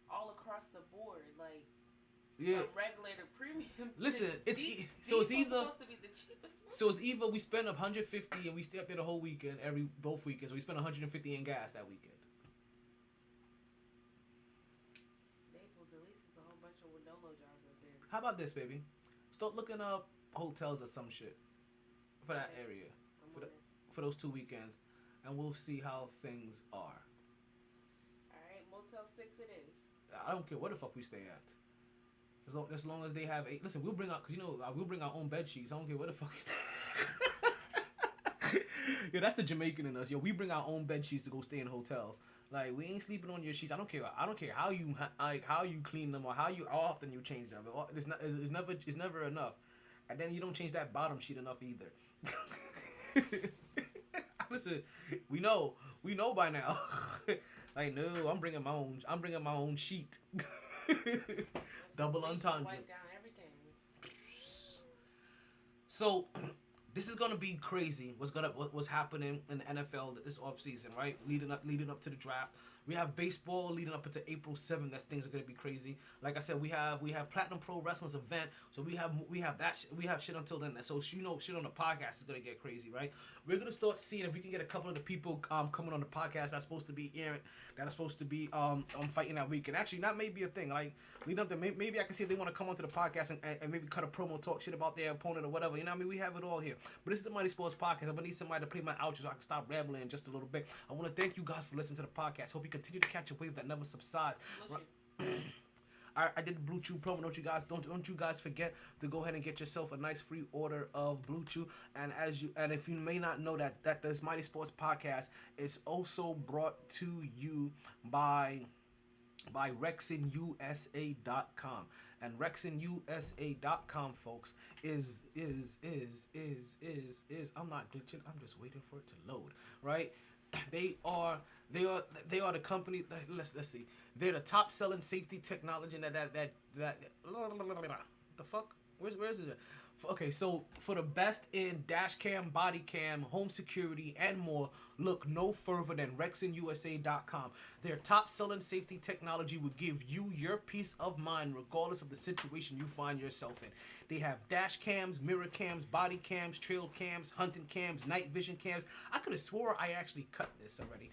All across the board, like. Yeah. From regular to premium. Listen, it's these it's either supposed to be the cheapest one. so it's either we spend $150 and we stay up there the whole weekend, both weekends. So we spend $150 in gas that weekend. Naples, at least it's a whole bunch of Wodolo jobs up there. How about this, baby? Start looking up hotels or some shit for that area for those 2 weekends, and we'll see how things are. All right, Motel 6 it is. I don't care where the fuck we stay at. As long as they have listen, we'll bring out, cause we'll bring our own bed sheets. I don't care where the fuck we stay. Yeah, that's the Jamaican in us. Yo, we bring our own bed sheets to go stay in hotels. Like, we ain't sleeping on your sheets. I don't care how you clean them or how often you change them. It's never enough. And then you don't change that bottom sheet enough either. Listen, we know by now. Like, no, I'm bringing my own sheet. Double entendre. Wipe down everything. So, this is gonna be crazy. What's happening in the NFL this offseason, right? Leading up to the draft. We have baseball leading up into April 7th. That things are gonna be crazy. Like I said, we have Platinum Pro Wrestling's event. So we have shit until then. So shit on the podcast is gonna get crazy, right? We're gonna start seeing if we can get a couple of the people coming on the podcast that's supposed to be airing, that are supposed to be fighting that week. And actually, that may be a thing. Like leading up to maybe I can see if they want to come onto the podcast and maybe cut a promo, talk shit about their opponent or whatever. You know what I mean? We have it all here. But this is the MyT Sports Podcast. I'm gonna need somebody to play my outro so I can stop rambling just a little bit. I want to thank you guys for listening to the podcast. Hope you continue to catch a wave that never subsides. I did the Blue Chew promo. Don't you guys forget to go ahead and get yourself a nice free order of Blue Chew. And if you may not know that this MyT Sports Podcast is also brought to you by RexinUSA.com. And RexinUSA.com, folks, is I'm not glitching. I'm just waiting for it to load. Right? They are the company. Let's see. They're the top selling safety technology. The fuck? Where's it? Okay, so for the best in dash cam, body cam, home security, and more, look no further than RexinUSA.com. Their top-selling safety technology will give you your peace of mind regardless of the situation you find yourself in. They have dash cams, mirror cams, body cams, trail cams, hunting cams, night vision cams. I could have swore I actually cut this already.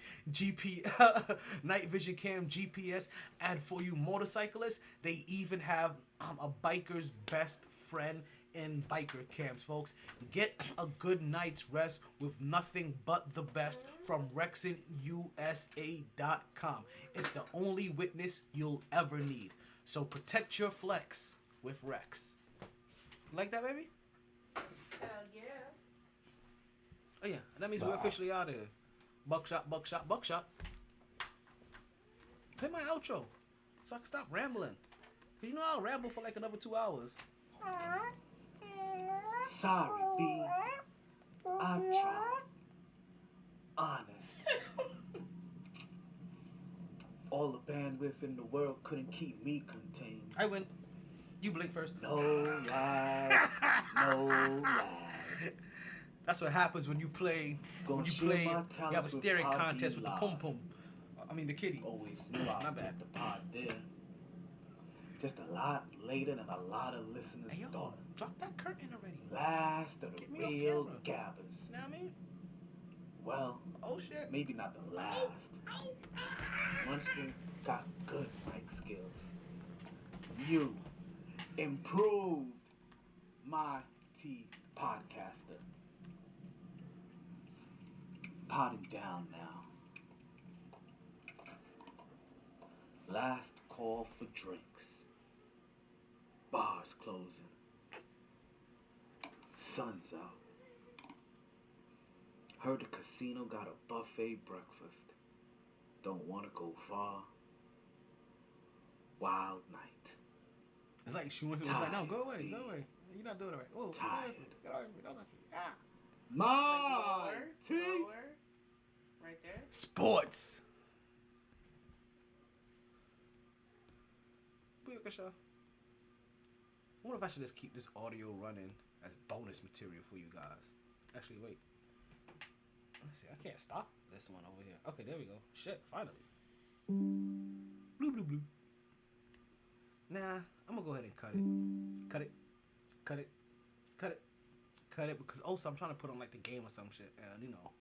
Night vision cam, GPS, and for you motorcyclists, they even have a biker's best friend in biker cams, folks. Get a good night's rest with nothing but the best from RexinUSA.com. It's the only witness you'll ever need. So protect your flex with Rex. You like that, baby? Hell yeah. Oh yeah, that means we're officially out of here. Buckshot. Play my outro so I can stop rambling. Cause you know I'll ramble for like another 2 hours. Sorry, B. I'm trying. Honest. All the bandwidth in the world couldn't keep me contained. I win. You blink first. No lie. No lie. That's what happens when you play. You have a staring contest with the pum pum. I mean the kitty. Always knew I'd get the pod there. Just a lot later than a lot of listeners Hey, yo, thought. drop that curtain already. Last of the Get me off real camera. gabbers. You know what I mean? Well, Oh shit. maybe not the last. Once we got good mic skills, you improved MyT podcaster. Potting down now. Last call for drinks. Bars closing. Sun's out. Heard the casino got a buffet breakfast. Don't want to go far. Wild night. It's like she wants to. It's like, no, go away. You're not doing it right. Whoa, Tired. Get away from me. Ah. MyT. Lower. Right there. Sports. Booyakasha. I wonder if I should just keep this audio running as bonus material for you guys. Actually, wait. Let's see. I can't stop this one over here. Okay, there we go. Shit, finally. Blue, blue, blue. Nah, I'm gonna go ahead and cut it. Cut it. Cut it. Cut it. Cut it because also I'm trying to put on like the game or some shit. And you know,